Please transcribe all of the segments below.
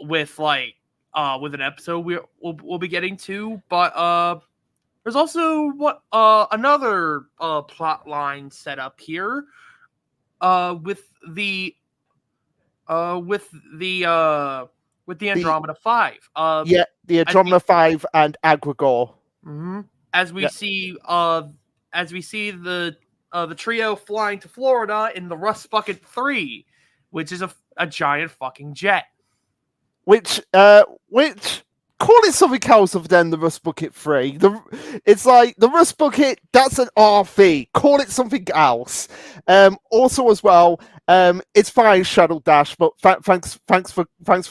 with with an episode we'll be getting to, but there's also another plot line set up here with the Andromeda 5. The Andromeda 5 and Agrigor. Mm-hmm. As we see the trio flying to Florida in the Rust Bucket 3, which is a giant fucking jet. Which call it something else other than the Rust Bucket 3. It's like the Rust Bucket, that's an RV. Call it something else. Also as well, it's fine, Shadow Dash, but thanks for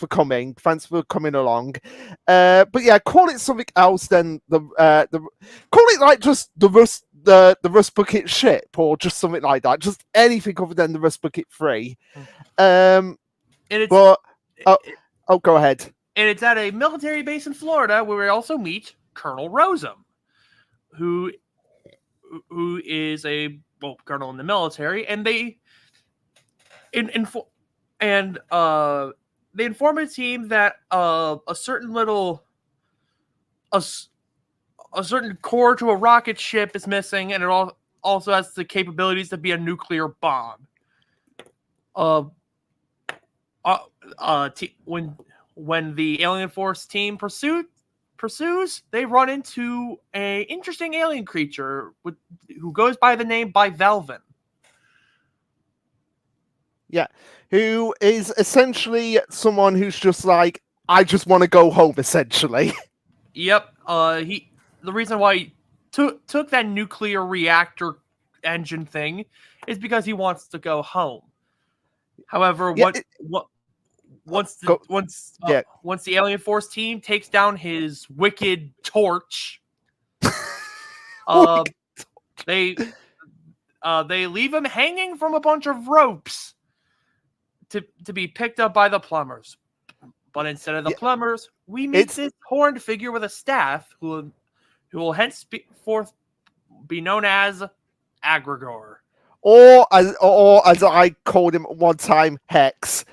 coming. Thanks for coming along. But yeah, call it something else than call it like just the Rust Bucket ship, or just something like that. Just anything other than the Rust Bucket 3. Go ahead. And it's at a military base in Florida where we also meet Colonel Rosum, who is a colonel in the military, and they inform the team that a certain core to a rocket ship is missing, and it also has the capabilities to be a nuclear bomb. When the Alien Force team pursues, they run into a interesting alien creature who goes by the name Velvin. Yeah, who is essentially someone who's just like, I just want to go home, essentially. Yep. The reason why he took that nuclear reactor engine thing is because he wants to go home. However, once the Alien Force team takes down his wicked torch, they leave him hanging from a bunch of ropes to be picked up by the plumbers. But instead of the plumbers, we meet this horned figure with a staff who will henceforth be known as Agrigor. Or as I called him one time, Hex.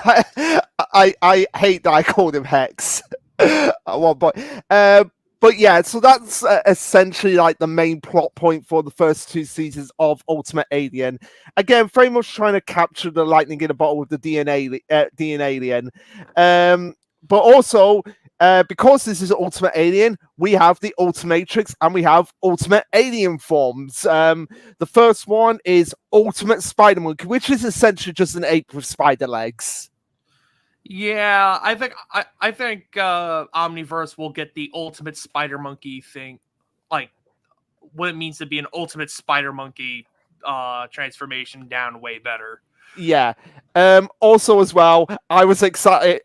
I hate that I called him Hex at one point. But yeah, so that's essentially like the main plot point for the first 2 seasons of Ultimate Alien. Again, very much trying to capture the lightning in a bottle with the DNA Alien. But also, because this is Ultimate Alien, we have the Ultimatrix and we have Ultimate Alien forms. The first one is Ultimate Spider Monkey, which is essentially just an ape with spider legs. Yeah, I think Omniverse will get the Ultimate Spider Monkey thing, like what it means to be an Ultimate Spider Monkey transformation down way better. Yeah. Also, as well, I was excited.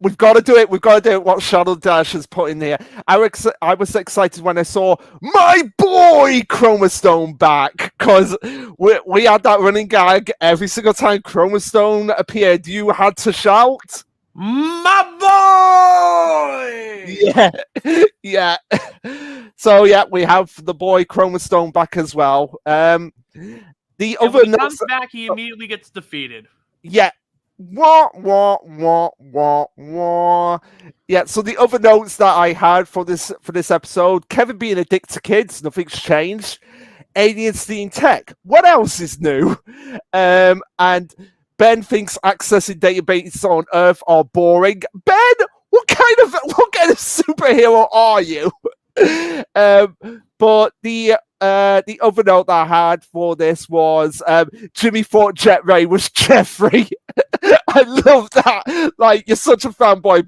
We've got to do it. We've got to do it. What Shadow Dash has put in there. I was excited when I saw my boy Chromastone back, because we had that running gag every single time Chromastone appeared. You had to shout, "My boy!" Yeah. So yeah, we have the boy Chromastone back as well. When he comes back, he immediately gets defeated. Yeah. Wah. Yeah, so the other notes that I had for this episode: Kevin being a dick to kids, nothing's changed. Alien stealing tech, what else is new? And Ben thinks accessing databases on Earth are boring. Ben, what kind of superhero are you? But the other note that I had for this was Jimmy thought Jet Ray was Jeffrey. I love that. Like, you're such a fanboy,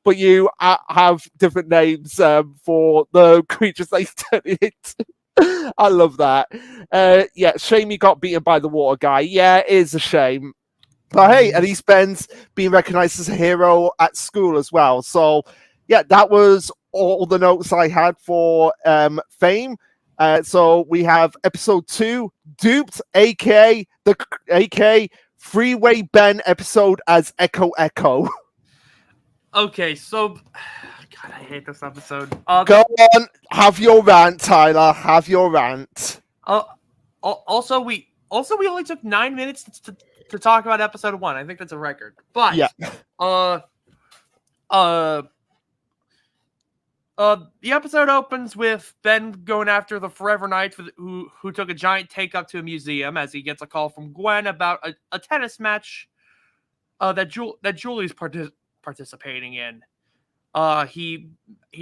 but you have different names for the creatures they turn into. I love that. Yeah, shame he got beaten by the water guy. Yeah, it is a shame. But hey, at least Ben's being recognized as a hero at school as well. So yeah, that was all the notes I had for Fame. So we have episode 2, Duped, aka Freeway Ben episode as Echo Echo. Okay, so God, I hate this episode. Go on, have your rant, Tyler. Have your rant. Also, we only took 9 minutes to talk about episode 1. I think that's a record. But Yeah. The episode opens with Ben going after the Forever Knights who took a giant take up to a museum as he gets a call from Gwen about a tennis match that Julie's participating in. He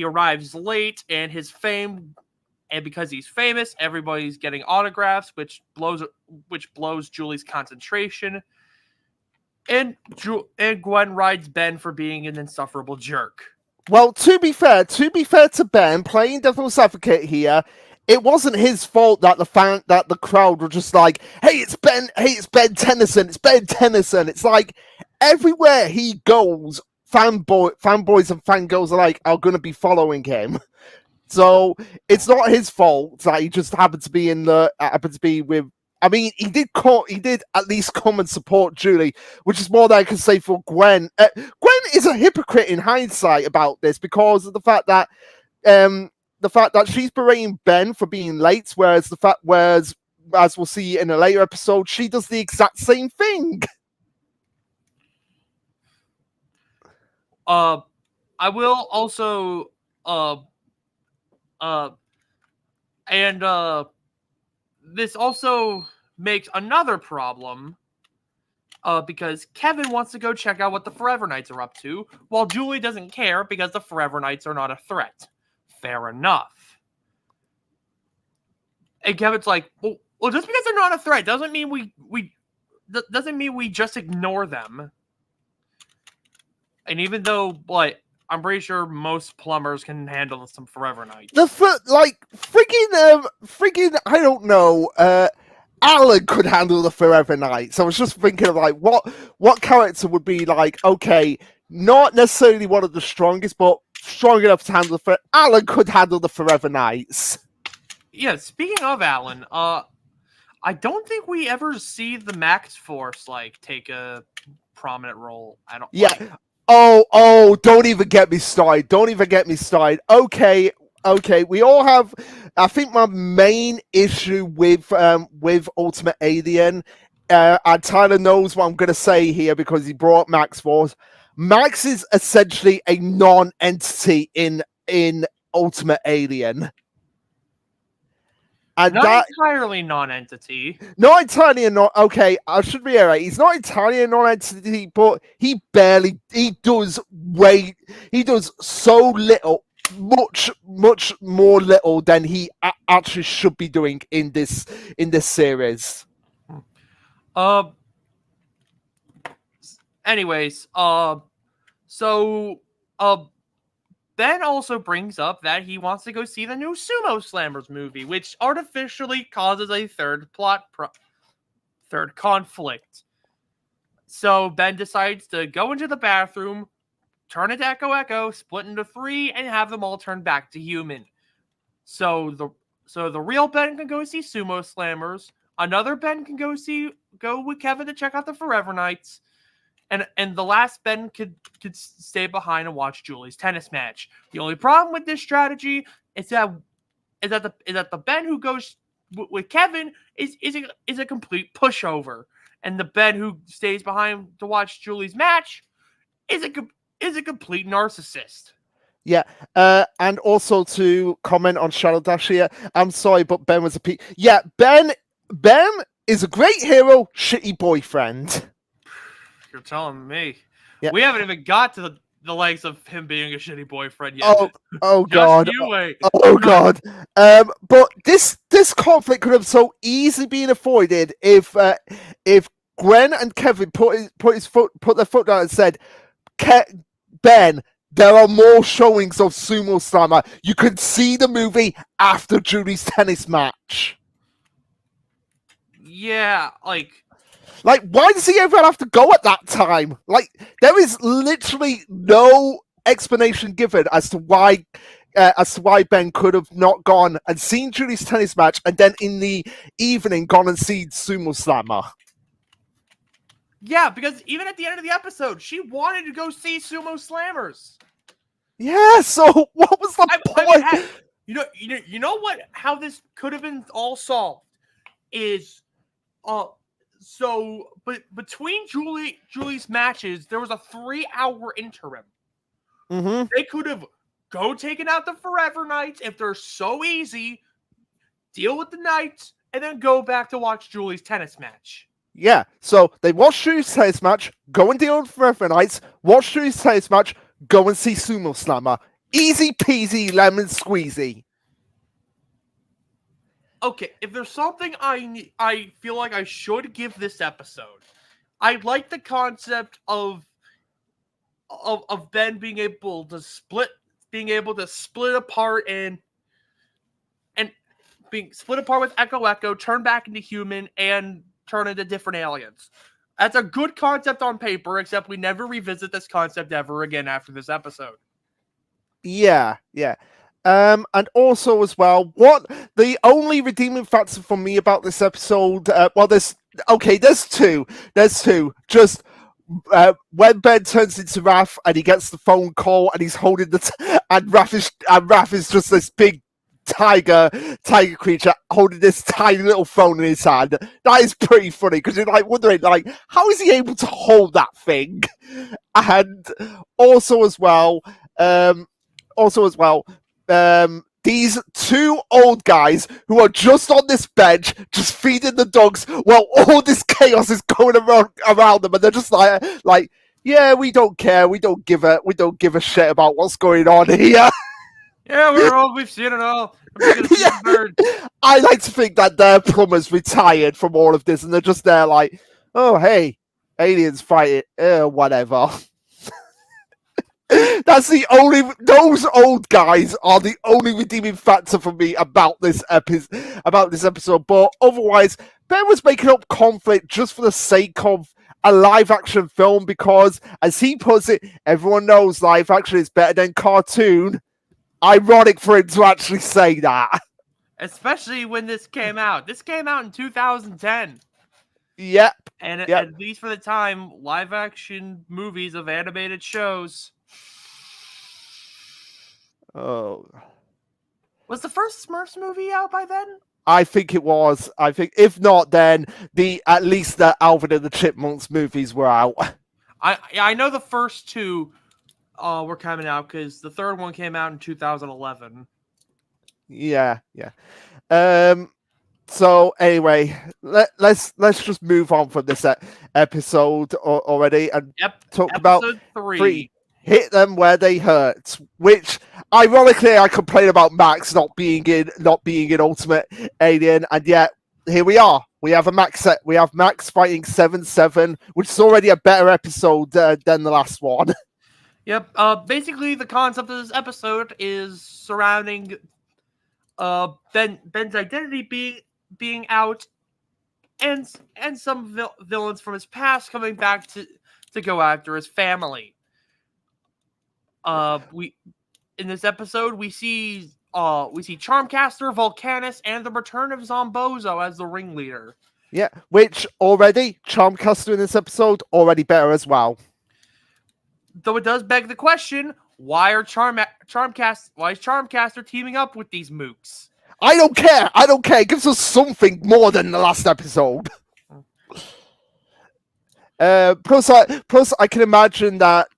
arrives late, and his fame, and because he's famous, everybody's getting autographs, which blows Julie's concentration. And Gwen rides Ben for being an insufferable jerk. Well, to be fair to Ben, playing devil's advocate here, it wasn't his fault that the crowd were just like, "Hey, it's Ben Tennyson, it's Ben Tennyson." It's like everywhere he goes, fanboys and fangirls are going to be following him. So it's not his fault that he just happened to be with. I mean, he did at least come and support Julie, which is more than I can say for Gwen. Gwen is a hypocrite in hindsight about this because of the fact that she's berating Ben for being late, whereas as we'll see in a later episode, she does the exact same thing. I will also this also makes another problem because Kevin wants to go check out what the Forever Knights are up to, while Julie doesn't care because the Forever Knights are not a threat. Fair enough. And Kevin's like, well, just because they're not a threat doesn't mean we just ignore them. And even though, I'm pretty sure most plumbers can handle some Forever Knights. Freaking, I don't know, Alan could handle the Forever Knights. I was just thinking of what character would be okay, not necessarily one of the strongest, but strong enough to handle Alan could handle the Forever Knights. Yeah, speaking of Alan, I don't think we ever see the Max Force take a prominent role. I don't. Yeah. Oh, don't even get me started. Okay. We all have, I think my main issue with Ultimate Alien, and Tyler knows what I'm going to say here because he brought up Max Force. Max is essentially a non-entity in Ultimate Alien. And not entirely non-entity. Not entirely a non. Okay, I should reiterate. He's not entirely a non-entity, but he does so little, much more little than he actually should be doing in this series. Anyways, Ben also brings up that he wants to go see the new Sumo Slammers movie, which artificially causes a third conflict. So Ben decides to go into the bathroom, turn it to Echo Echo, split into 3, and have them all turn back to human. So the real Ben can go see Sumo Slammers. Another Ben can go with Kevin to check out the Forever Knights. And the last Ben could stay behind and watch Julie's tennis match. The only problem with this strategy is that the Ben who goes with Kevin is a complete pushover, and the Ben who stays behind to watch Julie's match is a complete narcissist. Yeah, and also to comment on Shadow Dash here, I'm sorry, but Ben was a yeah, Ben is a great hero, shitty boyfriend. You're telling me. Yeah. We haven't even got to the legs of him being a shitty boyfriend yet. Oh God. Oh God. But this conflict could have so easily been avoided if Gwen and Kevin put their foot down and said, Ben, there are more showings of Sumo Slammer. You can see the movie after Julie's tennis match. Yeah, why does he ever have to go at that time? There is literally no explanation given as to why Ben could have not gone and seen Julie's tennis match and then in the evening gone and seen Sumo Slammer. Yeah, because even at the end of the episode, she wanted to go see Sumo Slammers. Yeah, so what was the point? You know what? How this could have been all solved is, but between Julie's matches, there was a 3-hour interim. Mm-hmm. They could have taken out the Forever Nights if they're so easy, deal with the Nights, and then go back to watch Julie's tennis match. Yeah, so they watch Julie's tennis match, go and deal with Forever Nights, watch Julie's tennis match, go and see Sumo Slammer. Easy peasy lemon squeezy. Okay, if there's something I feel like I should give this episode, I like the concept of Ben being able to split apart and being split apart with Echo, turn back into human, and turn into different aliens. That's a good concept on paper, except we never revisit this concept ever again after this episode. Yeah. And also as well, what the only redeeming factor for me about this episode, there's two. Just when Ben turns into Raph and he gets the phone call and he's holding and Raph is just this big tiger creature holding this tiny little phone in his hand. That is pretty funny because you're like wondering, like, how is he able to hold that thing? And also as well, these two old guys who are just on this bench, just feeding the dogs while all this chaos is going around them, and they're just like, yeah, we don't care, we don't give a shit about what's going on here. Yeah, we've seen it all. Yeah. I like to think that their plumbers retired from all of this, and they're just there like, oh hey, aliens fighting, whatever. Those old guys are the only redeeming factor for me about this episode. But otherwise, Ben was making up conflict just for the sake of a live action film because, as he puts it, everyone knows live action is better than cartoon. Ironic for him to actually say that. Especially when this came out. This came out in 2010. Yep. And at least for the time, live action movies of animated shows. Oh. Was the first Smurfs movie out by then? I think it was. I think if not, then at least the Alvin and the Chipmunks movies were out. I know the first two were coming out because the third one came out in 2011. Yeah. So anyway, let's just move on from this episode already and talk about three. Hit them where they hurt, which ironically I complain about Max not being in Ultimate Alien, and yet here we are. We have Max fighting 7-7, which is already a better episode than the last one. Yep. Basically, the concept of this episode is surrounding Ben's identity being out, and some villains from his past coming back to go after his family. In this episode we see Charmcaster, Volcanus, and the return of Zombozo as the ringleader. Yeah, which already Charmcaster in this episode already better as well. Though it does beg the question: why is Charmcaster teaming up with these mooks? I don't care. It gives us something more than the last episode. Plus, I can imagine that.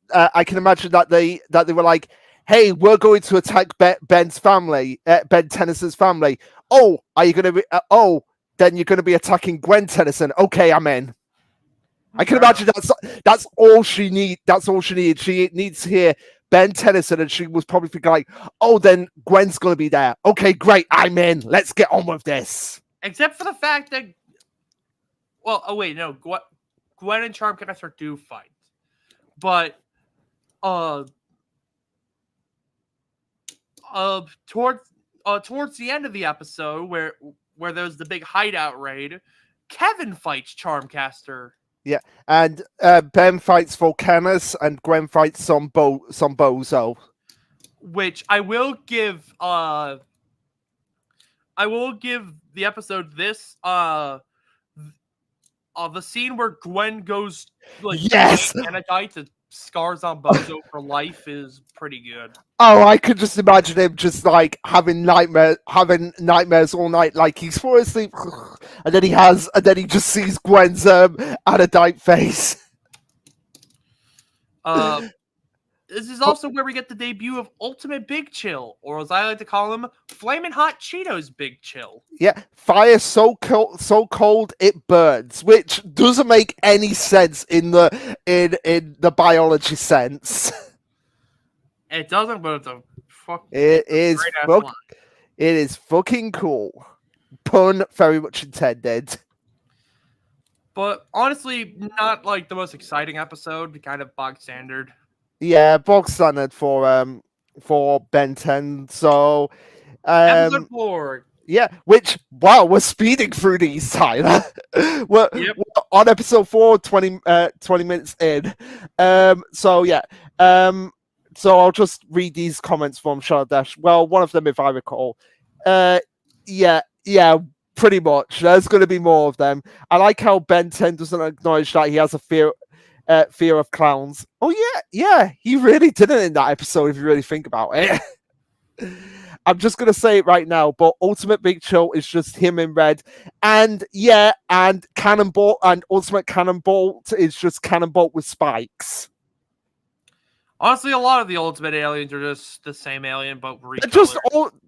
They were like, "Hey, we're going to attack Ben's family, Ben Tennyson's family. Oh, are you going to be? Then you're going to be attacking Gwen Tennyson. Okay, I'm in." I can imagine that's all she needs. That's all she needs. She needs to hear Ben Tennyson, and she was probably thinking like, "Oh, then Gwen's going to be there. Okay, great, I'm in. Let's get on with this." Except for the fact that, Gwen and Charmcaster do fight, but towards the end of the episode, where there's the big hideout raid, Kevin fights Charmcaster. Yeah, and Ben fights Volcanus, and Gwen fights Zombozo. Which I will give the episode this the scene where Gwen goes yes, to scars on Bozo for life is pretty good. Oh, I could just imagine him just like having nightmares all night. Like he's falling asleep, and then he just sees Gwen's anodyne face. This is also where we get the debut of Ultimate Big Chill, or as I like to call him, Flamin' Hot Cheetos Big Chill. Yeah, fire so cold it burns, which doesn't make any sense in the biology sense. It doesn't, but it's a fuck. It is fucking cool. Pun very much intended. But honestly, not like the most exciting episode. Kind of bog standard. Yeah, bog standard for Ben 10. So Episode 4. Yeah, which we're speeding through these, Tyler. we're on episode 4, 20 minutes in. So yeah. So I'll just read these comments from Shadow Dash. Well, one of them, if I recall. Yeah, pretty much. There's going to be more of them. I like how Ben 10 doesn't acknowledge that he has a fear of clowns. Oh yeah, he really didn't in that episode. If you really think about it. I'm just gonna say it right now, but Ultimate Big Chill is just him in red, and Cannonball and Ultimate Cannonball is just Cannonball with spikes. Honestly, a lot of the Ultimate aliens are just the same alien, but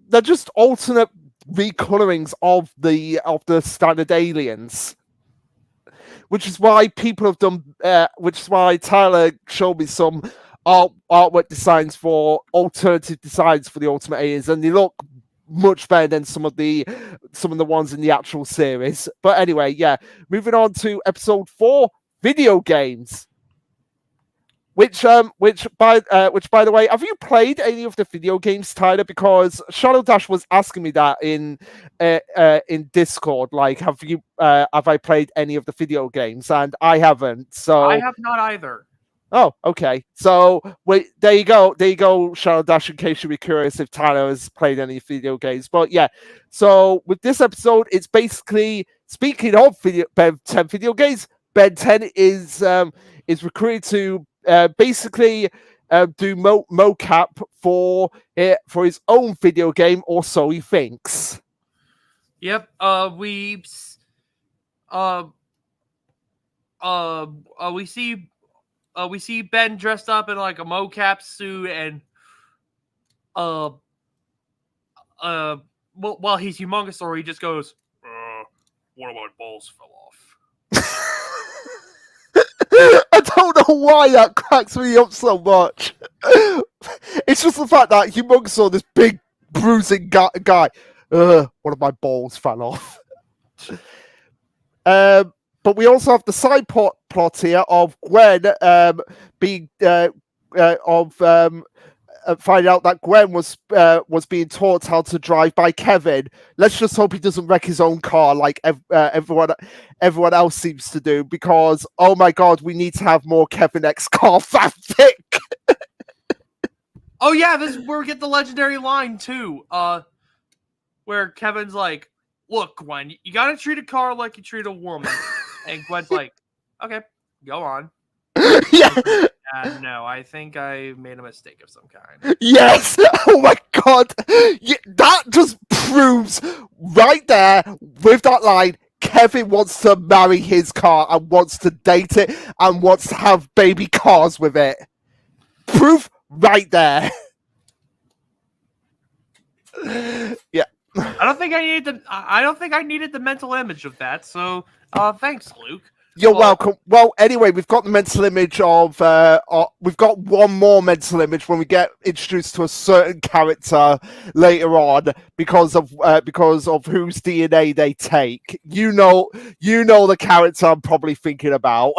they're just alternate recolorings of the standard aliens. Which is why people have done. Which is why Tyler showed me some artwork designs for alternative designs for the Ultimate aliens, and they look much better than some of the ones in the actual series. But anyway, yeah. Moving on to episode 4, video games. Which by the way, have you played any of the video games, Tyler? Because Shadow Dash was asking me that in Discord. Like, have I played any of the video games? And I haven't. So I have not either. Oh, okay. So there you go, Shadow Dash. In case you'd be curious if Tyler has played any video games, but yeah. So with this episode, it's basically speaking of Ben 10 video games. Ben 10 is recruited to basically do mocap for his own video game, or so he thinks. Yep. We see Ben dressed up in like a mocap suit, and while he's humongous, or he just goes, "One of my balls fell off." I don't know why that cracks me up so much. It's just the fact that Humongous, this big bruising guy, one of my balls fell off. But we also have the side plot here of Gwen being finding out that Gwen was being taught how to drive by Kevin. Let's just hope he doesn't wreck his own car like everyone else seems to do, because oh my god, we need to have more Kevin X car fanfic. Oh yeah, this is where we get the legendary line too, where Kevin's like, "Look, Gwen, you gotta treat a car like you treat a woman," and Gwen's like, "Okay, go on." Yeah. No, I think I made a mistake of some kind. Yes! Oh my god! Yeah, that just proves right there with that line, Kevin wants to marry his car and wants to date it and wants to have baby cars with it. Proof right there. Yeah. I don't think I needed the mental image of that. So, thanks, Luke. You're welcome. Well, anyway, we've got the mental image of. We've got one more mental image when we get introduced to a certain character later on, because of whose DNA they take. You know the character I'm probably thinking about.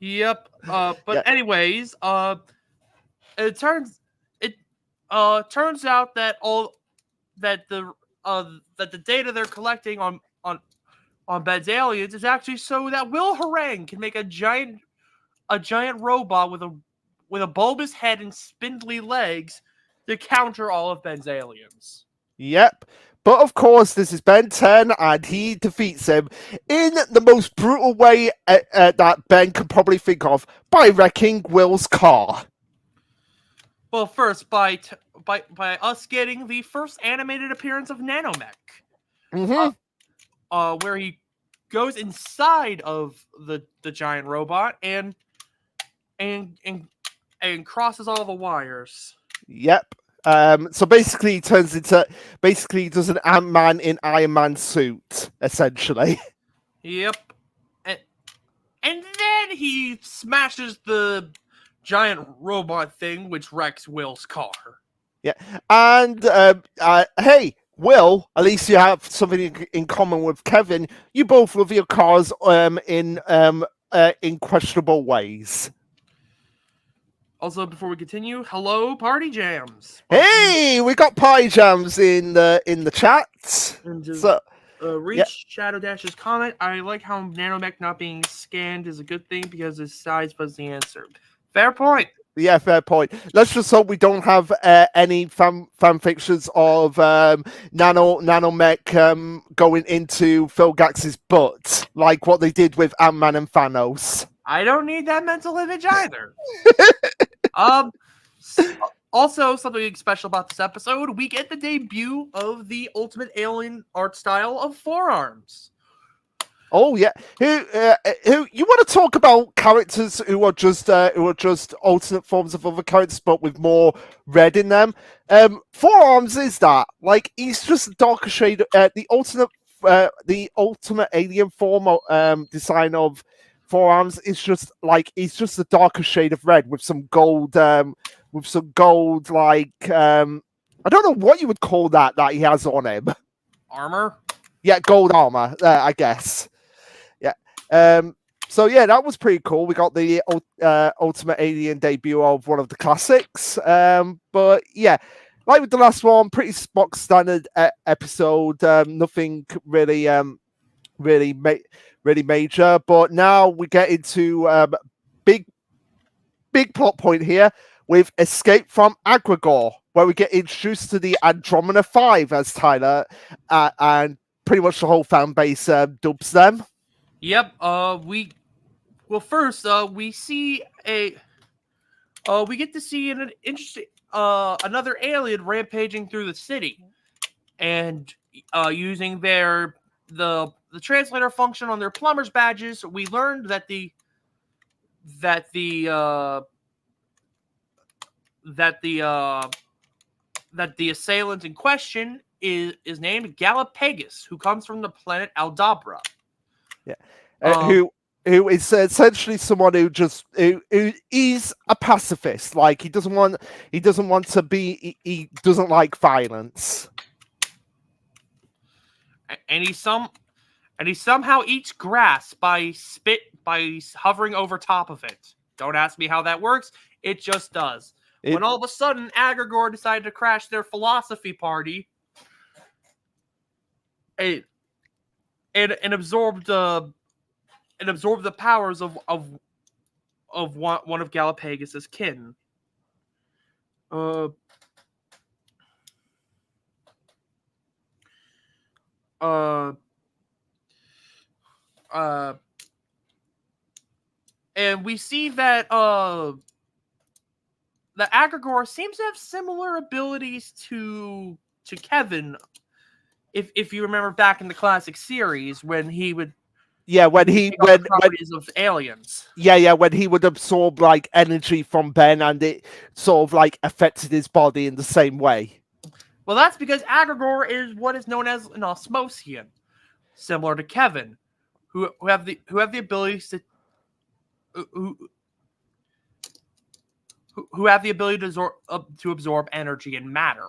Yep. But yeah. Anyways, it turns out that the data they're collecting on Ben's aliens is actually so that Will Harang can make a giant robot with a bulbous head and spindly legs to counter all of Ben's aliens. Yep. But of course, this is Ben 10, and he defeats him in the most brutal way that Ben can probably think of, by wrecking Will's car. Well, first by us getting the first animated appearance of Nanomech, Mm-hmm. where he goes inside of the giant robot and crosses all the wires. Yep. So basically, he turns into he does an Ant-Man in Iron Man suit, essentially. Yep. And then he smashes the giant robot thing, which wrecks Will's car. Yeah. And hey, Will, at least you have something in common with Kevin. You both love your cars in questionable ways. Also, before we continue, hello, Party Jams. Hey, we got Pie Jams in the chat. And to So reach Shadow Dash's comment, I like how Nanomech not being scanned is a good thing because his size was the answer. Fair point. yeah, fair point. Let's just hope we don't have any fan fictions of Nanomech going into Phil Gax's butt, like what they did with Ant-Man and Thanos. I don't need that mental image either. Also, something special about this episode, we get the debut of the Ultimate Alien art style of Forearms. Oh yeah, who you want to talk about characters who are just alternate forms of other characters, but with more red in them? Forearms is that, like, he's just a darker shade. The ultimate alien form design of Forearms is just like he's just a darker shade of red with some gold like I don't know what you would call that he has on him. Armor. Yeah, gold armor, I guess. Yeah. So yeah, that was pretty cool. We got the Ultimate Alien debut of one of the classics. But yeah, like with the last one, pretty box standard episode. Nothing really, really major. But now we get into big plot point here with Escape from Agrigor, where we get introduced to the Andromeda 5 as Tyler and pretty much the whole fan base dubs them. Yep. We see we get to see an interesting another alien rampaging through the city, and using the translator function on their plumber's badges, we learned that the assailant in question is named Galapagos, who comes from the planet Aldabra. Yeah, who is essentially someone who is a pacifist. Like he doesn't want to be. He doesn't like violence. And he somehow eats grass by hovering over top of it. Don't ask me how that works. It just does. When all of a sudden Agrigor decided to crash their philosophy party and absorbed the powers of one of Galapagos's kin. And we see that the Agrigor seems to have similar abilities to Kevin. If you remember back in the classic series when he would properties of aliens. Yeah, when he would absorb like energy from Ben and it sort of like affected his body in the same way. Well, that's because Agrigor is what is known as an osmosian, similar to Kevin, who have the abilities to who have the ability to absorb energy and matter.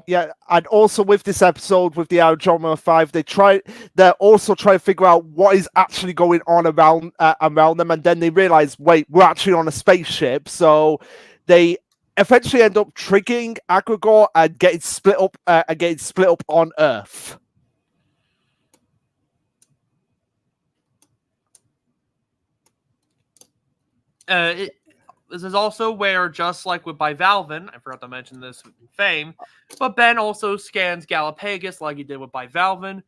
Yeah, and also with this episode, with the Andromeda 5, they're also trying to figure out what is actually going on around them, and then they realize, wait, we're actually on a spaceship, so they eventually end up triggering Agrigor and getting split up on Earth. this is also where, just like with Bivalven, I forgot to mention this in Fame, but Ben also scans Galapagos like he did with Bivalven.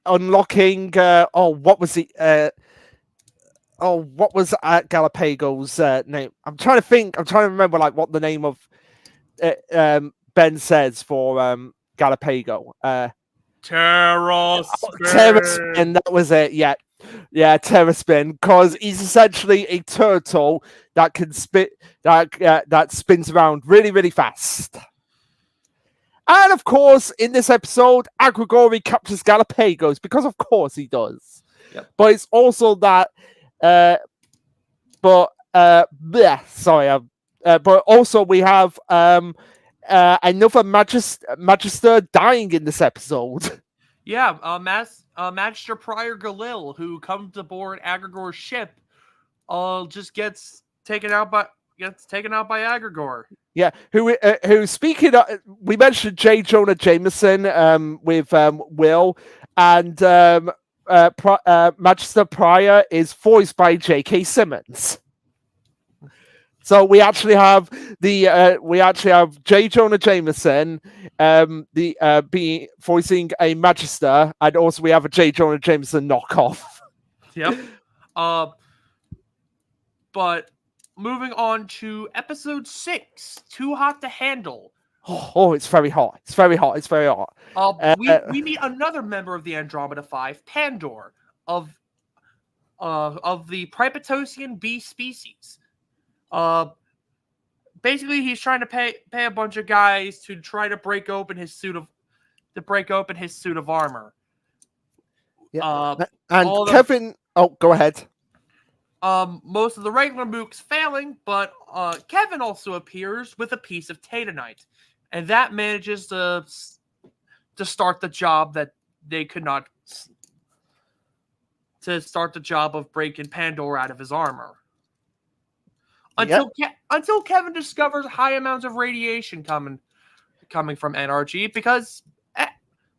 Unlocking. What was it? What was Galapagos' name? I'm trying to think. I'm trying to remember like what the name of Ben says for Galapago. Terraspin. That was it. Yeah, Terraspin, because he's essentially a turtle that can that spins around really, really fast. And of course, in this episode, Agrigori captures Galapagos because, of course, he does. Yep. But it's also that. But also we have another Magister dying in this episode. Yeah, Magister Prior Galil, who comes aboard Agrigor's ship, just gets taken out by Agrigor. Yeah, who speaking of, we mentioned J. Jonah Jameson with Will, and Magister Prior is voiced by J.K. Simmons. So we actually have J. Jonah Jameson being voicing a Magister, and also we have a J. Jonah Jameson knockoff. Yep. But moving on to episode 6, Too Hot to Handle. Oh, it's very hot. It's very hot. It's very hot. We meet another member of the Andromeda 5, Pandor, of the Pripetosian bee species. Basically, he's trying to pay a bunch of guys to try to break open his suit of armor. Yeah. And Kevin, go ahead. Most of the regular mooks failing, but Kevin also appears with a piece of Tatanite, and that manages to start the job that they could not. To start the job of breaking Pandora out of his armor. Until Kevin discovers high amounts of radiation coming from NRG because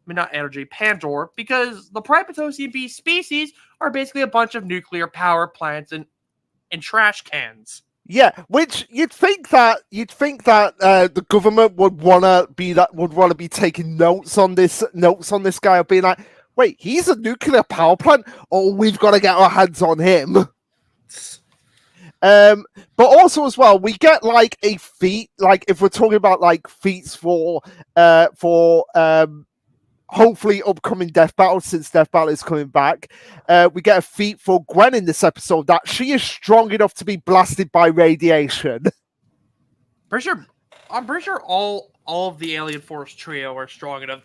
not NRG, Pandora, because the Pripetosian bee species are basically a bunch of nuclear power plants and trash cans. Yeah, which you'd think that the government would wanna be taking notes on this guy, of being like, wait, he's a nuclear power plant? Oh, we've got to get our hands on him. But also as well, we get like a feat, like if we're talking about like feats for hopefully upcoming Death Battle, since Death Battle is coming back. We get a feat for Gwen in this episode that she is strong enough to be blasted by radiation. I'm pretty sure all of the Alien Force trio are strong enough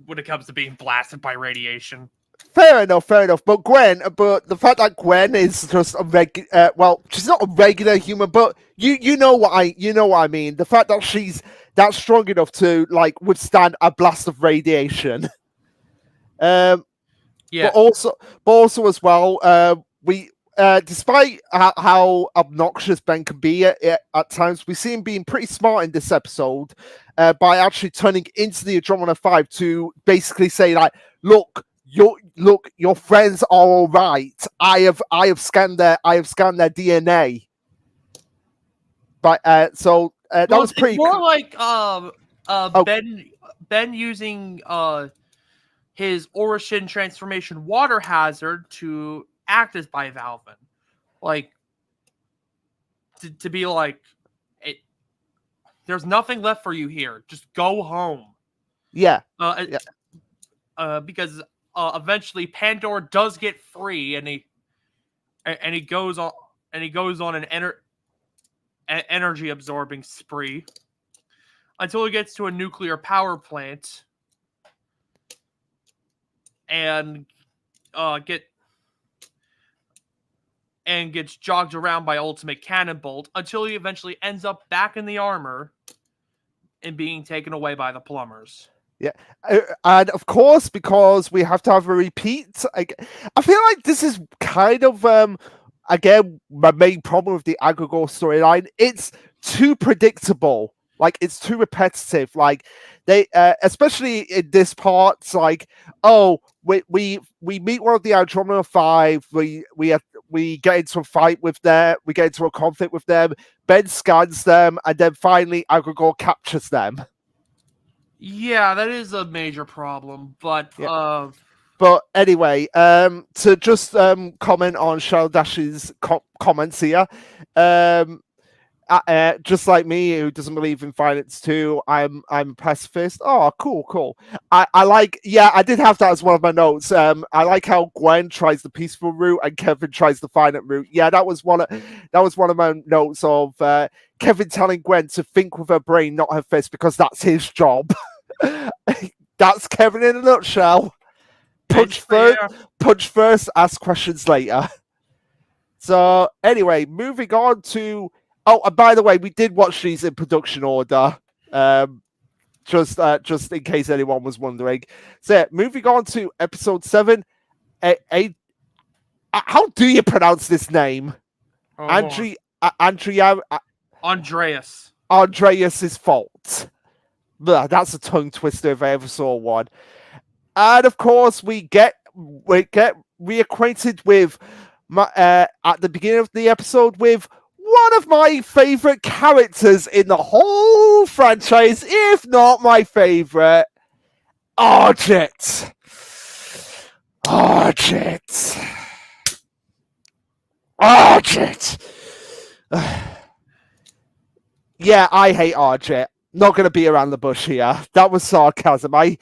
when it comes to being blasted by radiation. Fair enough. But the fact that Gwen is just a regular, she's not a regular human, but you know what I mean. The fact that she's that strong enough to like withstand a blast of radiation. Yeah. But also as well, we despite how obnoxious Ben can be at times, we see him being pretty smart in this episode by actually turning into the Andromeda 5 to basically say like, look, your friends are all right. I have scanned their DNA. But that was pretty. It's more like Ben using his Orison transformation water hazard to act as Bivalven, like to be like, there's nothing left for you here. Just go home. Yeah. Because eventually Pandora does get free, and he goes on an energy absorbing spree until he gets to a nuclear power plant and gets jogged around by Ultimate Cannonbolt until he eventually ends up back in the armor and being taken away by the plumbers. Yeah, and of course, because we have to have a repeat, I feel like this is kind of again my main problem with the Agrigor storyline. It's too predictable. Like, it's too repetitive. Like, they especially in this part, it's like, oh, we meet one of the Andromeda 5. We we get into a fight with them. We get into a conflict with them. Ben scans them, and then finally Agregor captures them. Yeah, that is a major problem. But Yeah. But anyway, to just comment on Cheryl Dash's comments here, just like me, who doesn't believe in violence too, I'm a pacifist. Oh, cool. I like, yeah, I did have that as one of my notes. I like how Gwen tries the peaceful route and Kevin tries the violent route. Yeah, that was one of my notes of Kevin telling Gwen to think with her brain, not her fist, because that's his job. That's Kevin in a nutshell. Punch first, ask questions later. So anyway, moving on to. Oh, and by the way, we did watch these in production order. Just in case anyone was wondering. So yeah, moving on to episode 7. How do you pronounce this name? Andreas. Andreas's fault. That's a tongue twister if I ever saw one. And of course, we get reacquainted with at the beginning of the episode with one of my favorite characters in the whole franchise, if not my favorite, Argent. Yeah, I hate Argent. Not going to be around the bush here. That was sarcasm. I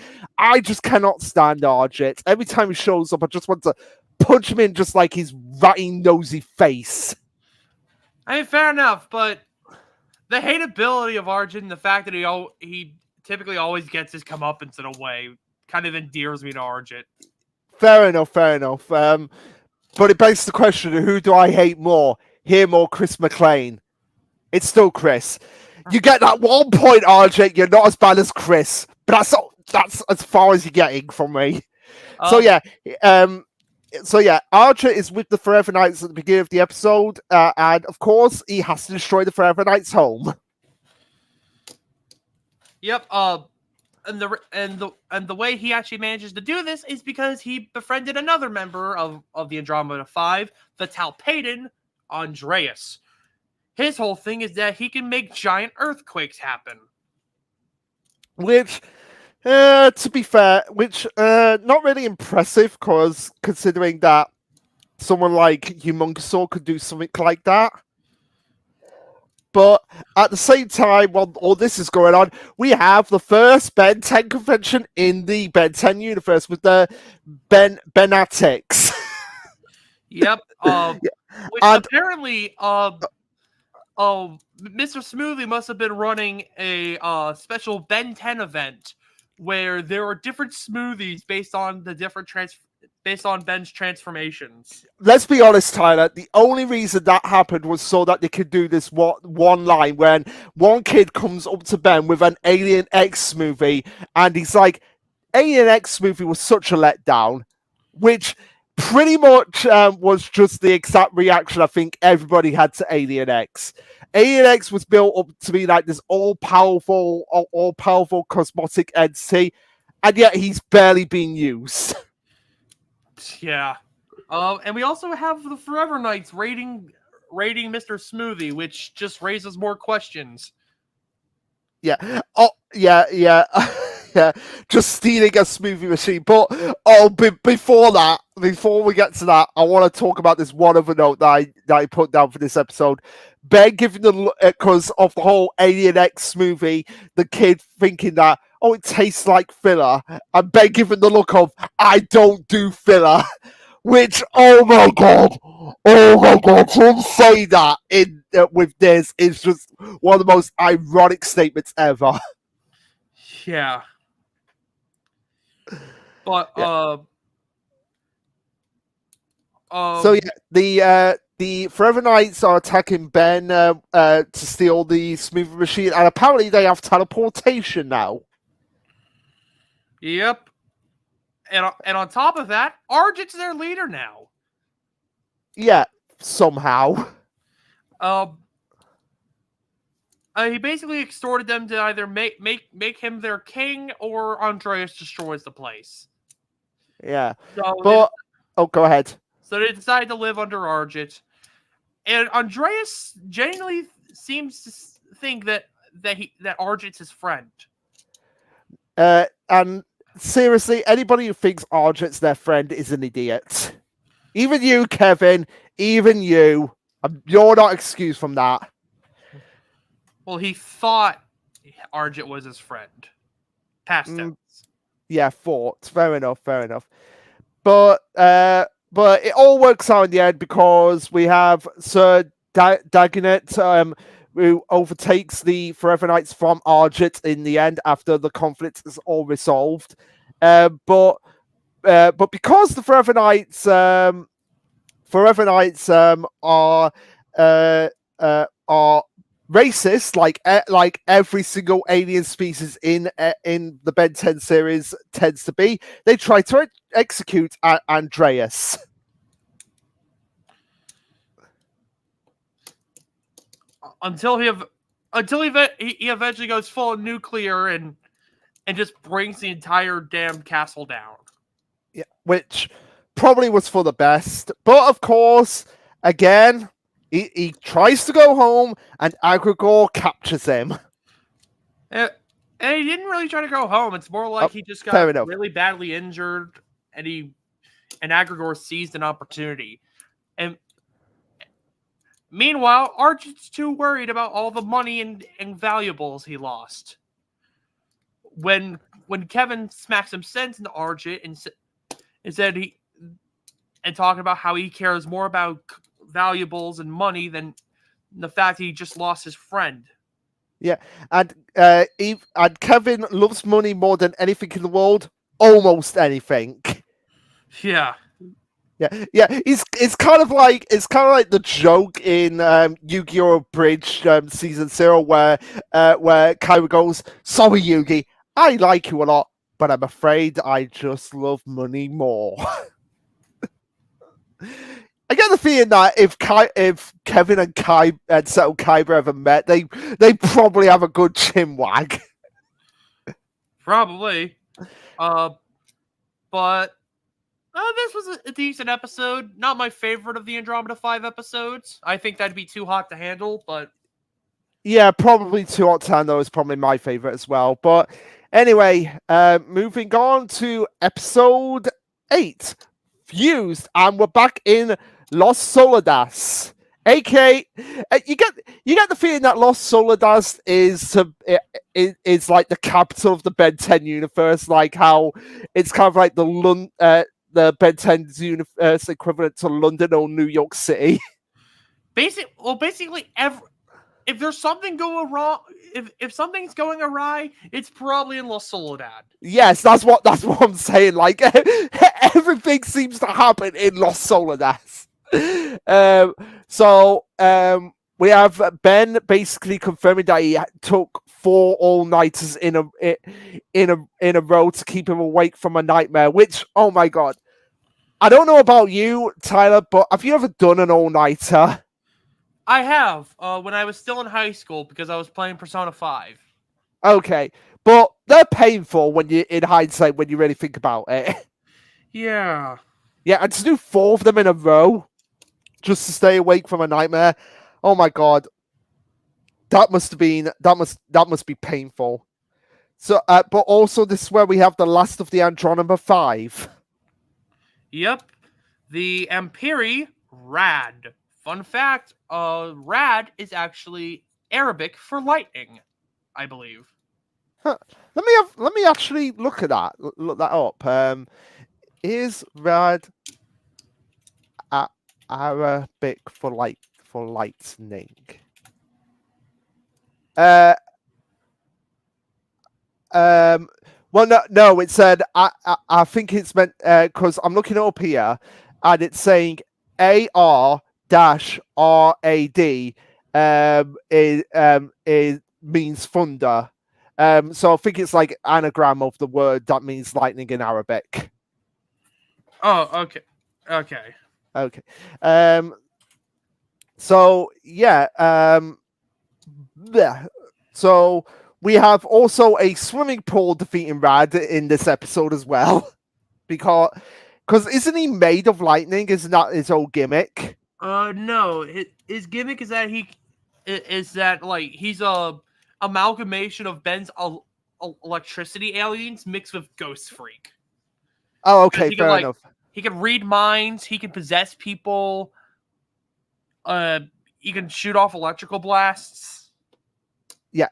just cannot stand Argent. Every time he shows up, I just want to punch him in just like his ratty, nosy face. I mean, fair enough, but the hateability of Argent, the fact that he typically always gets his comeuppance in a way, kind of endears me to Argent. Fair enough. But it begs the question, who do I hate more? Him or Chris McLean? It's still Chris. You get that 1 point, Argent. You're not as bad as Chris, but that's as far as you're getting from me. So yeah, Argent is with the Forever Knights at the beginning of the episode, and of course he has to destroy the Forever Knights' home. Yep. And the way he actually manages to do this is because he befriended another member of the Andromeda 5, the Talpaden, Andreas. His whole thing is that he can make giant earthquakes happen. Which, to be fair, not really impressive, because considering that someone like Humongousaur could do something like that. But at the same time, while all this is going on, we have the first Ben 10 convention in the Ben 10 universe with the Benatics. Yep. Which apparently, Mr. Smoothie must have been running a special Ben 10 event where there are different smoothies based on Ben's transformations. Let's be honest, Tyler. The only reason that happened was so that they could do this one line when one kid comes up to Ben with an Alien X smoothie, and he's like, "Alien X smoothie was such a letdown," which pretty much was just the exact reaction I think everybody had to Alien X. Alien X was built up to be like this all-powerful cosmetic entity, and yet he's barely being used. Yeah. And we also have the Forever Knights raiding Mr. Smoothie, which just raises more questions. Yeah. Oh, yeah. Yeah. Just stealing a smoothie machine. But before we get to that, I want to talk about this one other note that I put down for this episode. Ben giving because of the whole Alien X smoothie, the kid thinking that, oh, it tastes like filler, and Ben giving the look of, I don't do filler, which, oh my god, him say that with this is just one of the most ironic statements ever. Yeah. But, so yeah, the Forever Knights are attacking Ben to steal the smoothie machine, and apparently they have teleportation now. Yep. And on top of that, Argent's their leader now. Yeah, somehow. He basically extorted them to either make him their king, or Andreas destroys the place. Yeah. So but go ahead. So they decided to live under Argit. And Andreas genuinely seems to think that Argit's his friend. And seriously, anybody who thinks Argent's their friend is an idiot. Even you, Kevin. Even you. You're not excused from that. Well, he thought Argent was his friend. Past tense. Yeah, thought. Fair enough. But it all works out in the end because we have Sir Dagonet, who overtakes the Forever Knights from Argent in the end after the conflict is all resolved. But because the Forever Knights are racist, like every single alien species in the Ben 10 series tends to be, they try to execute Andreas. Until he eventually goes full nuclear and just brings the entire damn castle down. Yeah, which probably was for the best. But of course, again, he tries to go home and Agrigor captures him. And he didn't really try to go home. It's more like he just got really badly injured and Agrigor seized an opportunity. And meanwhile, Argent's too worried about all the money and valuables he lost. When Kevin smacks some sense into Argent and said talking about how he cares more about valuables and money than the fact he just lost his friend. Yeah, and Kevin loves money more than anything in the world. Almost anything. Yeah. Yeah. It's kind of like the joke in Yu-Gi-Oh! Bridge season 0 where Kyra goes, "Sorry, Yugi, I like you a lot, but I'm afraid I just love money more." I get the feeling that if Kevin and Seto Kaiba ever met, they probably have a good chin wag. Probably. But this was a decent episode. Not my favorite of the Andromeda 5 episodes. I think that'd be too hot to handle, but... Yeah, probably Too Hot to Handle is probably my favorite as well. But anyway, moving on to episode 8, Fused, and we're back in Los Soledades. AK, you get the feeling that Los Soledades is like the capital of the Ben 10 universe, like how it's kind of like the Ben 10's universe equivalent to London or New York City. Basically, if there's something going wrong, if something's going awry, it's probably in Los Soledad. Yes, that's what I'm saying. Like everything seems to happen in Los Soledades. So we have Ben basically confirming that he took 4 all-nighters in a row to keep him awake from a nightmare. Which, oh my god, I don't know about you, Tyler, but have you ever done an all-nighter? I have, when I was still in high school because I was playing Persona 5. Okay, but they're painful when in hindsight when you really think about it. Yeah. Yeah, and to do 4 of them in a row just to stay awake from a nightmare. Oh my god. That must be painful. So but also this is where we have the last of the Andromeda 5. Yep. The Ampiri Rad. Fun fact, Rad is actually Arabic for lightning, I believe. Huh. Let me actually look at that. Look that up. Is Rad Arabic for lightning? Well, no. It said I think it's meant because I'm looking it up here, and it's saying AR-RAD it means thunder. So I think it's like anagram of the word that means lightning in Arabic. Oh, okay. So yeah. So we have also a swimming pool defeating Rad in this episode as well, because Because isn't he made of lightning? Isn't that his old gimmick? No. His gimmick is that like he's a amalgamation of Ben's electricity aliens mixed with Ghost Freak. Oh, okay, fair enough. He can read minds. He can possess people. He can shoot off electrical blasts. Yeah.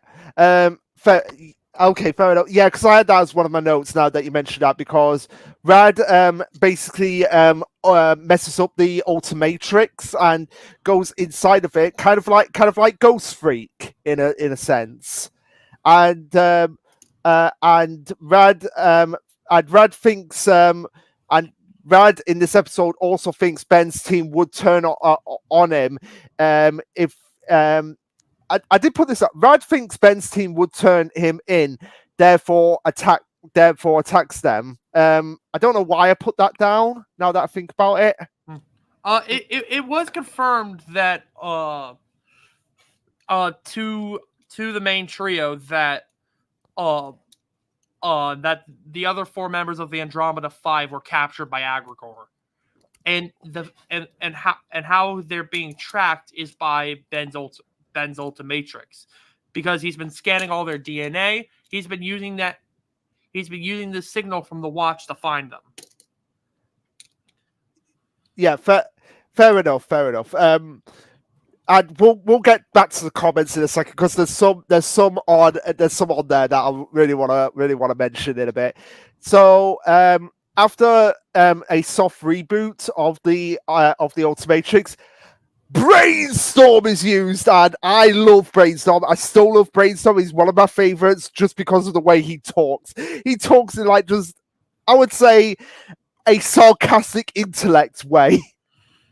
Okay, fair enough. Yeah, because I had that as one of my notes now that you mentioned that, because Rad basically messes up the Ultimatrix and goes inside of it, kind of like Ghost Freak in a sense. And Rad thinks and Rad in this episode also thinks Ben's team would turn on him if I did put this up. Rad thinks Ben's team would turn him in, therefore attacks them. I don't know why I put that down. Now that I think about it, it was confirmed that to the main trio that that the other 4 members of the Andromeda 5 were captured by Agrigor, and how they're being tracked is by Ben's Ultimatrix, because he's been scanning all their DNA. He's been using the signal from the watch to find them. Yeah, fair enough. And we'll get back to the comments in a second, because there's some on there that I really want to mention in a bit. So after a soft reboot of the Ultimatrix, Brainstorm is used, and I love Brainstorm. I still love Brainstorm. He's one of my favorites just because of the way he talks. He talks in like just, I would say, a sarcastic intellect way,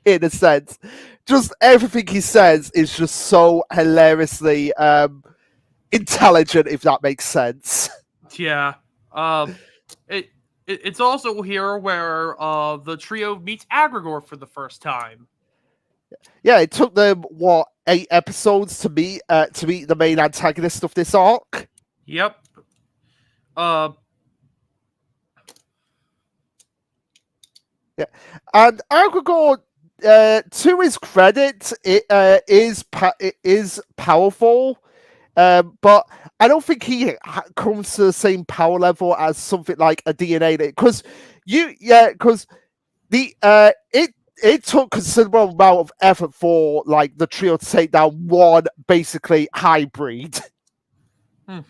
in a sense. Just everything he says is just so hilariously intelligent, if that makes sense. Yeah. It's also here where the trio meets Agrigor for the first time. Yeah, it took them 8 episodes to meet the main antagonist of this arc. Yep. Yeah, and Agrigor, to his credit, it is powerful, but I don't think he comes to the same power level as something like a DNA, because it took considerable amount of effort for like the trio to take down one basically hybrid. Yeah.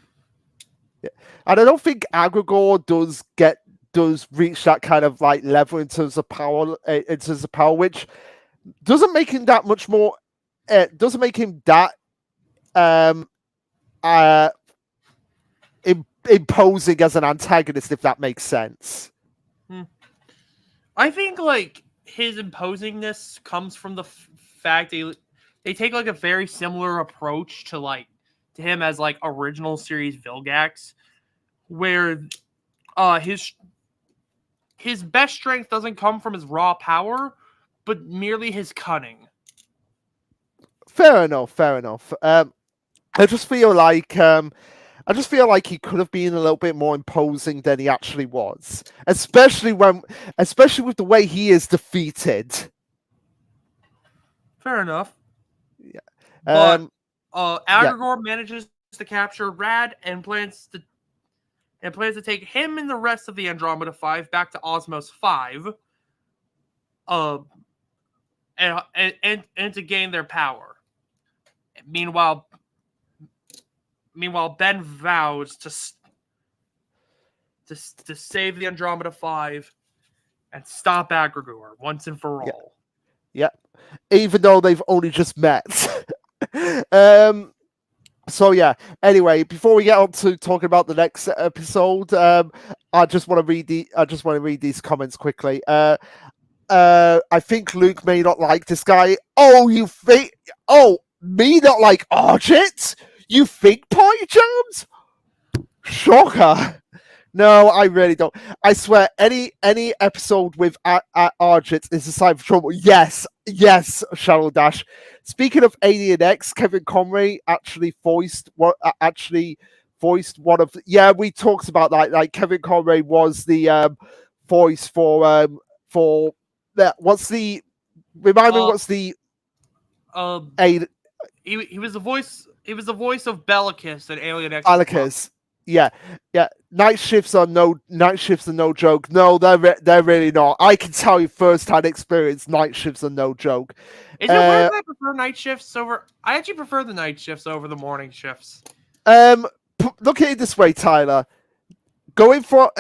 And I don't think Agrigor does reach that kind of like level in terms of power, which doesn't make him that much more. Doesn't make him that imposing as an antagonist, if that makes sense. I think like his imposingness comes from the fact they take like a very similar approach to him as like original series Vilgax, where his best strength doesn't come from his raw power, but merely his cunning. Fair enough. I just feel like he could have been a little bit more imposing than he actually was, especially with the way he is defeated. Fair enough. Yeah. But Agrigor manages to capture Rad and plans to take him and the rest of the Andromeda 5 back to Osmos 5, and to gain their power. Meanwhile, Ben vows to save the Andromeda 5 and stop Agrigor once and for all. Yeah. Even though they've only just met. So yeah. Anyway, before we get on to talking about the next episode, I just want to read these comments quickly. I think Luke may not like this guy. Oh, me not like Argent? You think Party Jams? Shocker. No, I really don't. I swear, any episode with Argent is a sign for trouble. Yes, Shadow Dash. Speaking of Alien X, Kevin Conroy actually voiced one of the, we talked about that. Like Kevin Conroy was the voice for for that. What's the remind me? What's the he was the voice. He was the voice of Bellicus in Alien X. Alicus. Yeah. Night shifts are no joke. No, they're really not. I can tell you first-hand experience. Night shifts are no joke. Is it weird that I prefer night shifts over? I actually prefer the night shifts over the morning shifts. Look at it this way, Tyler. Going for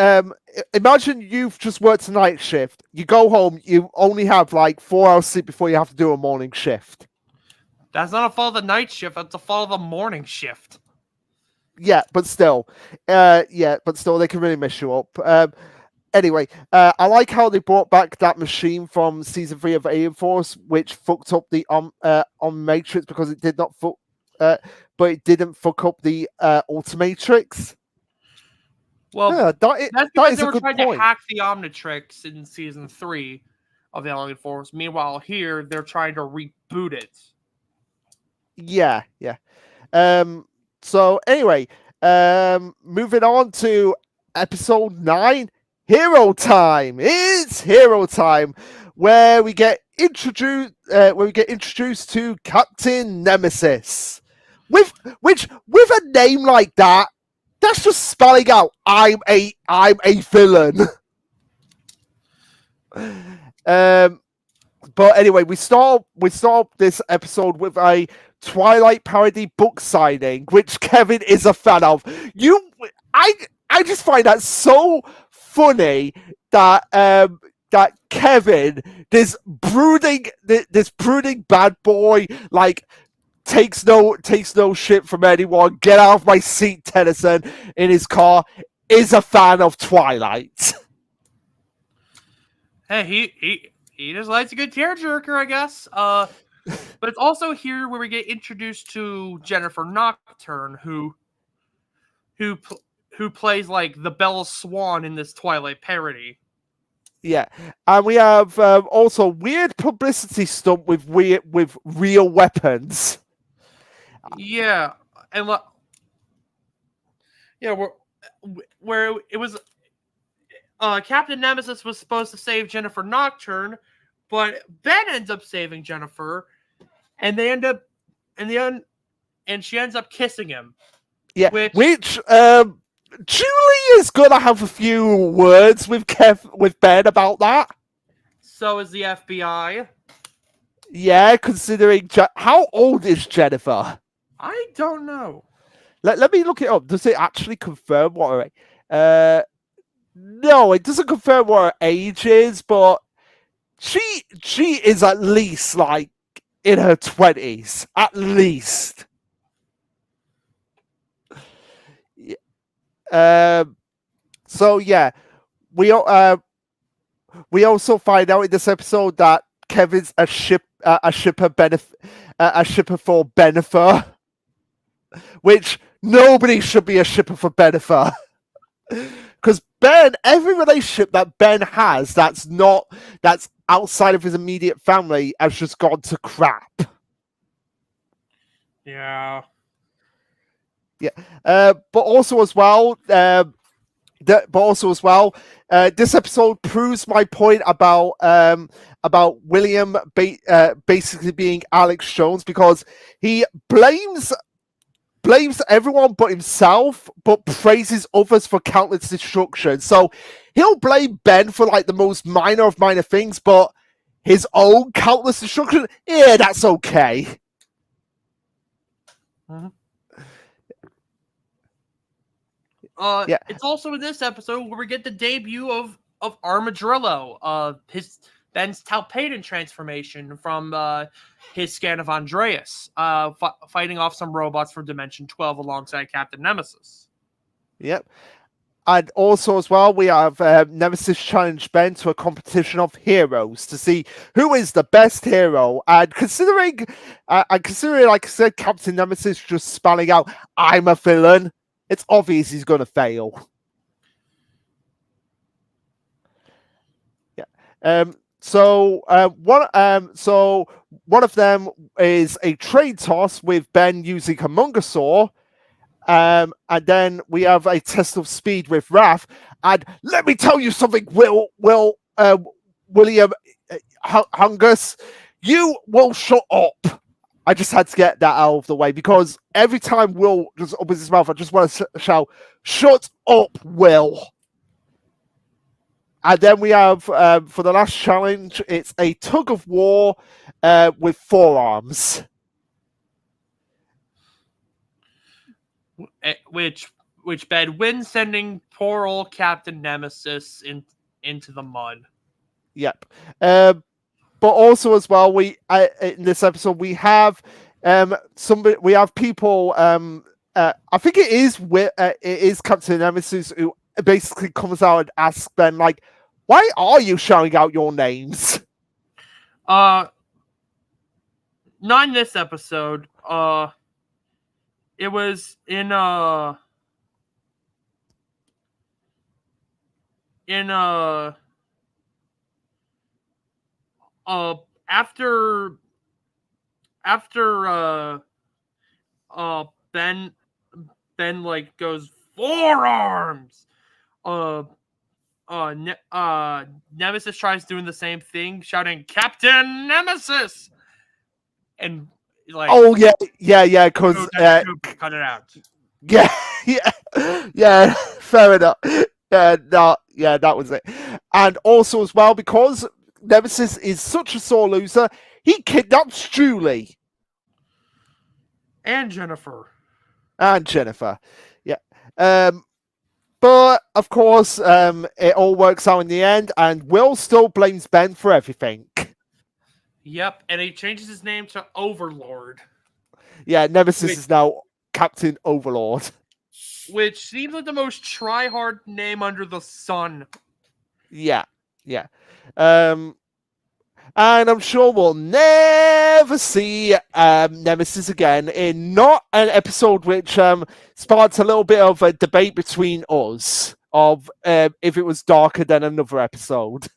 imagine you've just worked a night shift. You go home. You only have like 4 hours sleep before you have to do a morning shift. That's not a fault of the night shift. That's a fault of the morning shift. Yeah, but still, they can really mess you up. Anyway, I like how they brought back that machine from season 3 of Alien Force, which fucked up the on Matrix because it did not fuck, but it didn't fuck up the Ultimatrix. Well, yeah, that's because they were trying to hack the Omnitrix in season 3 of the Alien Force. Meanwhile, here they're trying to reboot it. Yeah. So anyway, moving on to episode 9, Hero Time. It's Hero Time, where we get introduced to Captain Nemesis, with a name like that. That's just spelling out I'm a villain. But anyway, we start this episode with a Twilight parody book signing, which Kevin is a fan of. I just find that so funny that that Kevin, this brooding bad boy, like takes no shit from anyone. Get out of my seat, Tennyson, in his car, is a fan of Twilight. Hey, he just likes a good tearjerker, I guess. But it's also here where we get introduced to Jennifer Nocturne, who plays like the Bella Swan in this Twilight parody. Yeah, and we have also weird publicity stunt with real weapons. Yeah, and where it was Captain Nemesis was supposed to save Jennifer Nocturne, but Ben ends up saving Jennifer, and they end up and she ends up kissing him. Yeah, which Julie is gonna have a few words with Ben about that. So is the FBI. Yeah, considering how old is Jennifer? I don't know. Let me look it up. Does it actually confirm what her? No, it doesn't confirm what her age is, but she is at least like in her 20s, at least. So yeah, we also find out in this episode that Kevin's a shipper for Benifer, which nobody should be a shipper for Benifer. Because Ben, every relationship that Ben has that's outside of his immediate family has just gone to crap. Yeah. Yeah. But also as well, this episode proves my point about William basically being Alex Jones, because he blames everyone but himself, but praises others for countless destruction. So he'll blame Ben for like the most minor of minor things, but his own countless destruction, yeah, that's okay. Mm-hmm. Yeah. It's also in this episode where we get the debut of Armadillo, Ben's Talpaden transformation from his scan of Andreas, fighting off some robots from Dimension 12 alongside Captain Nemesis. Yep. And also as well, we have Nemesis challenge Ben to a competition of heroes to see who is the best hero. And considering, like I said, Captain Nemesis just spelling out, I'm a villain, it's obvious he's going to fail. Yeah. So one of them is a trade toss with Ben using a Mungasaur. And then we have a test of speed with Raph. And let me tell you something, Will William Hungus, you will shut up. I just had to get that out of the way because every time Will just opens his mouth, I just want to shout, "Shut up, Will!" And then we have, for the last challenge, it's a tug of war with forearms. Which Ben wins, sending poor old Captain Nemesis into the mud. Yep. But also as well, we in this episode we have we have people. I think it is Captain Nemesis who basically comes out and asks Ben like, "Why are you shouting out your names?" Not in this episode. It was in after Ben like goes forearms. Nemesis tries doing the same thing, shouting Captain Nemesis, and like, oh yeah, because cut it out. Yeah, fair enough. That was it. And also as well, because Nemesis is such a sore loser, he kidnaps Julie and Jennifer. Yeah. But of course, it all works out in the end, and Will still blames Ben for everything. Yep, and he changes his name to Overlord. Yeah, Nemesis is now Captain Overlord. Which seems like the most try-hard name under the sun. Yeah. And I'm sure we'll never see Nemesis again in not an episode which sparked a little bit of a debate between us of if it was darker than another episode.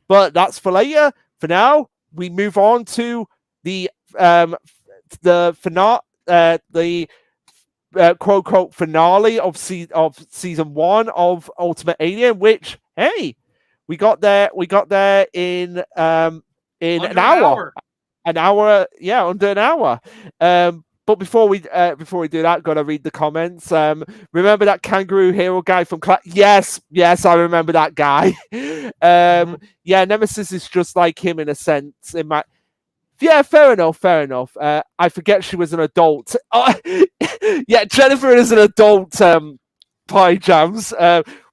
But that's for later. For now, we move on to the finale, the quote unquote finale of season 1 of Ultimate Alien, which we got there in an hour. An hour, yeah, under an hour. But before we do that, gotta read the comments. Remember that kangaroo hero guy from class? Yes, I remember that guy. Yeah, Nemesis is just like him in a sense. Yeah, fair enough. I forget she was an adult. Yeah, Jennifer is an adult. Pie jams.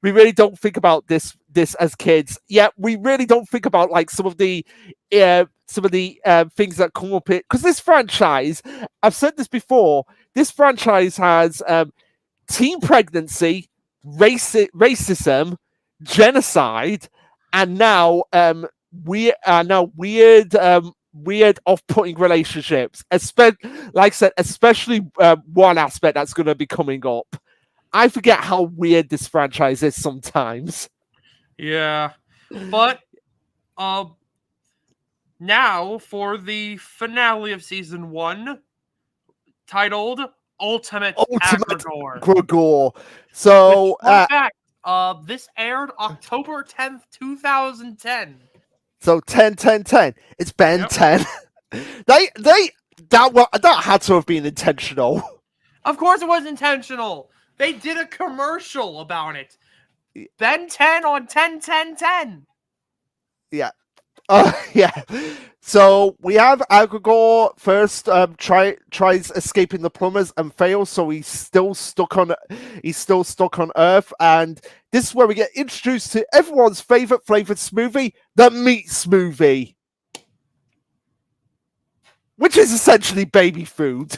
We really don't think about this as kids. Yeah, we really don't think about like some of the things that come up it, because this franchise, I've said this before, this franchise has teen pregnancy, racism, genocide, and now weird off-putting relationships. Like I said, especially one aspect that's going to be coming up. I forget how weird this franchise is sometimes. Yeah, but now for the finale of season 1, titled Ultimate Gregor. So, fun fact, this aired October 10th, 2010. So 10. It's Ben 10. That had to have been intentional. Of course, it was intentional. They did a commercial about it. Ben 10 on 10. Yeah. Yeah. So we have Agregor first tries escaping the plumbers and fails, so he's still stuck on Earth, and this is where we get introduced to everyone's favorite flavored smoothie, the meat smoothie, which is essentially baby food.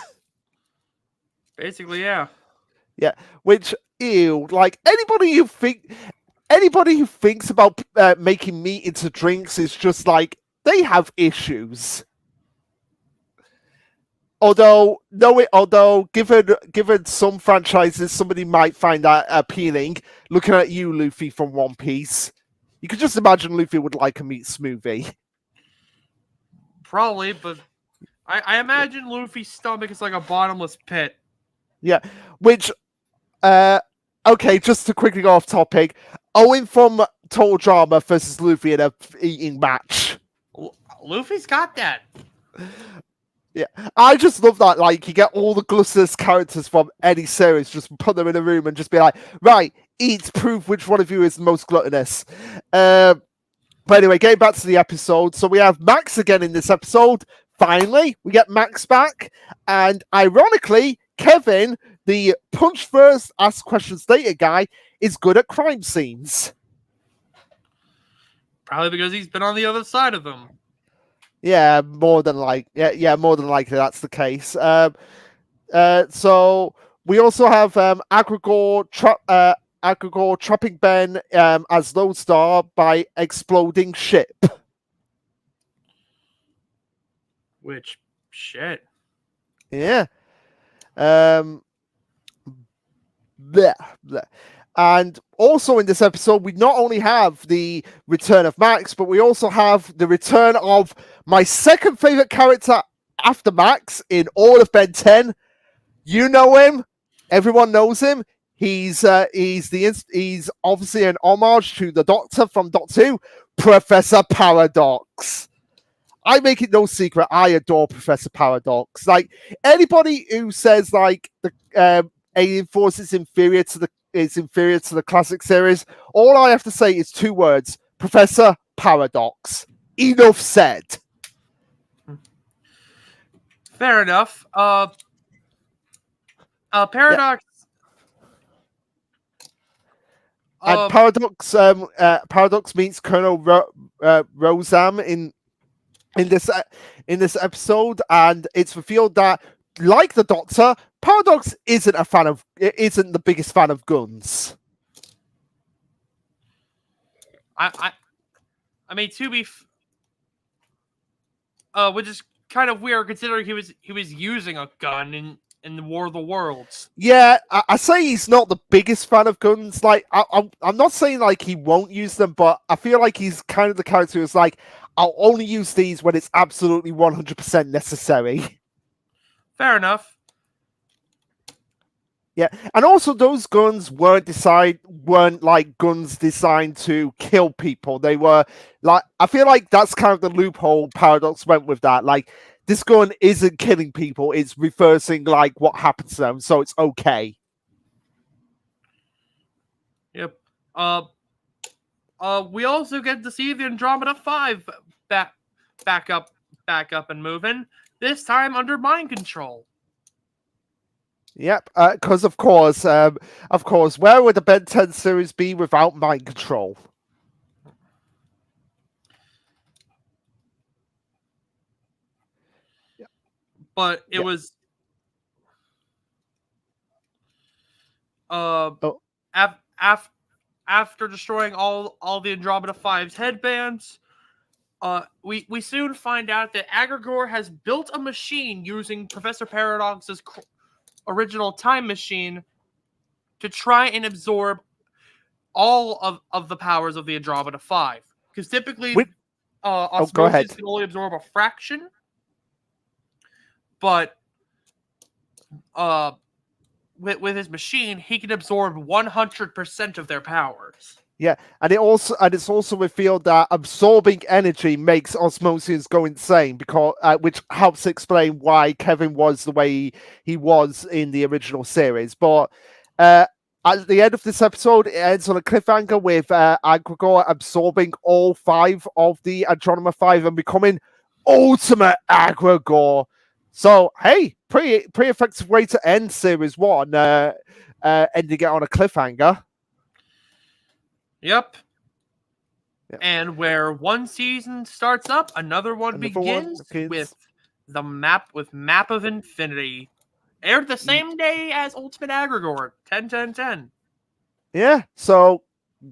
Basically, yeah. Yeah, which like anybody who thinks about making meat into drinks is just like they have issues. Although given some franchises, somebody might find that appealing. Looking at you, Luffy from One Piece, you could just imagine Luffy would like a meat smoothie. Probably, but I imagine Luffy's stomach is like a bottomless pit. Yeah, which okay, just to quickly go off topic. Owen from Total Drama versus Luffy in a eating match. Luffy's got that. Yeah, I just love that. Like, you get all the gluttonous characters from any series, just put them in a room and just be like, right, eat to prove which one of you is the most gluttonous. But anyway, getting back to the episode. So we have Max again in this episode. Finally, we get Max back. And ironically, Kevin, the punch first, ask questions later guy, is good at crime scenes. Probably because he's been on the other side of them. Yeah, more than likely that's the case. So we also have Agrigor trapping Ben as Lodestar by exploding ship. Which, shit. Yeah. Bleh, bleh. And also in this episode, we not only have the return of Max, but we also have the return of my second favorite character after Max in all of Ben 10. You know him. Everyone knows him. He's obviously an homage to the Doctor from Doctor Who, Professor Paradox. I make it no secret, I adore Professor Paradox. Like, anybody who says like the Alien Force is inferior to the classic series, all I have to say is 2 words: Professor Paradox. Enough said. Fair enough. Paradox. And Paradox meets Colonel Rosam in this episode, and it's revealed that, like the Doctor, Paradox isn't the biggest fan of guns. I mean, to be, which is kind of weird considering he was using a gun in the War of the Worlds. Yeah, I say he's not the biggest fan of guns. Like, I'm not saying like he won't use them, but I feel like he's kind of the character who's like, I'll only use these when it's absolutely 100% necessary. Fair enough. Yeah, and also those guns weren't like guns designed to kill people. They were like, I feel like that's kind of the loophole Paradox went with that. Like, this gun isn't killing people; it's reversing like what happens to them, so it's okay. Yep. We also get to see the Andromeda 5 back up and moving. This time under mind control. Yep, because of course, where would the Ben 10 series be without mind control? But it was after destroying all the Andromeda 5's headbands, we soon find out that Agrigor has built a machine using Professor Paradox's original time machine to try and absorb all of the powers of the Andromeda 5. Because typically, osmosis can only absorb a fraction. But with his machine, he can absorb 100% of their powers. Yeah, and it's also revealed that absorbing energy makes osmosis go insane, because which helps explain why Kevin was the way he was in the original series. But at the end of this episode, it ends on a cliffhanger with Agrigor absorbing all 5 of the Andromeda 5 and becoming Ultimate Agrigor. So, hey, pretty effective way to end Series 1, ending it on a cliffhanger. Yep. And where one season starts up, another one begins with the Map of Infinity. Aired the same day as Ultimate Agrigor, 10-10-10. Yeah, so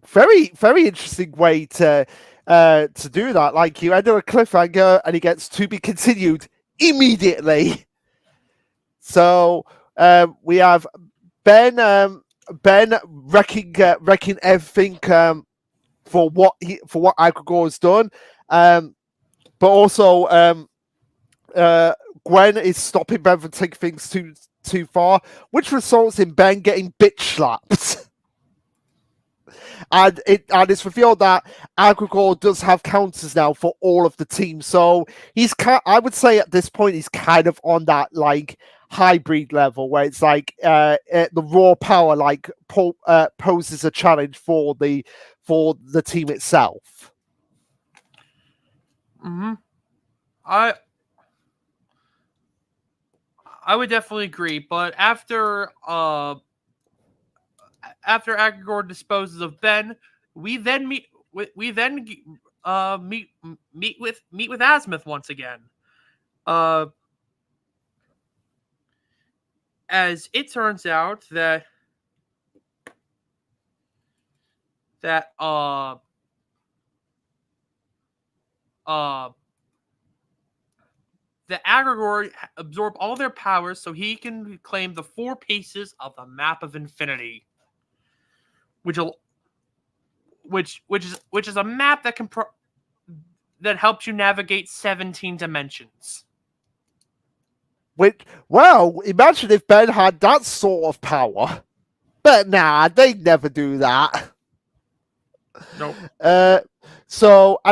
very, very interesting way to do that. Like, you end on a cliffhanger and it gets to be continued immediately. So we have Ben wrecking everything for what Agrigor has done, but also Gwen is stopping Ben from taking things too far, which results in Ben getting bitch slapped. And it's revealed that Agrigor does have counters now for all of the teams. So I would say at this point he's kind of on that like hybrid level where it's like the raw power like poses a challenge for the team itself. Mm-hmm. I would definitely agree, but after Agrigor disposes of Ben, we then meet with Azimuth once again. As it turns out that the Agrigor absorb all their powers so he can claim the 4 pieces of the map of infinity, which is a map that that helps you navigate 17 dimensions. Well, imagine if Ben had that sort of power. But nah, they'd never do that. Nope. And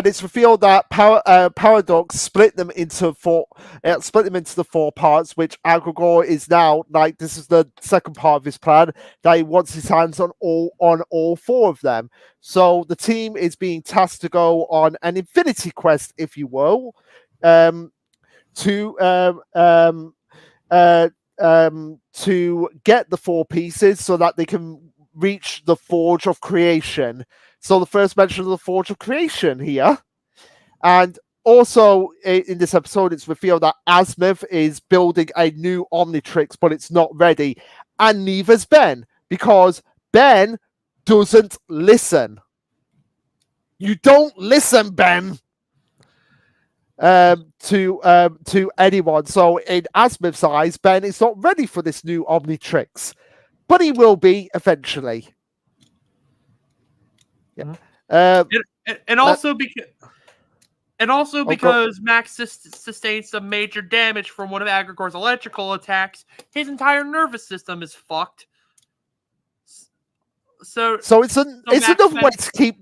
it's revealed that Paradox split them into the 4 parts, which Agrigor is now like this is the second part of his plan that he wants his hands on all 4 of them. So the team is being tasked to go on an infinity quest, if you will, to get the 4 pieces so that they can reach the Forge of Creation. So the first mention of the Forge of Creation here. And also in this episode, it's revealed that Azimuth is building a new Omnitrix, but it's not ready. And neither's Ben, because Ben doesn't listen. You don't listen, Ben, to anyone. So in Azimuth's eyes, Ben is not ready for this new Omnitrix, but he will be eventually. Yeah. And also because Max sustained some major damage from one of Agrigor's electrical attacks, his entire nervous system is fucked. So it's another way to keep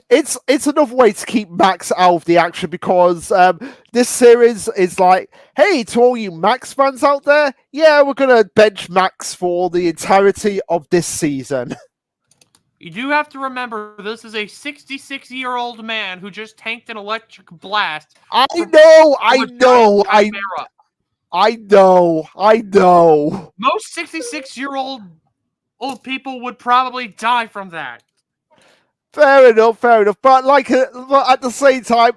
it's another way to keep Max out of the action, because this series is like, hey, to all you Max fans out there, yeah, we're gonna bench Max for the entirety of this season. You do have to remember, this is a 66-year-old man who just tanked an electric blast. I know. Most 66-year-old people would probably die from that. Fair enough. But at the same time,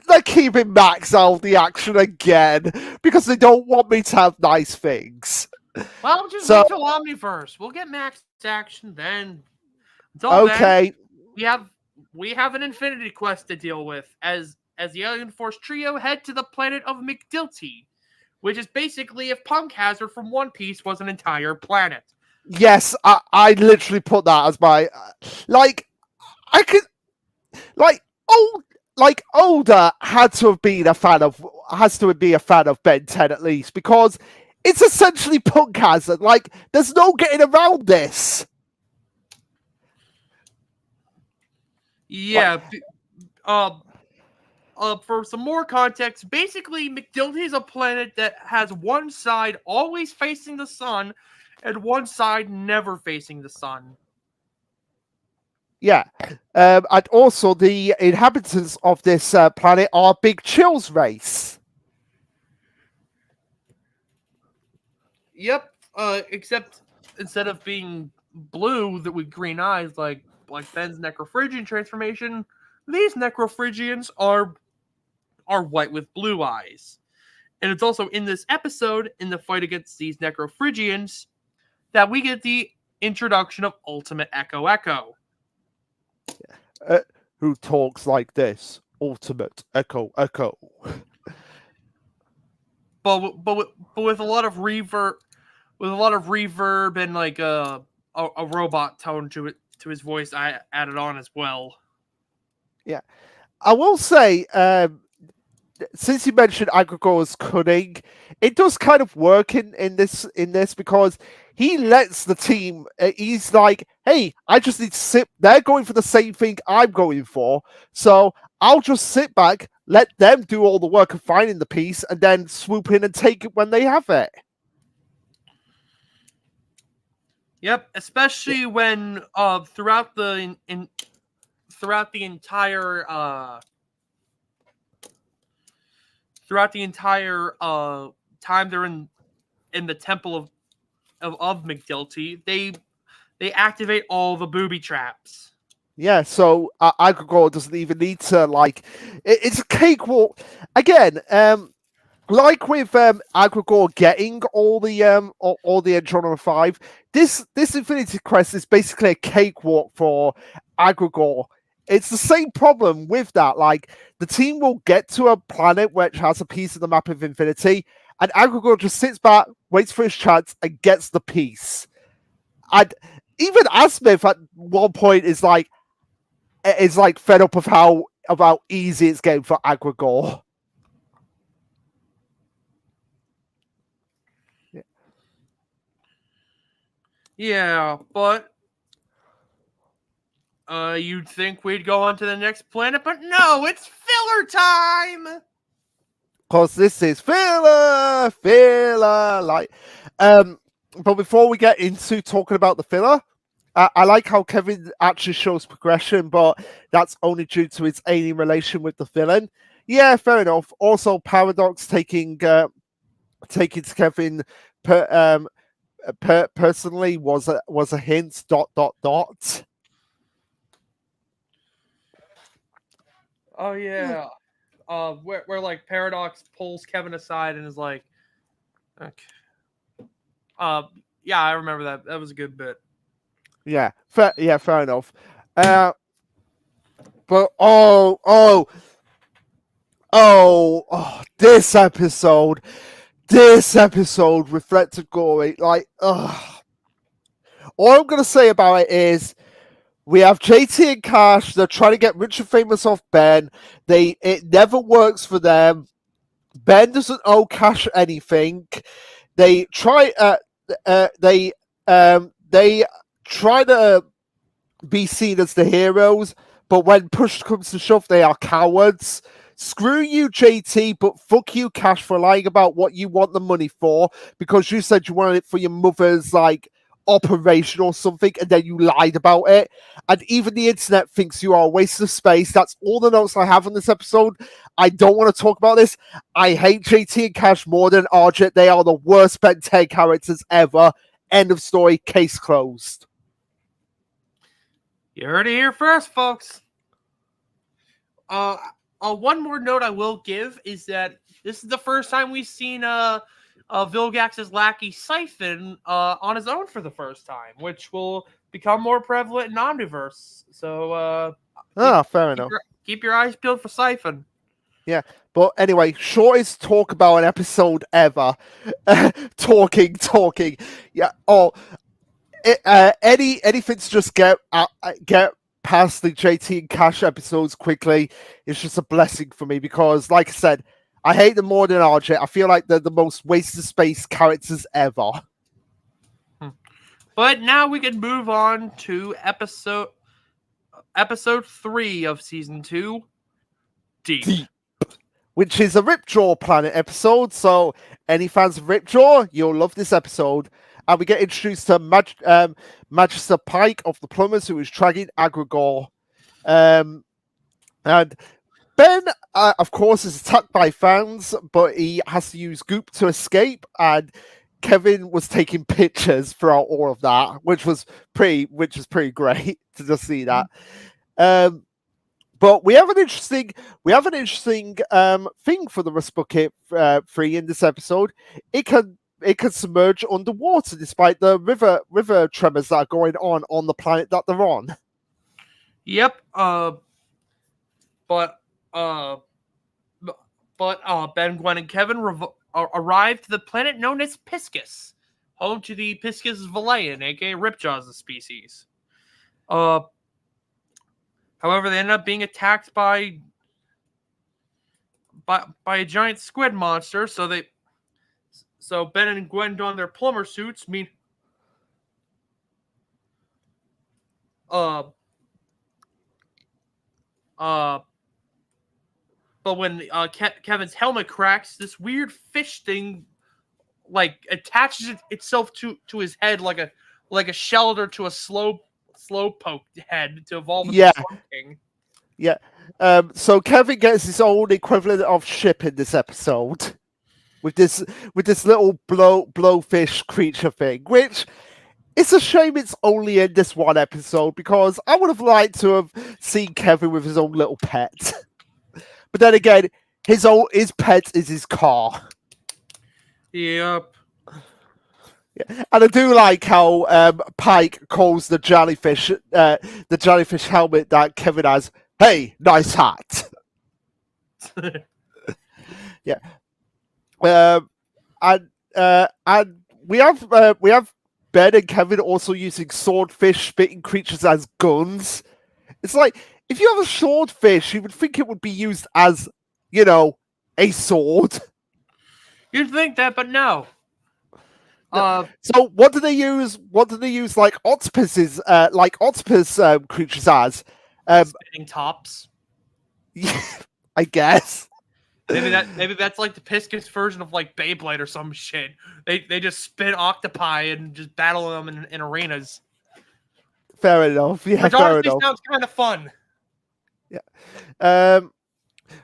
they're keeping Max out of the action again because they don't want me to have nice things. Well, just wait till Omniverse. We'll get Max action then. Okay. Then, we have an Infinity Quest to deal with as the Alien Force trio head to the planet of McDilty, which is basically if Punk Hazard from One Piece was an entire planet. Yes, I literally put that as my Oda has to be a fan of Ben 10 at least, because it's essentially Punk Hazard. Like, there's no getting around this. Yeah. For some more context, basically McDilty is a planet that has one side always facing the sun and one side never facing the sun. Yeah. And also the inhabitants of this planet are Big Chill's race. Yep. Except instead of being blue with green eyes like Ben's Necrophrygian transformation, these Necrophrygians are white with blue eyes. And it's also in this episode, in the fight against these Necrophrygians, that we get the introduction of Ultimate Echo. Who talks like this? Ultimate Echo. But with a lot of reverb, and like a robot tone to his voice, I added on as well. Yeah, I will say, since you mentioned Agrigor's cunning, it does kind of work in this because he lets the team. He's like, hey, I just need to sit. They're going for the same thing I'm going for, so I'll just sit back, let them do all the work of finding the piece, and then swoop in and take it when they have it. Yep, especially when throughout the entire time they're in the temple of McDilty, they activate all the booby traps. Yeah, so Agrigor doesn't even need to like. It's a cakewalk again. Like with Agrigor getting all the Andromeda 5, this Infinity Crest is basically a cakewalk for Agrigor. It's the same problem with that. Like the team will get to a planet which has a piece of the map of Infinity, and Agrigor just sits back, waits for his chance, and gets the piece. And even Asmith at one point is like fed up of how about easy it's getting for Agrigor. Yeah, but you'd think we'd go on to the next planet, but no, it's filler time. Because this is filler. But before we get into talking about the filler, I like how Kevin actually shows progression, but that's only due to his alien relation with the villain. Yeah, fair enough. Also, Paradox taking to Kevin personally was a hint. ... Oh yeah, where like Paradox pulls Kevin aside and is like, okay. Yeah, I remember that. That was a good bit. Yeah, fair enough. But this episode, Reflected Glory, like, all I'm gonna say about it is we have JT and Cash. They're trying to get rich and famous off Ben. It never works for them. Ben doesn't owe Cash anything. They try. They try to be seen as the heroes, but when push comes to shove, they are cowards. Screw you, JT, but fuck you, Cash, for lying about what you want the money for because you said you wanted it for your mother's like operation or something, and then you lied about it. And even the internet thinks you are a waste of space. That's all the notes I have on this episode. I don't want to talk about this. I hate JT and Cash more than RJ. They are the worst Ben 10 characters ever. End of story. Case closed. You heard it here first, folks. One more note I will give is that this is the first time we've seen Vilgax's lackey Siphon on his own for the first time, which will become more prevalent in Omniverse. So Fair enough. Keep your eyes peeled for Siphon. Yeah, but anyway, shortest talk about an episode ever. talking. Yeah. Anything to just get past the JT and Cash episodes quickly is just a blessing for me because, like I said, I hate them more than RJ. I feel like they're the most wasted space characters ever. But now we can move on to episode 3 of season 2, Deep. Which is a Ripjaw planet episode. So any fans of Ripjaw, you'll love this episode. And we get introduced to Magister Pike of the Plumbers, who is tracking Agrigor. And Ben, of course, is attacked by fans, but he has to use Goop to escape. And Kevin was taking pictures throughout all of that, which was pretty great to just see that. But we have an interesting thing for the Rust Bucket 3 in this episode. It can submerge underwater despite the river tremors that are going on the planet that they're on. Yep. But Ben, Gwen, and Kevin arrived to the planet known as Piscus, home to the Piscus Valayan, aka Ripjaw's species. However, they end up being attacked by a giant squid monster. So Ben and Gwen don their plumber suits. uh, uh, but when Kevin's helmet cracks, this weird fish thing like attaches itself to his head like a shelter to a slow poke head to evolve into Yeah. Slump King. Yeah. So Kevin gets his own equivalent of ship in this episode with this little blowfish creature thing, which it's a shame it's only in this one episode because I would have liked to have seen Kevin with his own little pet. But then again, his pet is his car. Yep. Yeah. And I do like how Pike calls the jellyfish helmet that Kevin has, "Hey, nice hat." Yeah. And we have Ben and Kevin also using swordfish spitting creatures as guns. It's like if you have a swordfish, you would think it would be used as, a sword. You'd think that, but no. So what do they use? What do they use like octopuses, creatures as? Spitting tops. I guess. Maybe that's like the Piskus version of like Beyblade or some shit. They just spin octopi and just battle them in arenas. Fair enough. Yeah, Which fair honestly enough. sounds kind of fun. Yeah.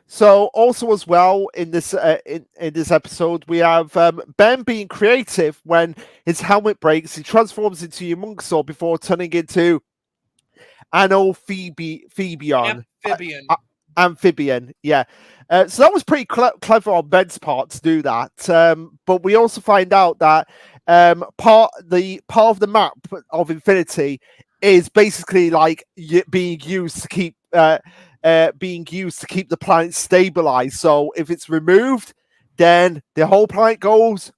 So also as well in this episode we have Ben being creative when his helmet breaks. He transforms into Humongousaur before turning into Amphibian. Amphibian, yeah. So that was pretty clever on Ben's part to do that. But we also find out that part of the map of Infinity is basically like being used to keep the planet stabilized. So if it's removed, then the whole planet goes.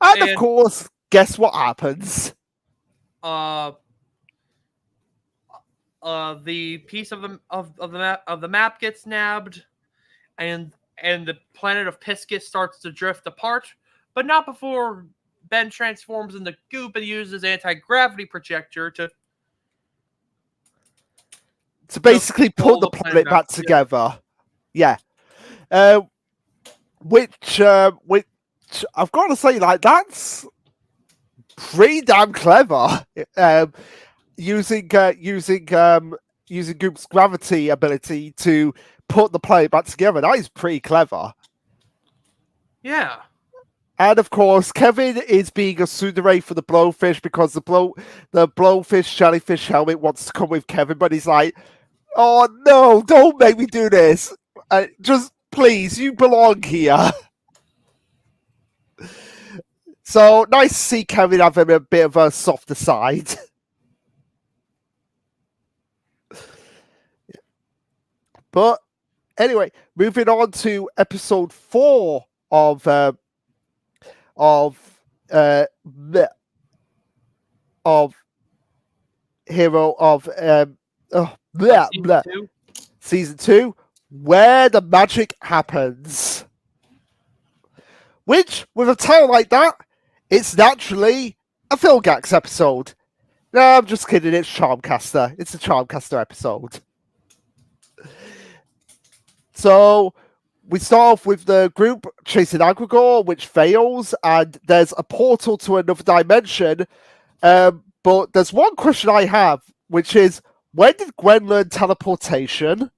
And of course, guess what happens? The piece of the map gets nabbed, and the planet of Piskus starts to drift apart, but not before Ben transforms into goop and uses anti-gravity projector to basically put the planet back together. Yeah. Which I've got to say, like, that's pretty damn clever. Using Goop's gravity ability to put the planet back together. That is pretty clever. Yeah. And of course, Kevin is being a tsundere for the blowfish because the blowfish jellyfish helmet wants to come with Kevin, but he's like, "Oh no, don't make me do this. Just please, you belong here." So nice to see Kevin having a bit of a softer side. But anyway, moving on to episode 4 of Hero of season 2, where the magic happens. Which, with a title like that, it's naturally a Philgax episode. No, I'm just kidding. It's Charmcaster. It's a Charmcaster episode. So we start off with the group chasing Agrigor, which fails, and there's a portal to another dimension. But there's one question I have, which is, when did Gwen learn teleportation?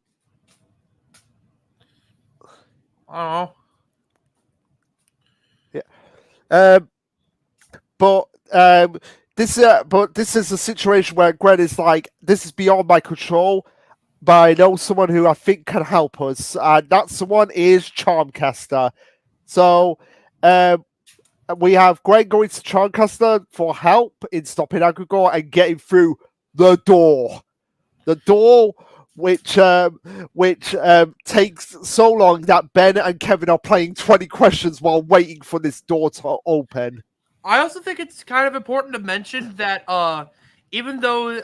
Oh. Yeah. But this is a situation where Gwen is like, this is beyond my control, but I know someone who I think can help us, and that someone is Charmcaster. So we have Gwen going to Charmcaster for help in stopping Agrigor and getting through the door. The door which takes so long that Ben and Kevin are playing 20 questions while waiting for this door to open. I also think it's kind of important to mention that even though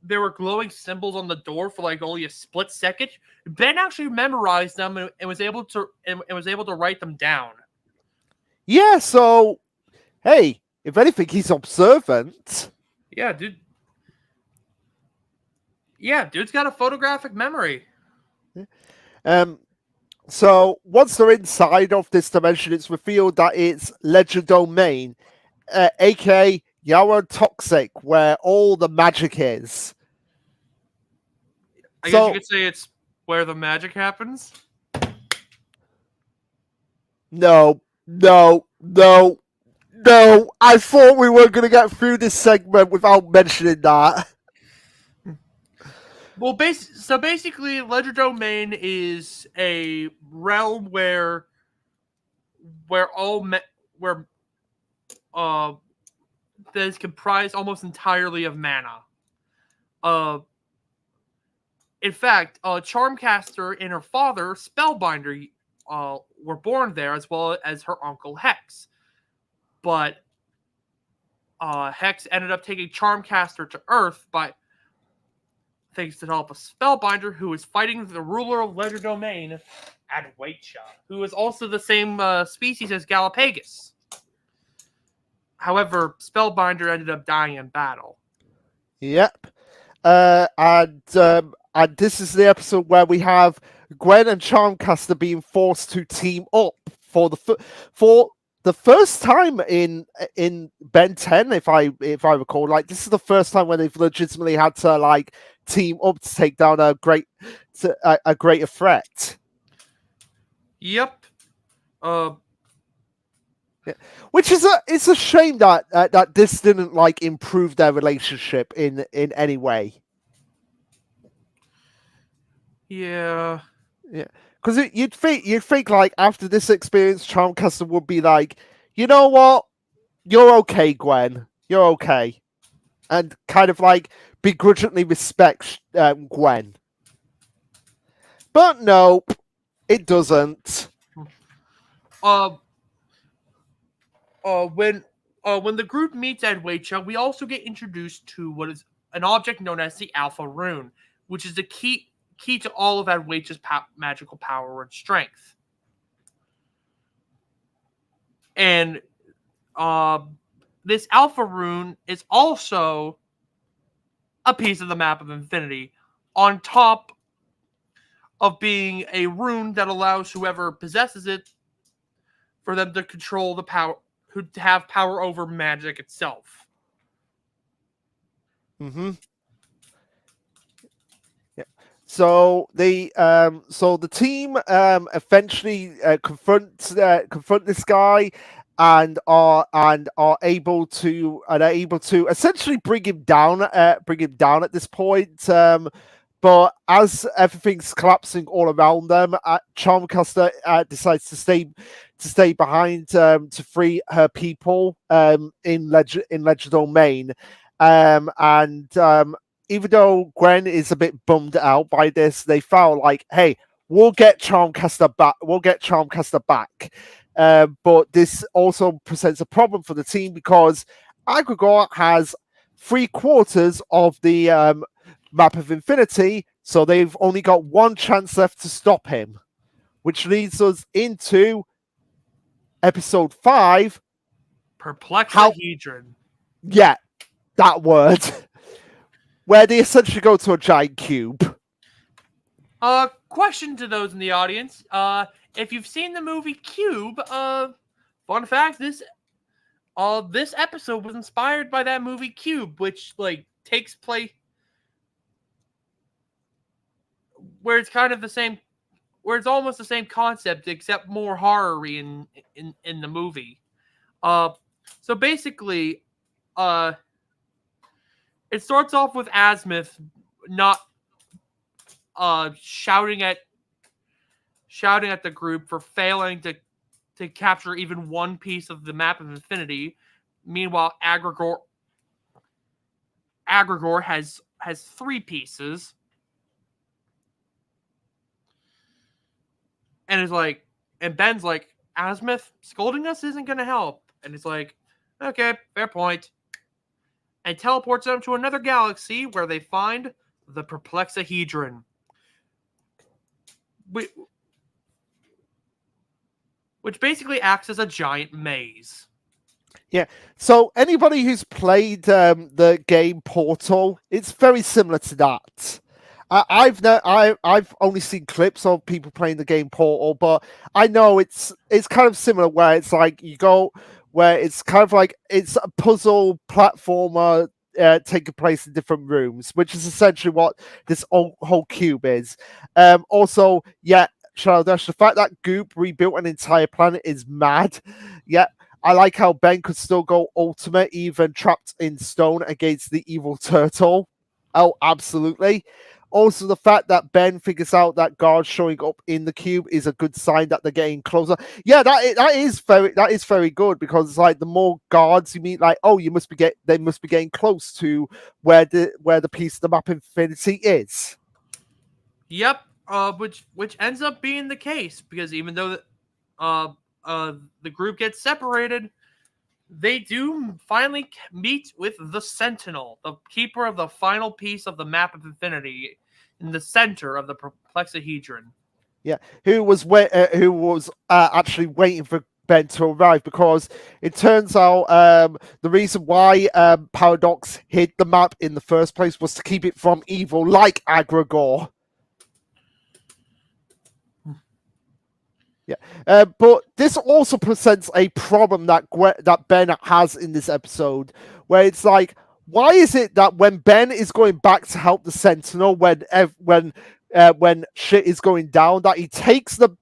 there were glowing symbols on the door for like only a split second, Ben actually memorized them and was able to write them down. Yeah, so hey, if anything, he's observant. Yeah, dude. Yeah, dude's got a photographic memory. Um, so once they're inside of this dimension, it's revealed that it's Ledger Domain, aka Yawa Toxic, where all the magic is. I guess you could say it's where the magic happens. No. I thought we were going to get through this segment without mentioning that. Well, basically, Ledger Domain is a realm where where that is comprised almost entirely of mana. Uh, in fact, Charmcaster and her father, Spellbinder, were born there, as well as her uncle Hex. But Hex ended up taking Charmcaster to Earth by thanks to the help of Spellbinder, who is fighting the ruler of Ledger Domain, Adwaita, who is also the same species as Galapagos. However, Spellbinder ended up dying in battle. Yep. And this is the episode where we have Gwen and Charmcaster being forced to team up for the first time in Ben 10, if I recall. Like, this is the first time when they've legitimately had to like team up to take down a greater threat. Yep. Yeah. Which is it's a shame that that this didn't like improve their relationship in any way. Yeah. Because you'd think like after this experience, Charmcaster would be like, you know what, you're okay, Gwen, you're okay, and kind of like begrudgingly respect Gwen. But no, it doesn't. When the group meets Adwaita, we also get introduced to what is an object known as the Alpha Rune, which is the key to all of Adwaita's magical power and strength. And this Alpha Rune is also a piece of the map of infinity, on top of being a rune that allows whoever possesses it for them to control the power, to have power over magic itself. Mm-hmm. Yeah. So the team eventually confront this guy and are able to essentially bring him down at this point. But as everything's collapsing all around them, Charmcaster decides to stay behind to free her people in Ledger Domain. Even though Gwen is a bit bummed out by this, they felt like, hey, we'll get Charmcaster back. But this also presents a problem for the team because Aggregor has 3/4 of the map of infinity, so they've only got one chance left to stop him, which leads us into episode 5, Perplexahedron. Yeah, that word. Where they essentially go to a giant cube. Question to those in the audience. If you've seen the movie Cube, fun fact, this episode was inspired by that movie Cube, which like takes place where it's kind of the same, where it's almost the same concept except more horror-y in the movie. So basically, it starts off with Azimuth not shouting at the group for failing to capture even one piece of the map of infinity. Meanwhile, Aggregor has 3 pieces. And Ben's like, Azimuth, scolding us isn't going to help. And he's like, okay, fair point. And teleports them to another galaxy where they find the Perplexahedron. Which basically acts as a giant maze. Yeah. So anybody who's played the game Portal, it's very similar to that. I've only seen clips of people playing the game Portal, but I know it's kind of similar where it's like you go where it's kind of like it's a puzzle platformer taking place in different rooms, which is essentially what this whole cube is. Also, yeah, Shadow Dash, the fact that Goop rebuilt an entire planet is mad. Yeah, I like how Ben could still go ultimate, even trapped in stone against the evil turtle. Oh, absolutely. Also, the fact that Ben figures out that guards showing up in the cube is a good sign that they're getting closer. Yeah, that is very good because it's like the more guards you meet, like oh, they must be getting close to where the piece of the map infinity is. Yep. Which ends up being the case because even though the group gets separated, they do finally meet with the Sentinel, the keeper of the final piece of the map of infinity, in the center of the perplexahedron. Yeah, who was actually waiting for Ben to arrive because it turns out the reason why Paradox hid the map in the first place was to keep it from evil, like Agragor. Yeah, but this also presents a problem that Ben has in this episode, where it's like, why is it that when Ben is going back to help the Sentinel, when shit is going down, that he takes the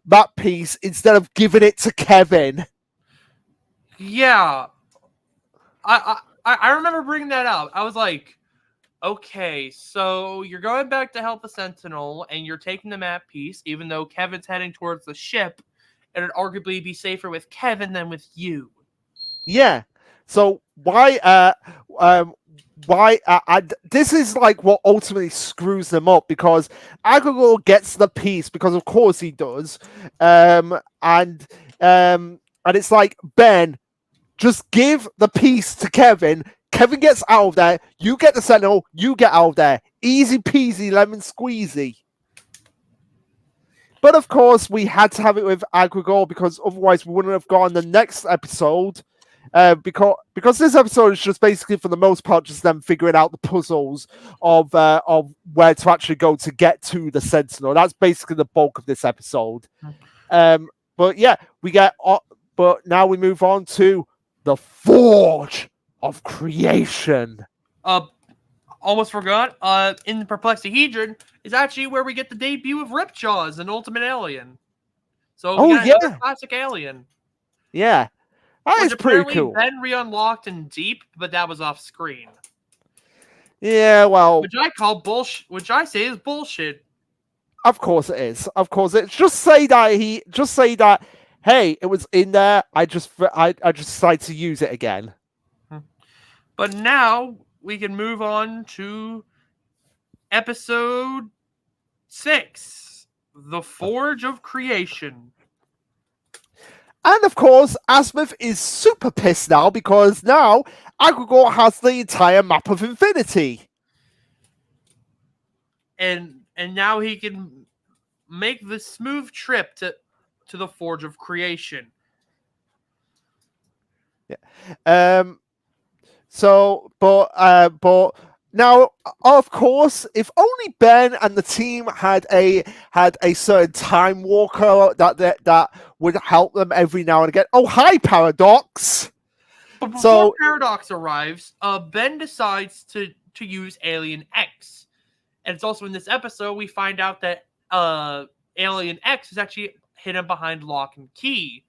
map piece instead of giving it to Kevin? Yeah, I remember bringing that up. I was like, okay, so you're going back to help the Sentinel, and you're taking the map piece, even though Kevin's heading towards the ship. It'd arguably be safer with Kevin than with you. Yeah. So why? This is like what ultimately screws them up because Agragor gets the piece because of course he does, and it's like Ben, just give the piece to Kevin. Kevin gets out of there. You get the Sentinel. You get out of there. Easy peasy, lemon squeezy. But of course, we had to have it with Agragor because otherwise we wouldn't have gone the next episode. Because this episode is just basically for the most part just them figuring out the puzzles of where to actually go to get to the Sentinel. That's basically the bulk of this episode. But yeah, but now we move on to the Forge of Creation. Almost forgot. In the Perplexahedron is actually where we get the debut of Ripjaw as an Ultimate Alien. So we got another classic alien. Yeah. That Which is pretty apparently cool. Ben re-unlocked in Deep, but that was off screen. Yeah, well, which I call bullshit. Which I say is bullshit. Of course it is. Of course it. Just say that. Hey, it was in there. I just decided to use it again. But now we can move on to episode 6, The Forge of Creation. And of course, Asmith is super pissed now because now Agragor has the entire map of infinity. And now he can make the smooth trip to the Forge of Creation. Yeah. But now, of course, if only Ben and the team had a certain time walker that would help them every now and again. Oh, hi, Paradox. But before Paradox arrives, Ben decides to use Alien X, and it's also in this episode we find out that Alien X is actually hidden behind lock and key.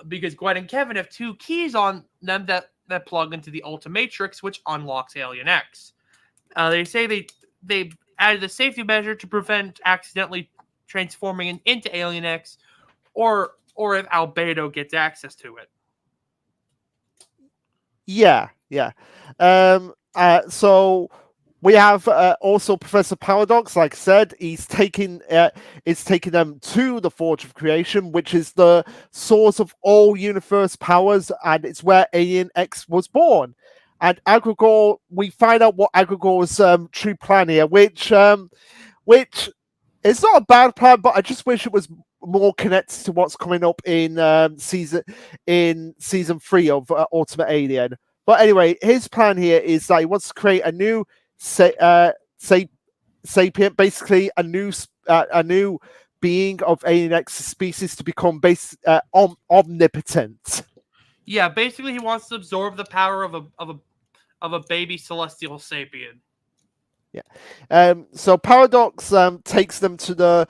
Because Gwen and Kevin have 2 keys on them that plug into the Ultimatrix, which unlocks Alien X. They say they added a safety measure to prevent accidentally transforming into Alien X, or if Albedo gets access to it. Yeah. So we have also Professor Paradox. Like I said, he's taking them to the Forge of Creation, which is the source of all universe powers, and it's where Alien X was born. And Agragor, we find out what Agragor's true plan here, which is not a bad plan, but I just wish it was more connected to what's coming up in season 3 of Ultimate Alien. But anyway, his plan here is that he wants to create a new sapient, basically a new being of alien X species to become omnipotent. Yeah, basically he wants to absorb the power of a baby celestial sapien. Yeah. So Paradox takes them to the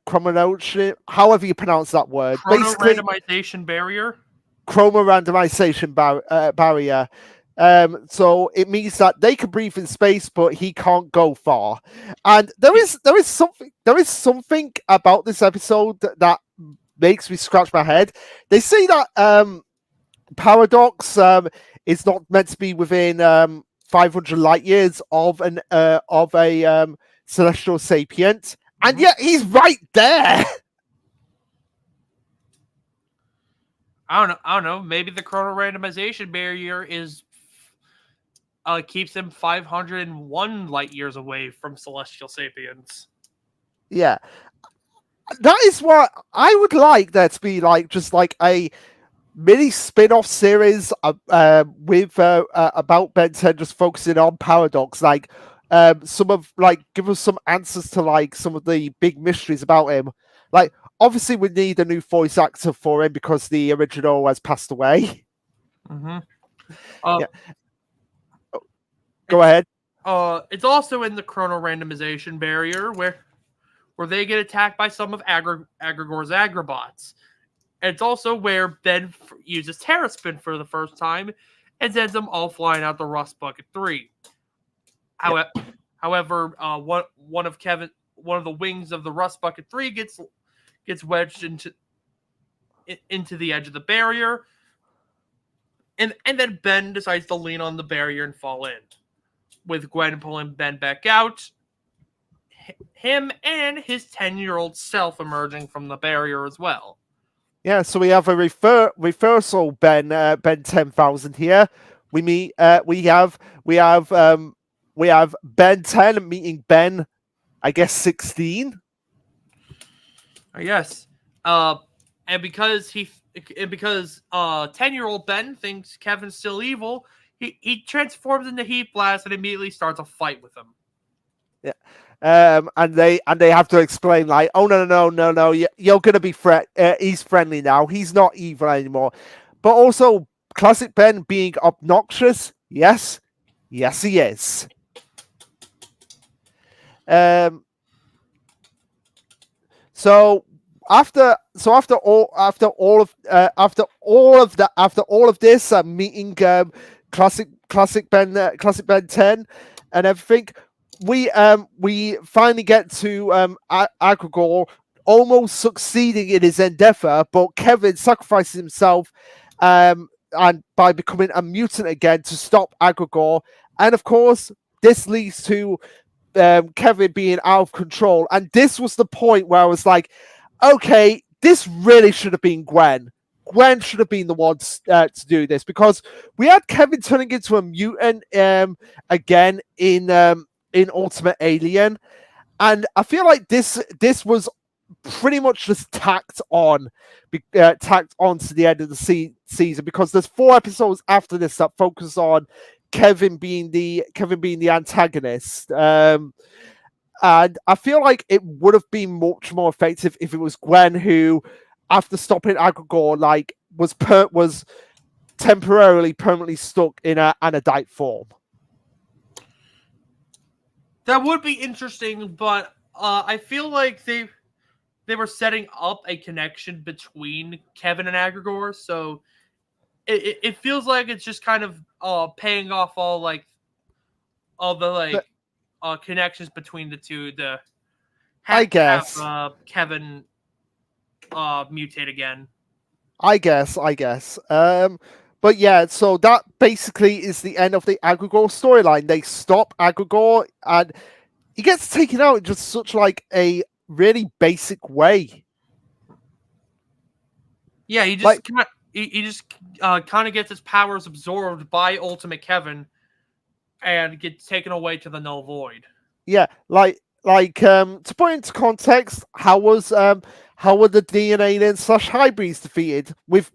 chronology, however you pronounce that word. Basically, Chrono-randomization barrier. chroma randomization barrier. So it means that they can breathe in space, but he can't go far. And there is something about this episode that makes me scratch my head. They say that Paradox is not meant to be within 500 light years of a celestial sapient, and yet he's right there. I don't know. Maybe the chrono randomization barrier is keeps him 501 light years away from celestial sapiens. Yeah, that is what I would like there to be, like just like a mini spin-off series with about Ben 10, just focusing on Paradox, like some of like give us some answers to like some of the big mysteries about him. Like obviously we need a new voice actor for him because the original has passed away. Mm-hmm. Yeah. Go ahead. It's also in the chrono randomization barrier where they get attacked by some of Agrigor's Agrobots. It's also where Ben uses Terra Spin for the first time and sends them all flying out the Rust Bucket 3. Yeah. However, one of the wings of the Rust Bucket 3 gets wedged into the edge of the barrier, and then Ben decides to lean on the barrier and fall in, with Gwen pulling Ben back out. Him and his 10-year-old self emerging from the barrier as well. Yeah, so we have a reversal Ben 10,000 here. We have Ben 10 meeting Ben, I guess 16. Yes. And because 10-year-old Ben thinks Kevin's still evil, he transforms into Heat Blast and immediately starts a fight with him. Yeah. And they have to explain like, oh no, you're gonna be he's friendly now. He's not evil anymore. But also, classic Ben being obnoxious. Yes, he is. So after all of this, meeting classic Ben 10 and everything. We finally get to Agrigor almost succeeding in his endeavor, but Kevin sacrifices himself and by becoming a mutant again to stop Agrigor. And of course, this leads to Kevin being out of control. And this was the point where I was like, okay, this really should have been Gwen. Gwen should have been the one to do this, because we had Kevin turning into a mutant again in Ultimate Alien, and I feel like this was pretty much just tacked on to the end of the season, because there's 4 episodes after this that focus on Kevin being the antagonist, and I feel like it would have been much more effective if it was Gwen who, after stopping Agrigor, like was permanently stuck in an anodite form. That would be interesting, but I feel like they were setting up a connection between Kevin and Agrigor, so it feels like it's just kind of paying off all the connections between the two. I guess Kevin mutate again. I guess. But yeah, so that basically is the end of the Agrigor storyline. They stop Agrigor, and he gets taken out in just such like a really basic way. Yeah, he just kind of gets his powers absorbed by Ultimate Kevin, and gets taken away to the Null Void. Yeah, like to put into context, how were the DNA then slash hybrids defeated with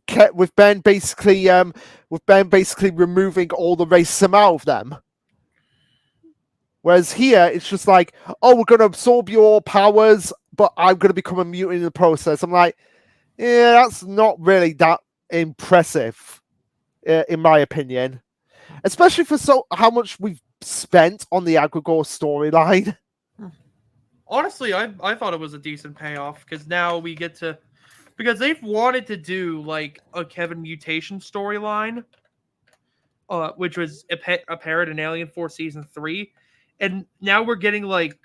Ben basically removing all the racism out of them? Whereas here, it's just like, oh, we're going to absorb your powers, but I'm going to become a mutant in the process. I'm like, yeah, that's not really that impressive, in my opinion. Especially for how much we've spent on the Agrigor storyline. Honestly, I thought it was a decent payoff because now we get to, because they've wanted to do like a Kevin mutation storyline, which was apparent in Alien Force Season 3, and now we're getting like,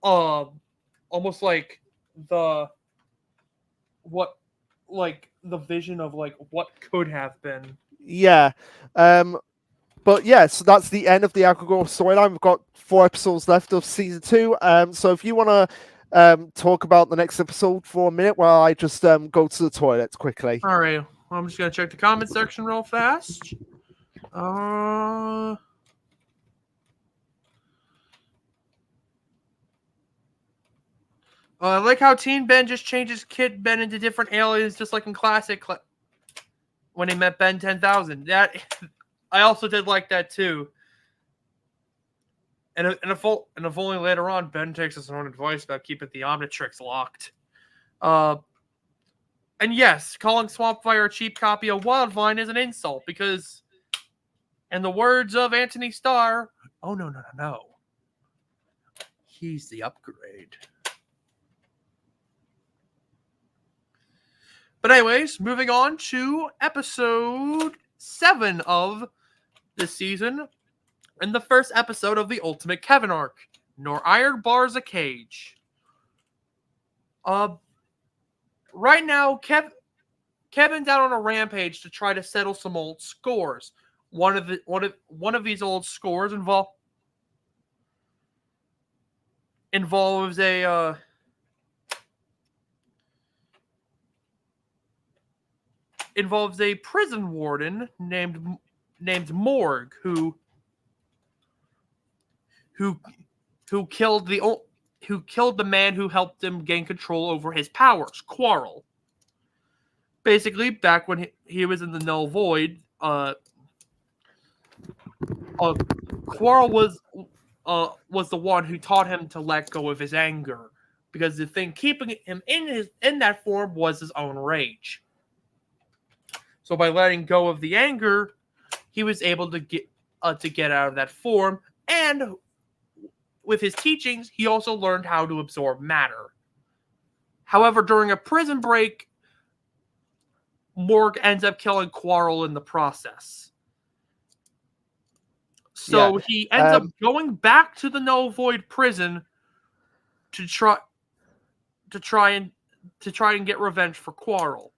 almost like the vision of like what could have been. Yeah. But yeah, so that's the end of the Agrigor storyline. We've got 4 episodes left of season 2. So if you want to talk about the next episode for a minute while I just go to the toilet quickly. All right, well, I'm just gonna check the comment section real fast. I like how Teen Ben just changes Kid Ben into different aliens, just like in Classic when he met Ben 10,000. That I also did like that too. And if only later on Ben takes his own advice about keeping the Omnitrix locked. And yes, calling Swampfire a cheap copy of Wildvine is an insult because, in the words of Anthony Starr, oh no, he's the upgrade. But anyways, moving on to episode 7 of this season, and the first episode of the Ultimate Kevin arc, Nor Iron Bars a Cage. Right now, Kevin's out on a rampage to try to settle some old scores. One of these old scores involves a prison warden named Morg who killed the man who helped him gain control over his powers, Quarrel. Basically, back when he was in the Null Void, Quarrel was the one who taught him to let go of his anger, because the thing keeping him in that form was his own rage. So by letting go of the anger, he was able to get out of that form, and with his teachings, he also learned how to absorb matter. However, during a prison break, Morg ends up killing Quarrel in the process. So he ends up going back to the Null Void prison to try and get revenge for Quarrel.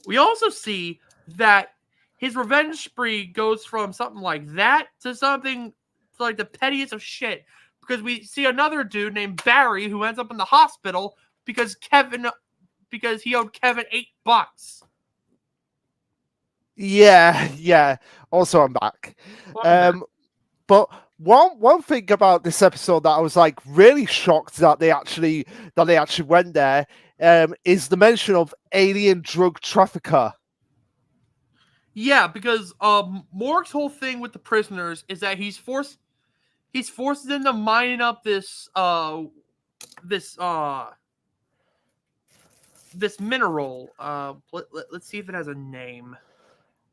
We also see that his revenge spree goes from something like that to something like the pettiest of shit. Because we see another dude named Barry who ends up in the hospital because he owed Kevin $8. Yeah. Also, I'm back. But one thing about this episode that I was like really shocked that they actually went there is the mention of alien drug trafficker. Yeah, because Morg's whole thing with the prisoners is that he's forced them to mine up this mineral. Let's see if it has a name.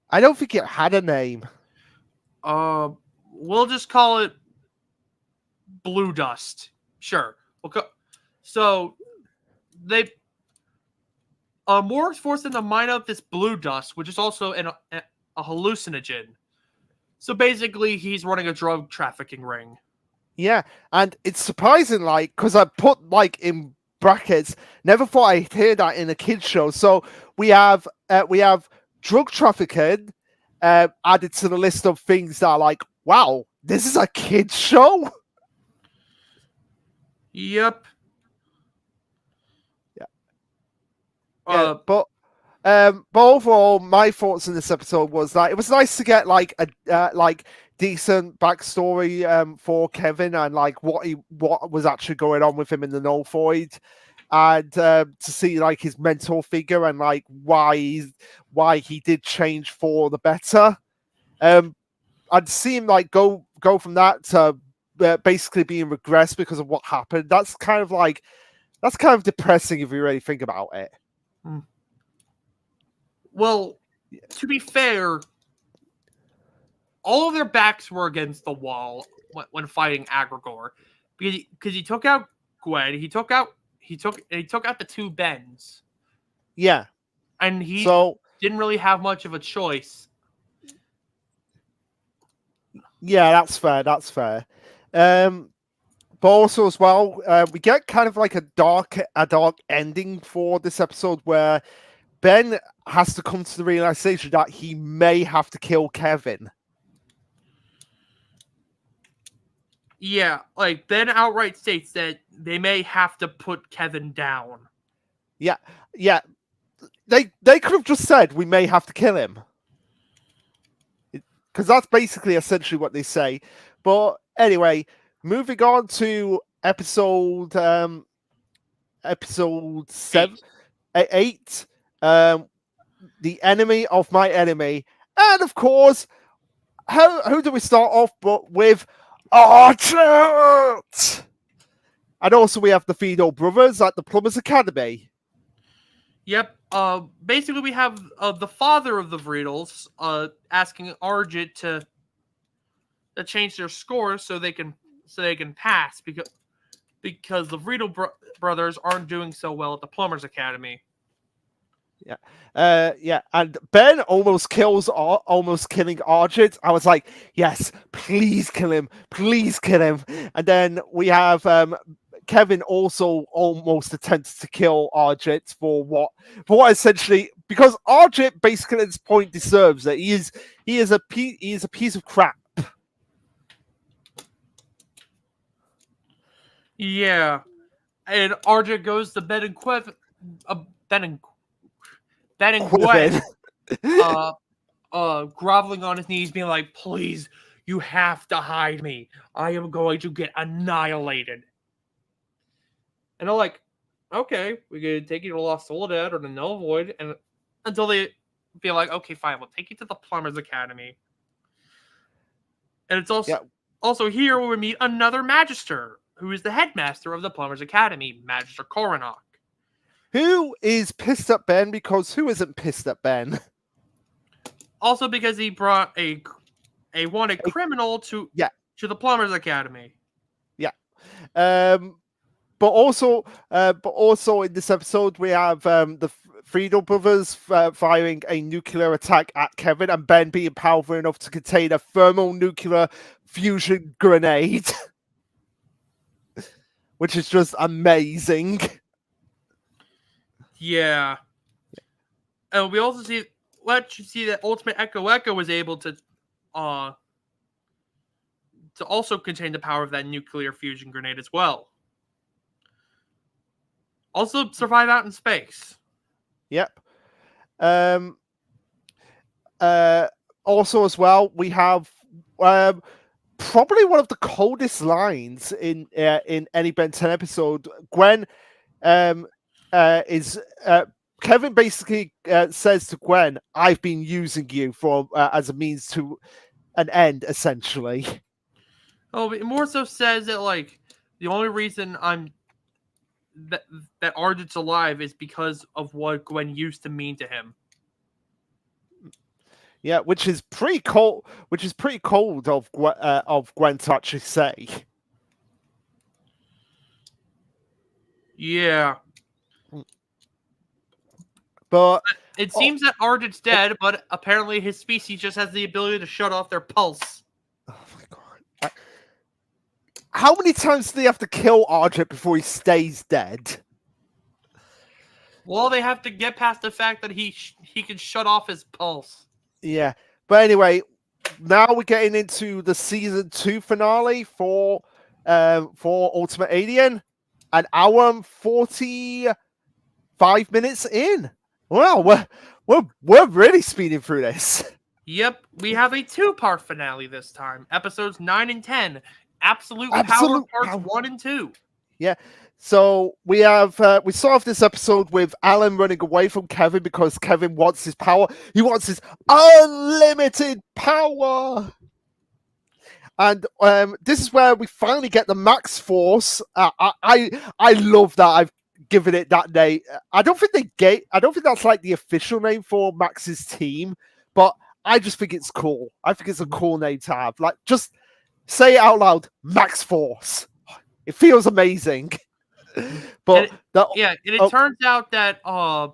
I don't think it had a name. We'll just call it blue dust. Sure. So they Morg's forced them to mine up this blue dust, which is also a hallucinogen. So basically, he's running a drug trafficking ring. Yeah, and it's surprising, like, because I put like in brackets, never thought I'd hear that in a kids show. So we have drug trafficking added to the list of things that are like, wow, this is a kids show. Yep. Yeah. But overall, my thoughts in this episode was that it was nice to get like decent backstory for Kevin and like what was actually going on with him in the null void, and to see like his mentor figure and like why he did change for the better. I'd see him like go from that to basically being regressed because of what happened. That's kind of depressing if you really think about it. Well, to be fair, all of their backs were against the wall when fighting Agrigor, because he took out Gwen, he took out the two Bens. Yeah, and he so didn't really have much of a choice. Yeah, that's fair. That's fair. But also as well, we get kind of like a dark ending for this episode where Ben has to come to the realization that he may have to kill Kevin. Yeah, like Ben outright states that they may have to put Kevin down. Yeah. They could have just said we may have to kill him, because that's basically essentially what they say. But anyway, moving on to episode 8, the enemy of my enemy, and of course, who do we start off but with Archert? And also we have the Fido brothers at the Plumbers Academy. Yep. Basically, we have the father of the Vriedels asking Argit to change their scores so they can pass because the Vriedel brothers aren't doing so well at the Plumbers Academy. Yeah, and Ben almost killing Argit. I was like, yes, please kill him, and then we have Kevin also almost attempts to kill Argit for what essentially, because Argit basically at this point deserves it. He is a piece of crap. Yeah, and Argit goes to Ben and Gwen, groveling on his knees, being like, "Please, you have to hide me. I am going to get annihilated." And they're like, "Okay, we could take you to Lost Soledad or the Null Void," and until they be like, "Okay, fine, we'll take you to the Plumbers Academy." And it's also here where we meet another Magister, who is the headmaster of the Plumbers Academy, Magister Koronok. Who is pissed at Ben, because who isn't pissed at Ben? Also because he brought a wanted criminal to the Plumbers Academy. Yeah. But also in this episode we have the Friedel brothers firing a nuclear attack at Kevin, and Ben being powerful enough to contain a thermonuclear fusion grenade, which is just amazing. Yeah. And we also see that Ultimate Echo was able to also contain the power of that nuclear fusion grenade as well. Also survive out in space. Yep. Also as well, we have probably one of the coldest lines in any Ben 10 episode. Gwen Kevin basically says to Gwen, "I've been using you for as a means to an end," essentially. Oh, it more so says that like the only reason that Argent's alive is because of what Gwen used to mean to him. Yeah, which is pretty cold. Which is pretty cold of Gwen to actually say. Yeah. But it seems that Argent's dead, but apparently his species just has the ability to shut off their pulse. Oh my god! How many times do they have to kill Argent before he stays dead? Well, they have to get past the fact that he can shut off his pulse. Yeah, but anyway, now we're getting into the season 2 finale for Ultimate Alien, an hour and 45 minutes in. Wow, we're really speeding through this. Yep, we have a 2-part finale this time. Episodes 9 and 10. Absolute Power Absolute Parts Power. 1 and 2. Yeah. So we have we start off this episode with Alan running away from Kevin because Kevin wants his power. He wants his unlimited power. And this is where we finally get the Max Force. I love that I've given it that name. I don't think that's like the official name for Max's team, but I just think it's cool. I think it's a cool name to have. Like, just say it out loud, Max Force. It feels amazing. But it turns out that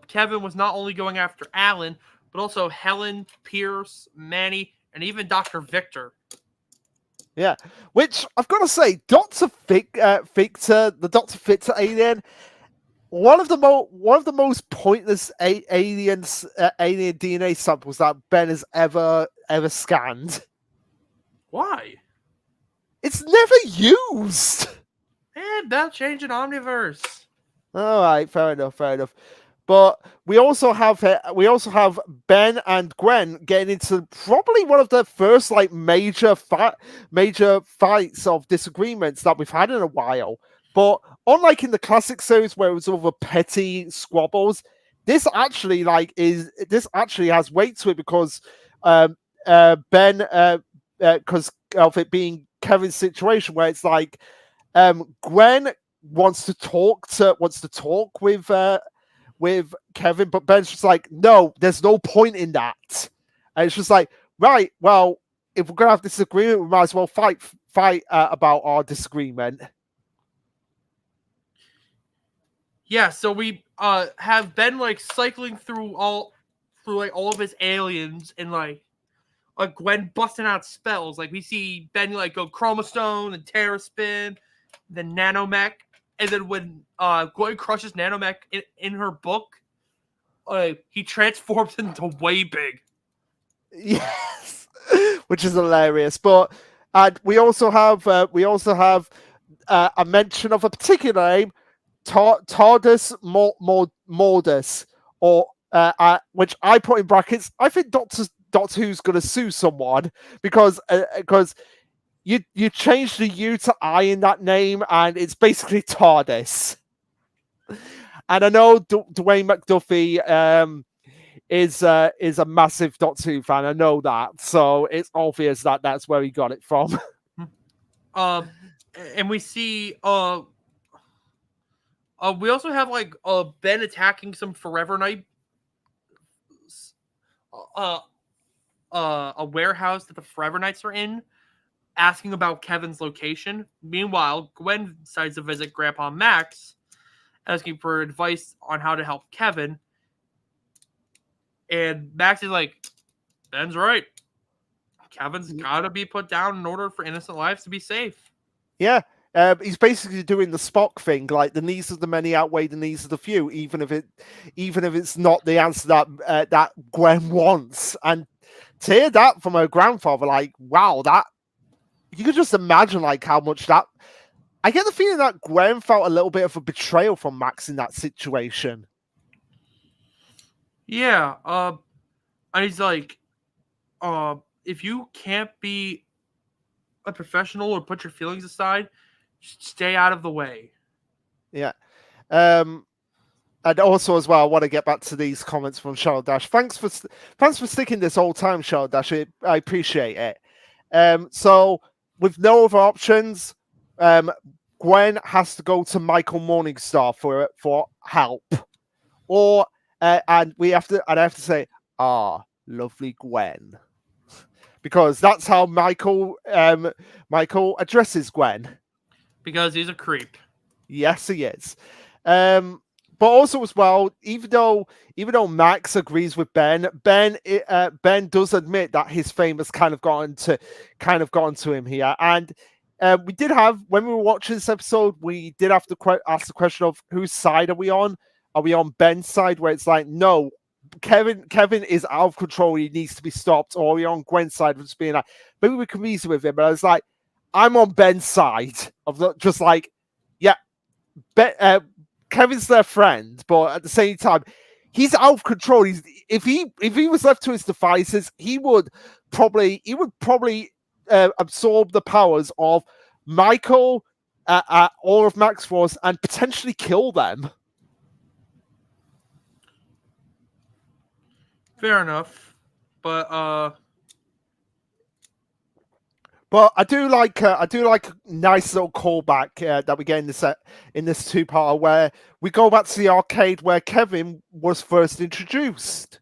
Kevin was not only going after Alan, but also Helen, Pierce, Manny, and even Dr. Victor. Yeah, which I've got to say, Victor, the Dr. Victor alien, one of the most pointless alien DNA samples that Ben has ever scanned. Why? It's never used. And that change in Omniverse. All right, fair enough. But we also have Ben and Gwen getting into probably one of the first like major fights of disagreements that we've had in a while. But unlike in the classic series where it was over petty squabbles, this actually has weight to it because Ben because of it being Kevin's situation where it's like Gwen wants to talk with Kevin, but Ben's just like, no, there's no point in that. And it's just like, right, well, if we're gonna have this disagreement, we might as well fight about our disagreement. Yeah, so we have Ben like cycling through all of his aliens and like Gwen busting out spells. Like we see Ben like go Chroma Stone and Terra Spin, then Nanomech. And then when Gwen crushes Nanomech in her book, he transforms into way big. Yes, which is hilarious. But we also have a mention of a particular name, Tardus Mordus, or which I put in brackets. I think Doctor Who's going to sue someone because You change the U to I in that name, and it's basically TARDIS. And I know Dwayne McDuffie is a massive Doctor Who fan. I know that, so it's obvious that that's where he got it from. And we see we also have like Ben attacking some Forever Night a warehouse that the Forever Knights are in, asking about Kevin's location. Meanwhile, Gwen decides to visit Grandpa Max, asking for advice on how to help Kevin. And Max is like, Ben's right. Kevin's got to be put down in order for innocent lives to be safe. Yeah. He's basically doing the Spock thing, like the needs of the many outweigh the needs of the few, even if it's not the answer that Gwen wants. And to hear that from her grandfather, like, wow, that you could just imagine like how much that. I get the feeling that Gwen felt a little bit of a betrayal from Max in that situation. Yeah, and he's like, if you can't be a professional or put your feelings aside, just stay out of the way. Yeah. And also as well, I want to get back to these comments from Charlotte Dash. Thanks for sticking this whole time, Charlotte Dash. I appreciate it. So with no other options, Gwen has to go to Michael Morningstar for help, or and I have to say, lovely Gwen, because that's how Michael addresses Gwen. Because he's a creep. Yes, he is. But also as well, even though Max agrees with Ben does admit that his fame has kind of gotten to him here. And we did have, when we were watching this episode, we did have to ask the question of whose side are we on? Are we on Ben's side, where it's like, no, Kevin is out of control, he needs to be stopped, or are we on Gwen's side, just being like, maybe we can reason with him? But I was like, I'm on Ben's side of just like, yeah, Kevin's their friend, but at the same time, he's out of control. If he was left to his devices, he would probably absorb the powers of Michael, all of Max Force, and potentially kill them. Fair enough, but I do like a nice little callback that we get in this two-parter where we go back to the arcade where Kevin was first introduced.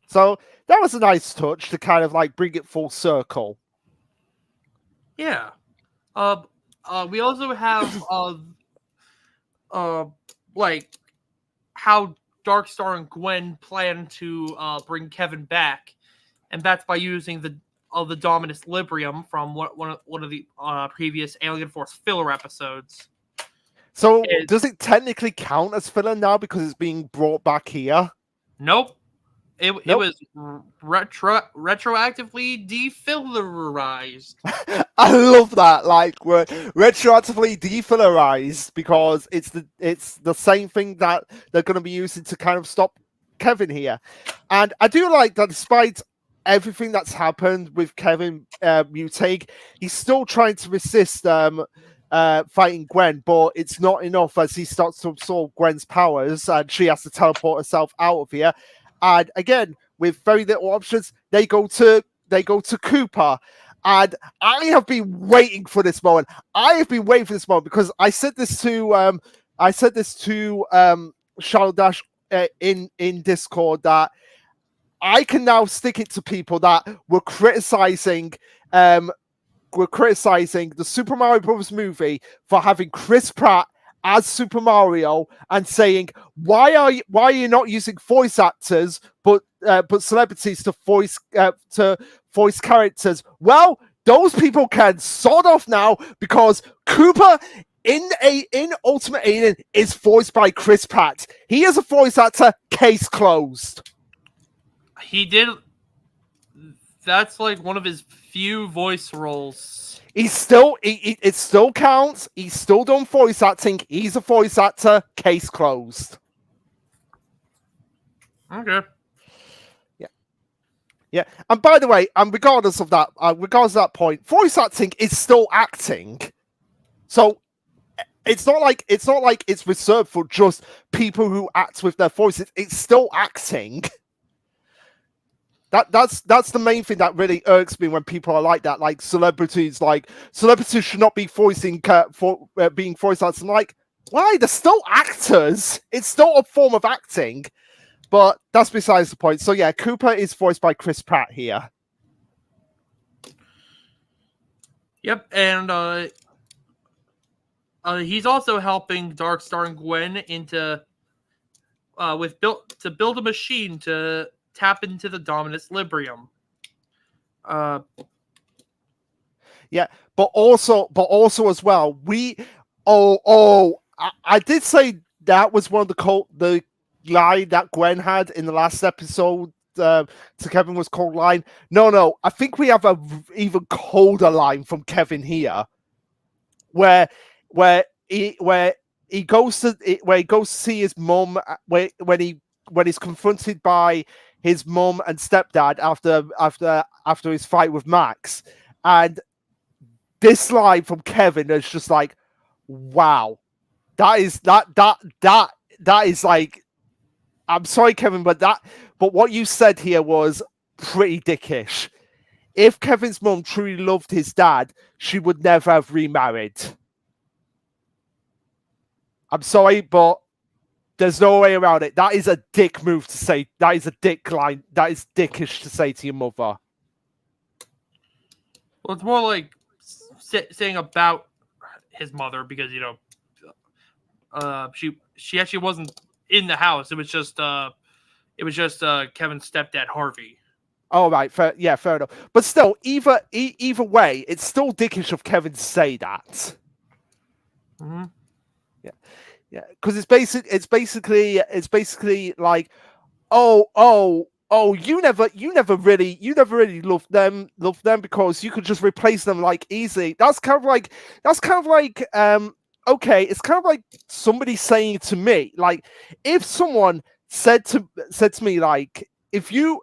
So that was a nice touch to kind of like bring it full circle. yeah. We also have like how Darkstar and Gwen plan to bring Kevin back, and that's by using the Dominus Librium from one of the previous Alien Force filler episodes. So does it technically count as filler now because it's being brought back here? Nope. It was retroactively defillerized. I love that. Like, we're retroactively defillerized because it's the same thing that they're going to be using to kind of stop Kevin here. And I do like that despite everything that's happened with Kevin mutating, he's still trying to resist fighting Gwen, but it's not enough as he starts to absorb Gwen's powers and she has to teleport herself out of here. And again, with very little options, they go to Cooper. And I have been waiting for this moment. Because I said this to Shadow Dash in Discord that I can now stick it to people that were criticizing the Super Mario Bros. Movie for having Chris Pratt as Super Mario and saying, why are you not using voice actors but celebrities to voice characters? Well, those people can sort off now because Koopa in Ultimate Alien is voiced by Chris Pratt. He is a voice actor. Case closed. He did. That's like one of his few voice roles. It still counts. He's still done voice acting. He's a voice actor. Case closed. Okay. Yeah. And by the way, regardless of that point, voice acting is still acting. So it's not like it's reserved for just people who act with their voices. It's still acting. That's the main thing that really irks me when people are like that. Like celebrities should not be being voice actors. I'm like, why? They're still actors. It's still a form of acting. But that's besides the point. So yeah, Cooper is voiced by Chris Pratt here. Yep, and he's also helping Darkstar and Gwen to build a machine to tap into the Dominus Librium. Yeah, but also as well, I did say that was one of the line that Gwen had in the last episode to Kevin was cold line. No, I think we have a even colder line from Kevin here, where he goes to see his mum when he's confronted by his mum and stepdad after his fight with Max, and this line from Kevin is just like, wow, that is like, I'm sorry, Kevin, but what you said here was pretty dickish. If Kevin's mum truly loved his dad, she would never have remarried. I'm sorry, but there's no way around it. That is a dick move to say. That is a dick line. That is dickish to say to your mother. Well, it's more like saying about his mother because, she actually wasn't in the house. It was just Kevin's stepdad, Harvey. Oh, right. Fair enough. But still, either way, it's still dickish of Kevin to say that. Mm-hmm. Yeah, because it's basically like, oh, you never really loved them because you could just replace them like easily. That's kind of like okay, it's kind of like somebody saying to me, like, if someone said to me, like, if you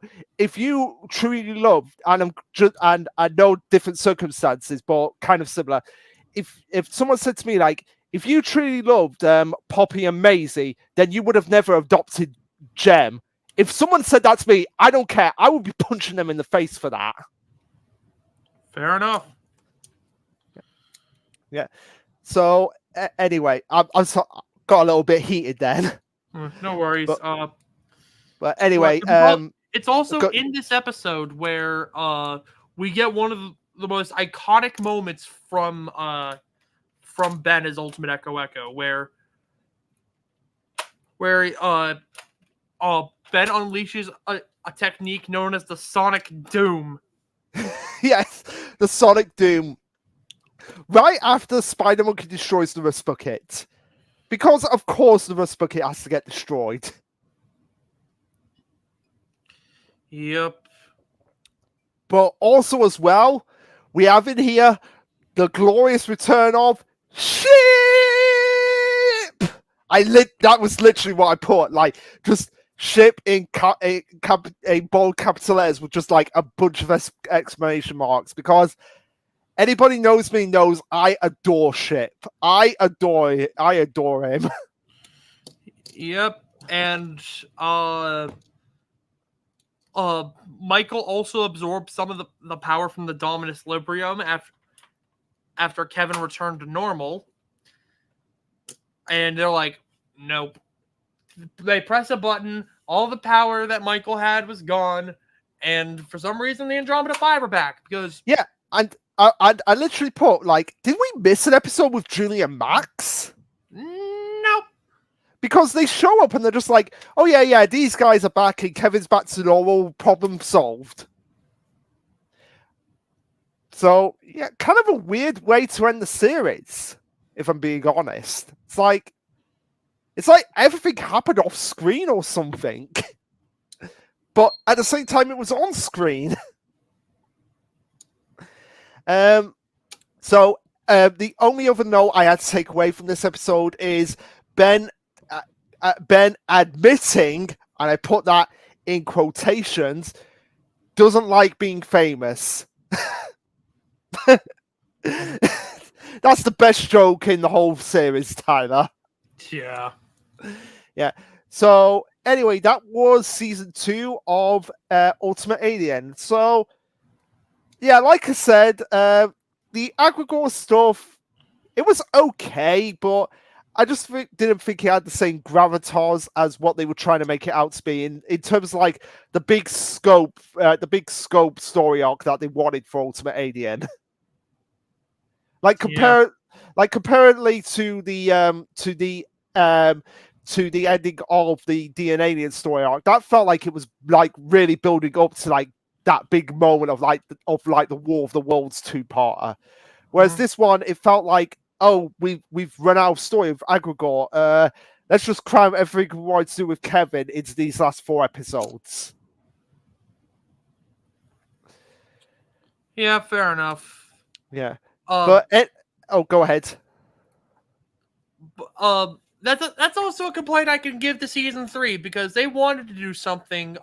truly loved, and I'm just, and I know different circumstances, but kind of similar. If someone said to me, like, if you truly loved Poppy and Maisie, then you would have never adopted Jem. If someone said that to me, I don't care. I would be punching them in the face for that. Fair enough. Yeah. So anyway, got a little bit heated then. No worries. But anyway, it's also in this episode where we get one of the most iconic moments from Ben as Ultimate Echo, where Ben unleashes a technique known as the Sonic Doom. Yes, the Sonic Doom. Right after Spider Monkey destroys the Rust Bucket. Because, of course, the Rust Bucket has to get destroyed. Yep. But also, as well, we have in here the glorious return of Ship! That was literally what I put. Like, just Ship in bold capital letters with just like a bunch of exclamation marks. Because anybody knows me knows I adore Ship. I adore him. Yep. And Michael also absorbed some of the power from the Dominus Librium after Kevin returned to normal. And they're like, nope. They press a button, all the power that Michael had was gone, and for some reason the Andromeda 5 are back. Because yeah, and I literally put, like, did we miss an episode with Julie and Max? Nope. Because they show up and they're just like, oh yeah, these guys are back and Kevin's back to normal, problem solved. So, yeah, kind of a weird way to end the series, if I'm being honest. It's like everything happened off screen or something. But at the same time, it was on screen. So, the only other note I had to take away from this episode is Ben admitting, and I put that in quotations, doesn't like being famous. That's the best joke in the whole series, Tyler. Yeah. Yeah. So anyway, that was season 2 of Ultimate Alien. So yeah, like I said, the Aggregor stuff, it was okay, but I just didn't think it had the same gravitas as what they were trying to make it out to be in terms of like the big scope story arc that they wanted for Ultimate Alien. Comparatively to the ending of the DNA Alien story arc, that felt like it was like really building up to like that big moment of the War of the Worlds 2-parter. Whereas this one, it felt like, oh, we've run out of story of Aggregor. Let's just cram everything we wanted to do with Kevin into these last 4 episodes. Yeah, fair enough. Yeah. Go ahead. That's also a complaint I can give to season 3, because they wanted to do something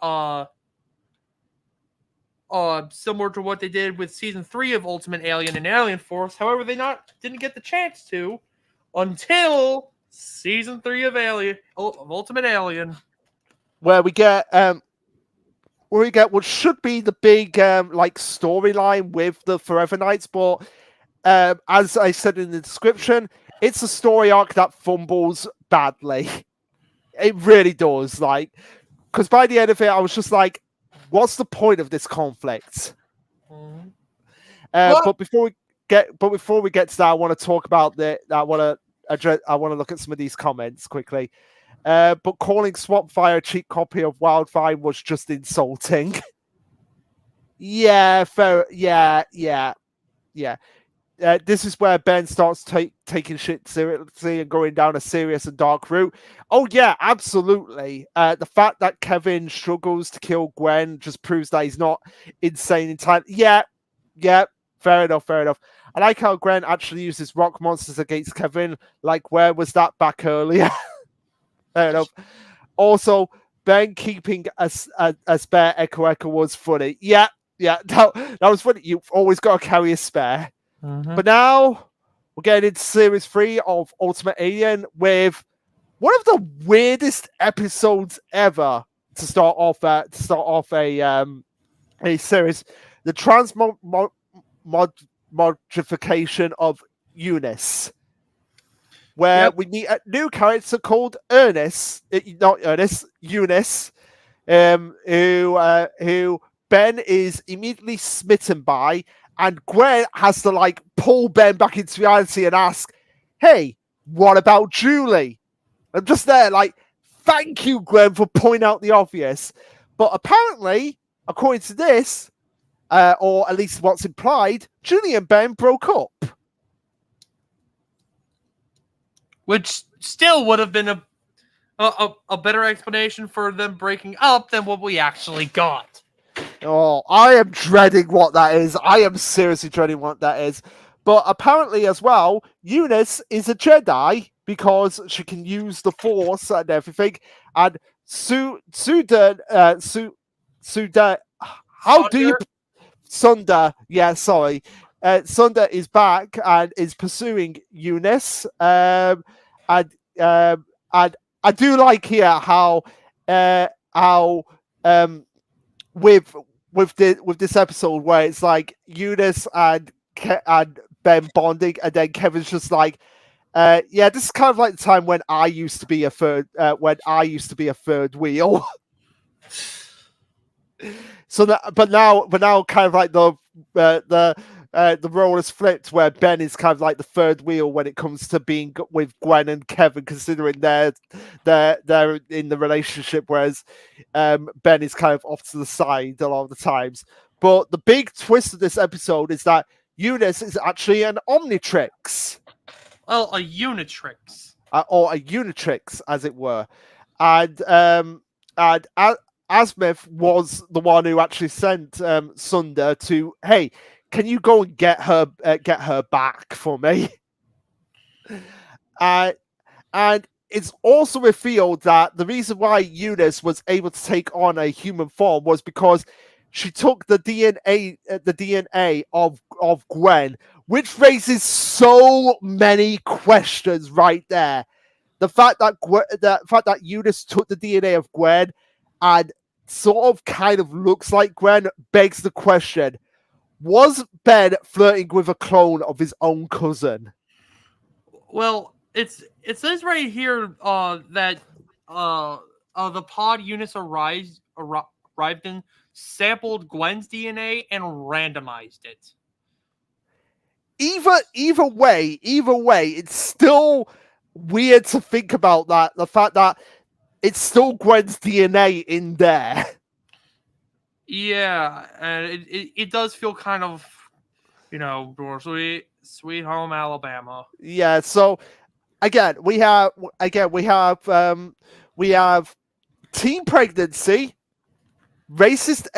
similar to what they did with season 3 of Ultimate Alien and Alien Force. However, they didn't get the chance to until season 3 of Ultimate Alien, where we get what should be the big storyline with the Forever Knights, but as I said in the description, it's a story arc that fumbles badly. It really does, because by the end of it, I was just like, what's the point of this conflict? But before we get to that, I want to talk about I want to look at some of these comments quickly. But calling Swampfire a cheap copy of Wildfire was just insulting. Yeah, fair. Yeah. This is where Ben starts taking shit seriously and going down a serious and dark route. Oh, yeah, absolutely. The fact that Kevin struggles to kill Gwen just proves that he's not insane in time. Yeah, fair enough. I like how Gwen actually uses rock monsters against Kevin. Like, where was that back earlier? Fair enough. Also, Ben keeping a spare Echo was funny. Yeah, that was funny. You've always got to carry a spare. Mm-hmm. But now we're getting into series 3 of Ultimate Alien with one of the weirdest episodes ever to start off a series. The modification of Eunice, where we meet a new character called Ernest, not Ernest, Eunice, who Ben is immediately smitten by, and Gwen has to like pull Ben back into reality and ask, "Hey, what about Julie?" I'm just there, like, thank you, Gwen, for pointing out the obvious. But apparently, according to this, or at least what's implied, Julie and Ben broke up. Which still would have been a better explanation for them breaking up than what we actually got. Oh, I am dreading what that is. I am seriously dreading what that is. But apparently, as well, Eunice is a Jedi because she can use the Force and everything. And Suda, how do you... Sunder, yeah, sorry. Sunder is back and is pursuing Eunice. And I do like here how with this episode where it's like Eunice and Ben bonding, and then Kevin's just like, yeah, this is kind of like the time when I used to be a third wheel. So that, but now, kind of like the role is flipped, where Ben is kind of like the third wheel when it comes to being with Gwen and Kevin, considering they're in the relationship, whereas Ben is kind of off to the side a lot of the times. But the big twist of this episode is that Eunice is actually an Omnitrix. Well, a Unitrix. Or a Unitrix, as it were. And Asmith was the one who actually sent Sunder to, hey, can you go and get her back for me? And it's also revealed that the reason why Eunice was able to take on a human form was because she took the DNA of Gwen, which raises so many questions right there. The fact that Eunice took the DNA of Gwen and sort of kind of looks like Gwen begs the question: was Ben flirting with a clone of his own cousin? Well, it says right here that the pod Eunice arrived in sampled Gwen's DNA and randomized it. Either way, it's still weird to think about that. The fact that it's still Gwen's DNA in there. Yeah, and it does feel kind of, sweet home Alabama. Yeah. So again, we have teen pregnancy, racist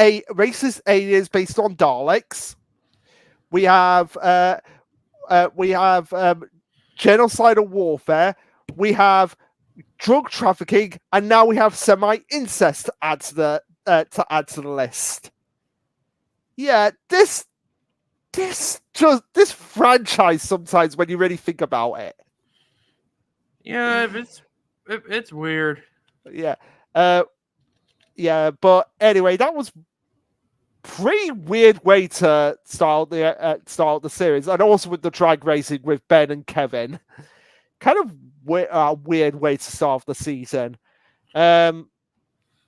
aliens based on Daleks. We have genocidal warfare. We have drug trafficking, and now we have semi-incest to add to the list. Yeah, this franchise, sometimes when you really think about it. Yeah, it's weird. Yeah. Yeah, but anyway, that was pretty weird way to start the series, and also with the drag racing with Ben and Kevin. Kind of weird way to start off the season.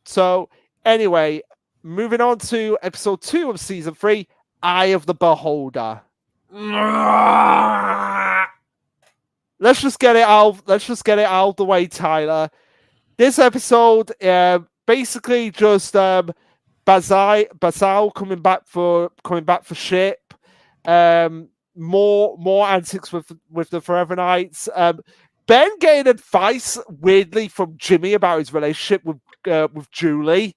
So anyway, moving on to episode 2 of season 3, Eye of the Beholder. Let's just get it out of the way, Tyler. This episode, basically just Basal coming back for ship. More antics with the Forever Knights. Ben getting advice weirdly from Jimmy about his relationship with Julie.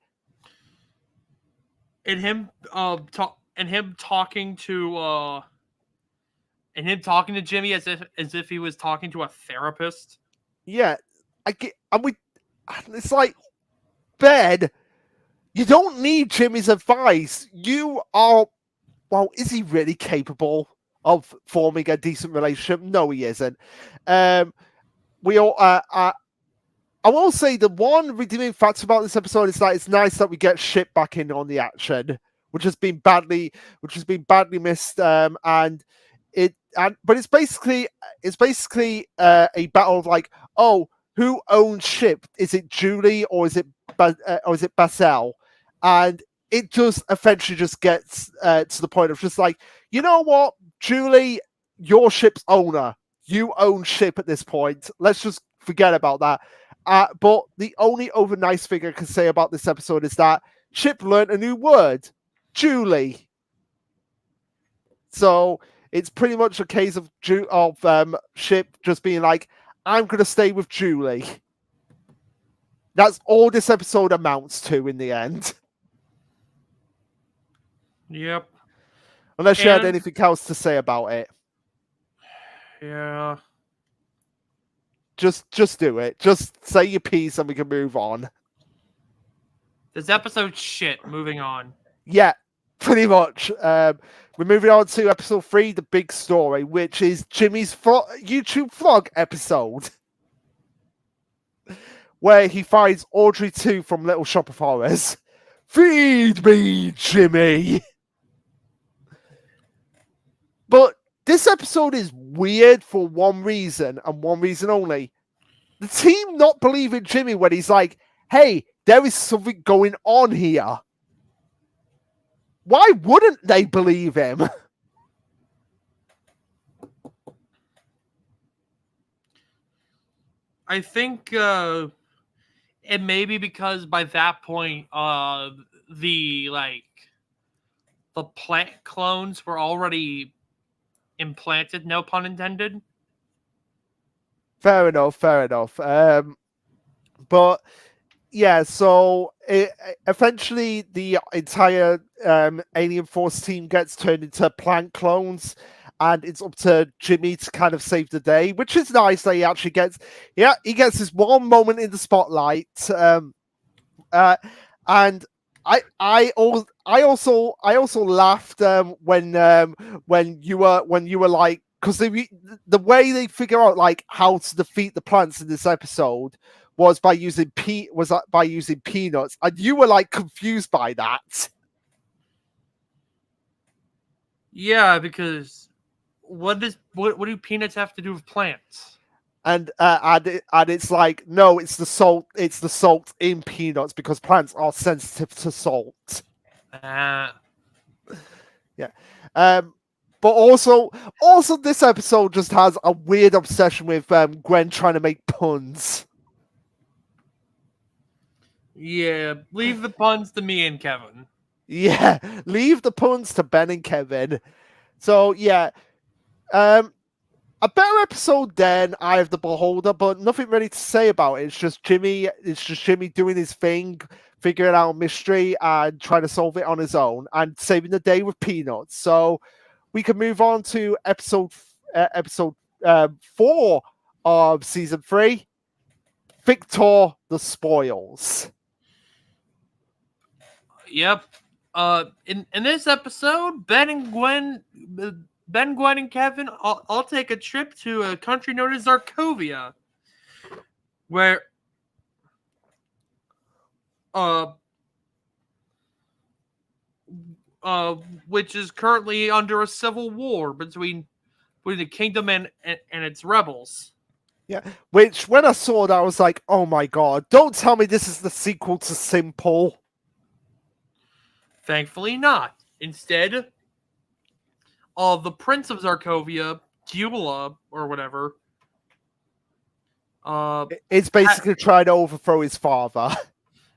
And him talking to And him talking to Jimmy as if he was talking to a therapist. Yeah, it's like, Ben, you don't need Jimmy's advice. You are, well, is he really capable of forming a decent relationship? No, he isn't. We all, I will say the one redeeming factor about this episode is that it's nice that we get Ship back in on the action, which has been badly missed. But it's basically a battle of like, oh, who owns Ship? Is it Julie or is it Basel? And it just eventually just gets to the point of just like, you know what, Julie, you're Ship's owner. You own Ship at this point. Let's just forget about that. But the only over nice thing I can say about this episode is that Ship learned a new word, Julie. So it's pretty much a case of Ship just being like, I'm going to stay with Julie. That's all this episode amounts to in the end. Yep. Unless you had anything else to say about it. Yeah. Just do it. Just say your piece and we can move on. This episode's shit. Moving on. Yeah, pretty much. We're moving on to episode 3, The Big Story, which is Jimmy's YouTube vlog episode. Where he finds Audrey 2 from Little Shop of Horrors. Feed me, Jimmy! But this episode is weird for one reason, and one reason only. The team not believing Jimmy when he's like, hey, there is something going on here. Why wouldn't they believe him? I think it may be because by that point, the plant clones were already implanted, no pun intended. Fair enough. But yeah, so eventually the entire Alien Force team gets turned into plant clones, and it's up to Jimmy to kind of save the day, which is nice that he actually gets. Yeah, he gets this one moment in the spotlight, and I also laughed when you were like, because the way they figure out like how to defeat the plants in this episode was by using peanuts, and you were like confused by that. Yeah, because what do peanuts have to do with plants? And it's like, no, it's the salt in peanuts because plants are sensitive to salt. Yeah. But also this episode just has a weird obsession with Gwen trying to make puns. Yeah, leave the puns to me and Kevin. Yeah, leave the puns to Ben and Kevin. So yeah, a better episode than Eye of the Beholder, but nothing really to say about it. It's just Jimmy doing his thing, figuring out a mystery and trying to solve it on his own, and saving the day with peanuts. So we can move on to episode 4 of season 3, Victor the Spoils. Yep. In this episode, Ben, Gwen, and Kevin all take a trip to a country known as Zarkovia, where which is currently under a civil war between the kingdom and its rebels. Yeah, which when I saw that, I was like, oh my god, don't tell me this is the sequel to Simple. Thankfully not. Instead, the Prince of Zarkovia, Gula, or whatever, it's basically trying to overthrow his father.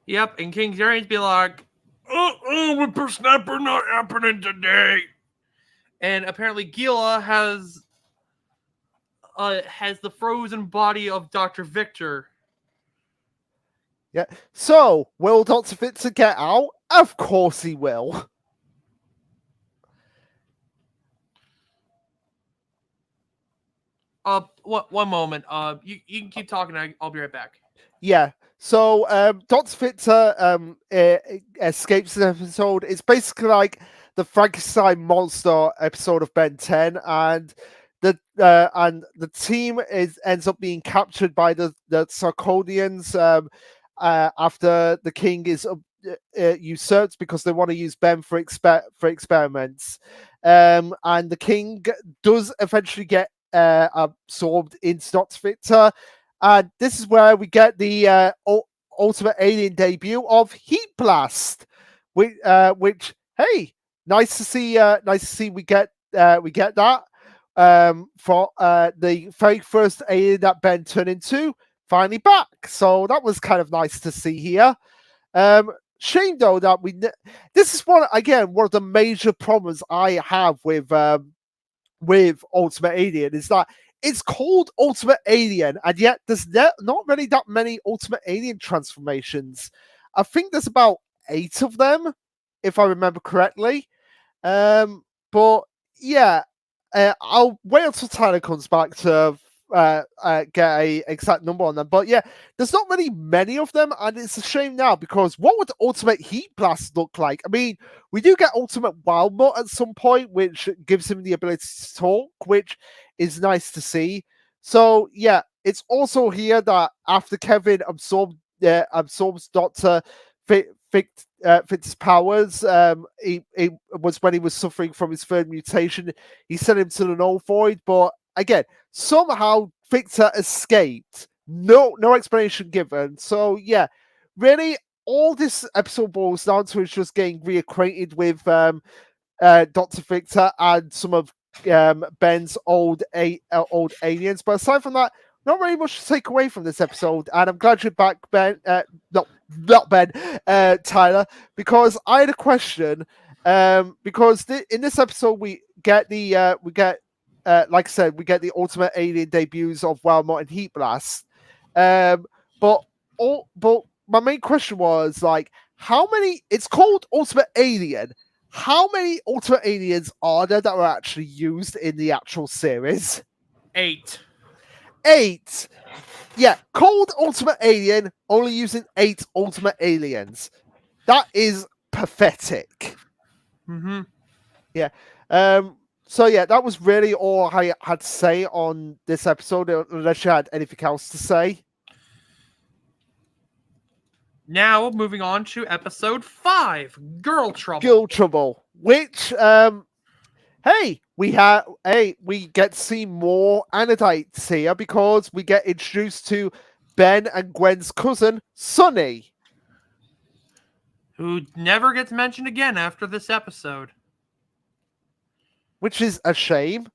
Yep, and King Darian's be like, whippersnapper not happening today. And apparently Gila has the frozen body of Dr. Victor. Yeah. So, will Dr. Victor get out? Of course he will. One moment. You can keep talking. I'll be right back. Yeah. So Dr. Victor escapes this episode. It's basically like the Frankenstein monster episode of Ben 10, and the team ends up being captured by the Sarkodians after the king is usurped because they want to use Ben for experiments. And the king does eventually get absorbed into Dr. Victor. And this is where we get the Ultimate Alien debut of Heat Blast, which hey, nice to see. Nice to see we get that for the very first alien that Ben turned into finally back. So that was kind of nice to see here. Shame though that this is one of the major problems I have with Ultimate Alien is that it's called Ultimate Alien, and yet there's not really that many Ultimate Alien transformations. I think there's about 8 of them, if I remember correctly. But yeah, I'll wait until Tyler comes back to get a exact number on them. But yeah, there's not really many of them, and it's a shame now because what would Ultimate Heat Blast look like? I mean, we do get Ultimate Wild Mutt at some point, which gives him the ability to talk, which is nice to see. So yeah, it's also here that after Kevin absorbs Doctor Fitz's powers, it was when he was suffering from his third mutation. He sent him to the null void, but again, somehow Victor escaped. No explanation given. So yeah, really, all this episode boils down to is just getting reacquainted with Dr. Victor and some of Ben's old aliens. But aside from that, not really much to take away from this episode. And I'm glad you're back, Ben. Not Ben, Tyler, because I had a question. Because in this episode we get like I said, we get the Ultimate Alien debuts of Wildmont and Heat Blast. But my main question was like, how many? It's called Ultimate Alien. How many Ultimate Aliens are there that were actually used in the actual series? 8. 8. Yeah, called Ultimate Alien, only using 8 Ultimate Aliens. That is pathetic. Mm-hmm. Yeah. So yeah, that was really all I had to say on this episode, unless you had anything else to say. Now moving on to episode 5, Girl Trouble. Girl Trouble, which hey, we get to see more Anodites here because we get introduced to Ben and Gwen's cousin, Sunny, who never gets mentioned again after this episode. Which is a shame.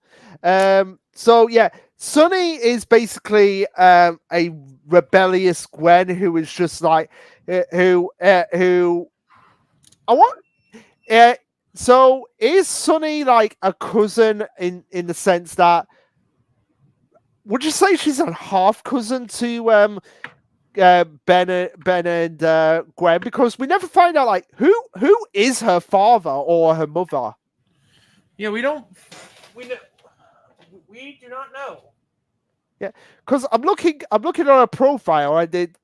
So yeah, Sunny is basically a rebellious Gwen who is just like who I want. So is Sunny like a cousin in the sense that would you say she's a half cousin to Ben and Gwen, because we never find out like who is her father or her mother. Yeah, we do not know. Yeah, because I'm looking on her profile and it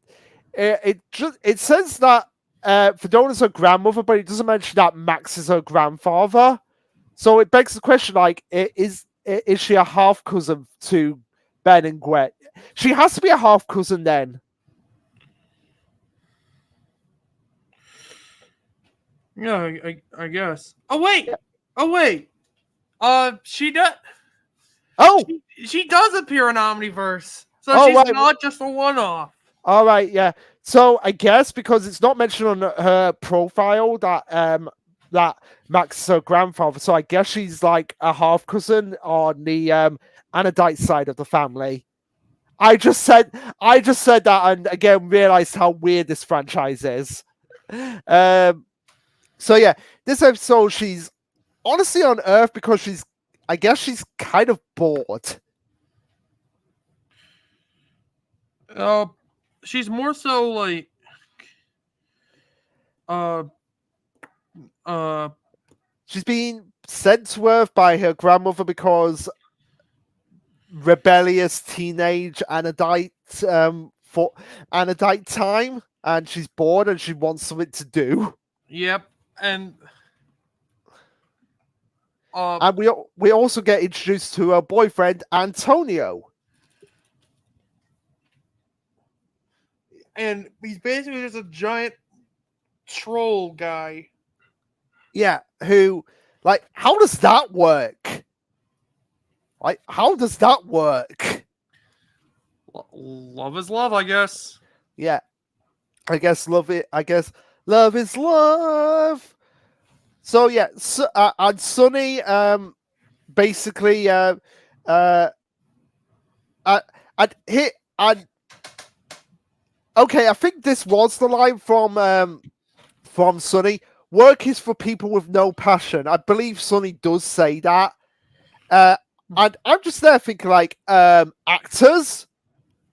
says that Fidona's her grandmother, but it doesn't mention that Max is her grandfather. So it begs the question: like, is she a half cousin to Ben and Gwen? She has to be a half cousin then. Yeah, I guess. Oh wait, she does. Oh, she does appear in Omniverse, so she's not just a one-off. All right, yeah. So I guess because it's not mentioned on her profile that that Max is her grandfather, so I guess she's like a half cousin on the Anodite side of the family. I just said that, and again realized how weird this franchise is. So yeah, this episode she's honestly on Earth because I guess she's kind of bored. She's more so like she's been sent to Earth by her grandmother because rebellious teenage Anodite for Anodite time, and she's bored and she wants something to do. Yep, and And we also get introduced to her boyfriend Antonio. and he's basically just a giant troll guy. Yeah, who, like, how does that work? Like, how does that work? Love is love, I guess. Yeah, I guess love is love. So yeah, and Sunny basically okay, I think this was the line from Sunny. Work is for people with no passion. I believe Sunny does say that. And I'm just there thinking, like, actors,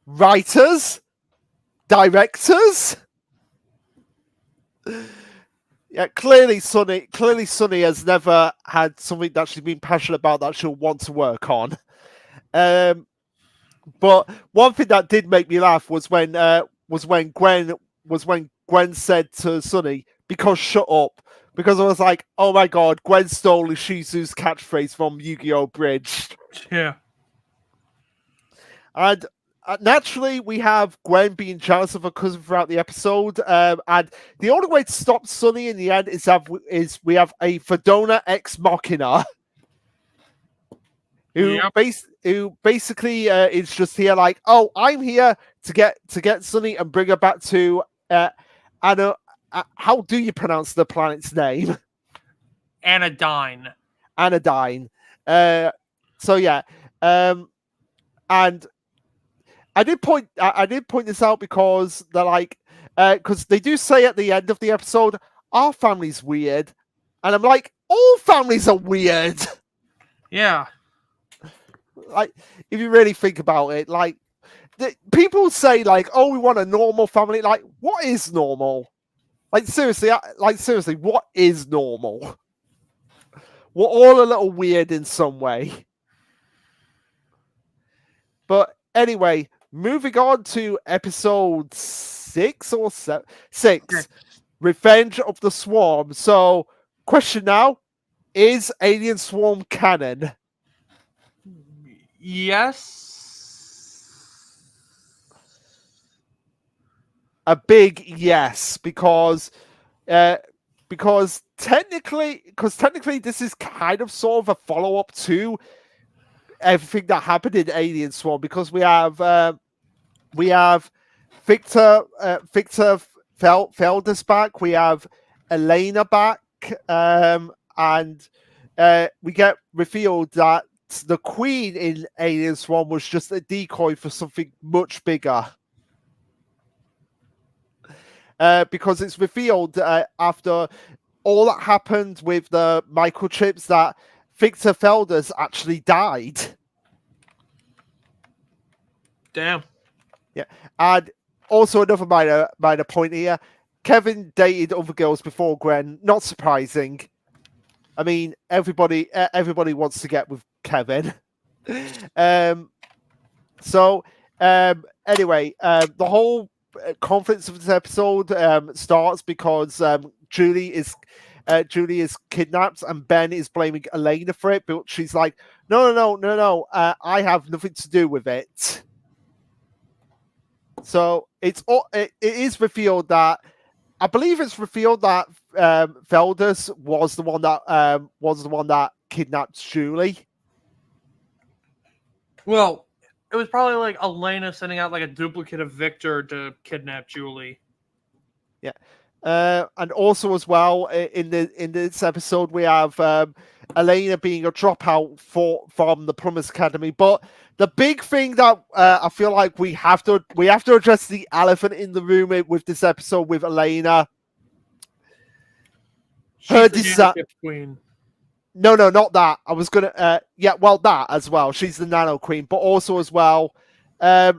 writers, directors. Yeah, clearly Sunny has never had something that she's been passionate about that she'll want to work on. But one thing that did make me laugh was when Gwen said to Sunny, "Because shut up." Because I was like, oh my god, Gwen stole Ishizu's catchphrase from Yu-Gi-Oh! Bridge. Yeah. And naturally, we have Gwen being jealous of her cousin throughout the episode. And the only way to stop Sunny in the end is we have a Fedona ex Machina. Who basically is just here like, oh, I'm here to get Sunny and bring her back to Anna. How do you pronounce the planet's name? Anodyne. So yeah, and I did point this out because they're like, because they do say at the end of the episode, our family's weird, and I'm like, all families are weird. Yeah. Like, if you really think about it, like, people say like, oh, we want a normal family. Like, what is normal? Like seriously, what is normal? We're all a little weird in some way. But anyway, moving on to episode 6 or 7. 6. Revenge of the Swarm. So, question now, is Alien Swarm canon? Yes. A big yes, because technically this is kind of sort of a follow-up to everything that happened in Alien Swarm, because we have Victor Felders back, we have Elena back, and we get revealed that the Queen in Alien Swarm was just a decoy for something much bigger. Because it's revealed after all that happened with the microchips that Victor Felders actually died. Damn. Yeah, and also another minor point here: Kevin dated other girls before Gwen. Not surprising. I mean, everybody wants to get with Kevin. Anyway, the whole conflicts of this episode starts because Julie is kidnapped and Ben is blaming Elena for it, but she's like, no, I have nothing to do with it. So it is revealed that, I believe it's revealed that Felders was the one that kidnapped Julie. Well, it was probably like Elena sending out like a duplicate of Victor to kidnap Julie. Yeah. And also as well in this episode we have Elena being a dropout from the Plumbers Academy. But the big thing that I feel like we have to address the elephant in the room with this episode with Elena. Her design. Queen. No, not that. I was gonna. That as well. She's the Nano Queen, but also as well, her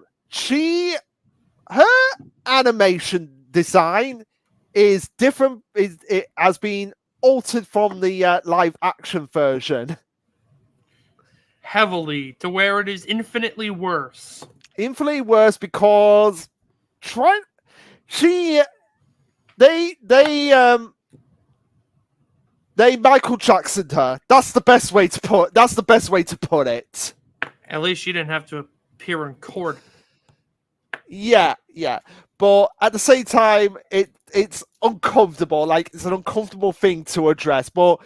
animation design is different. It has been altered from the live action version. heavily to where it is infinitely worse. Infinitely worse because she they Michael Jacksoned her. That's the best way to put it. At least she didn't have to appear in court. Yeah. But at the same time, it's uncomfortable. Like, it's an uncomfortable thing to address, but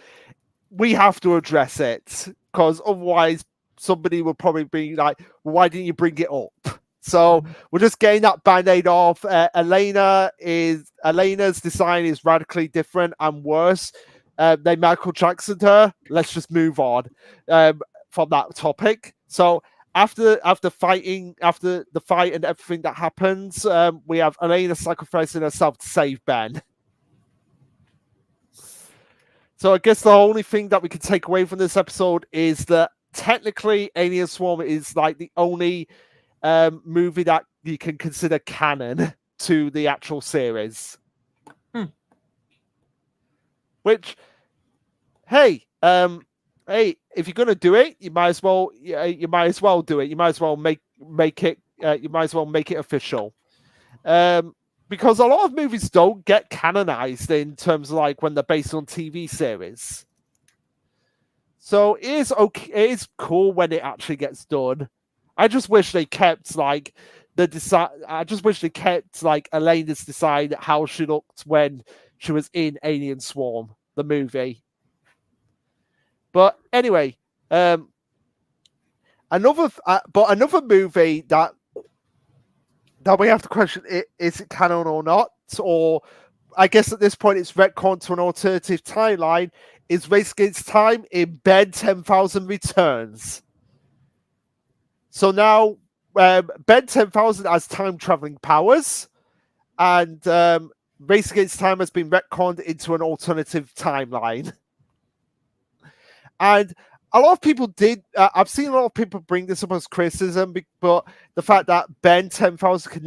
we have to address it because otherwise somebody will probably be like, well, why didn't you bring it up? So we're just getting that band-aid off. Elena's design is radically different and worse. They Michael Jacksoned her. Let's just move on from that topic. So after the fight and everything that happens, we have Elena sacrificing herself to save Ben. So I guess the only thing that we can take away from this episode is that technically Alien Swarm is like the only movie that you can consider canon to the actual series. Which, hey, if you're gonna do it, you might as well do it. You might as well make it. You might as well make it official. Because a lot of movies don't get canonized in terms of like when they're based on TV series. So it is okay. It is cool when it actually gets done. I just wish they kept like I just wish they kept like Elena's design how she looked when she was in Alien Swarm, the movie. But anyway, another movie that we have to question: is it canon or not? Or I guess at this point it's retcon to an alternative timeline. Is Race Against Time in Ben 10,000 Returns? So now Ben 10,000 has time traveling powers, and Race Against Time has been retconned into an alternative timeline. And a lot of people did. I've seen a lot of people bring this up as criticism, but the fact that Ben 10,000 can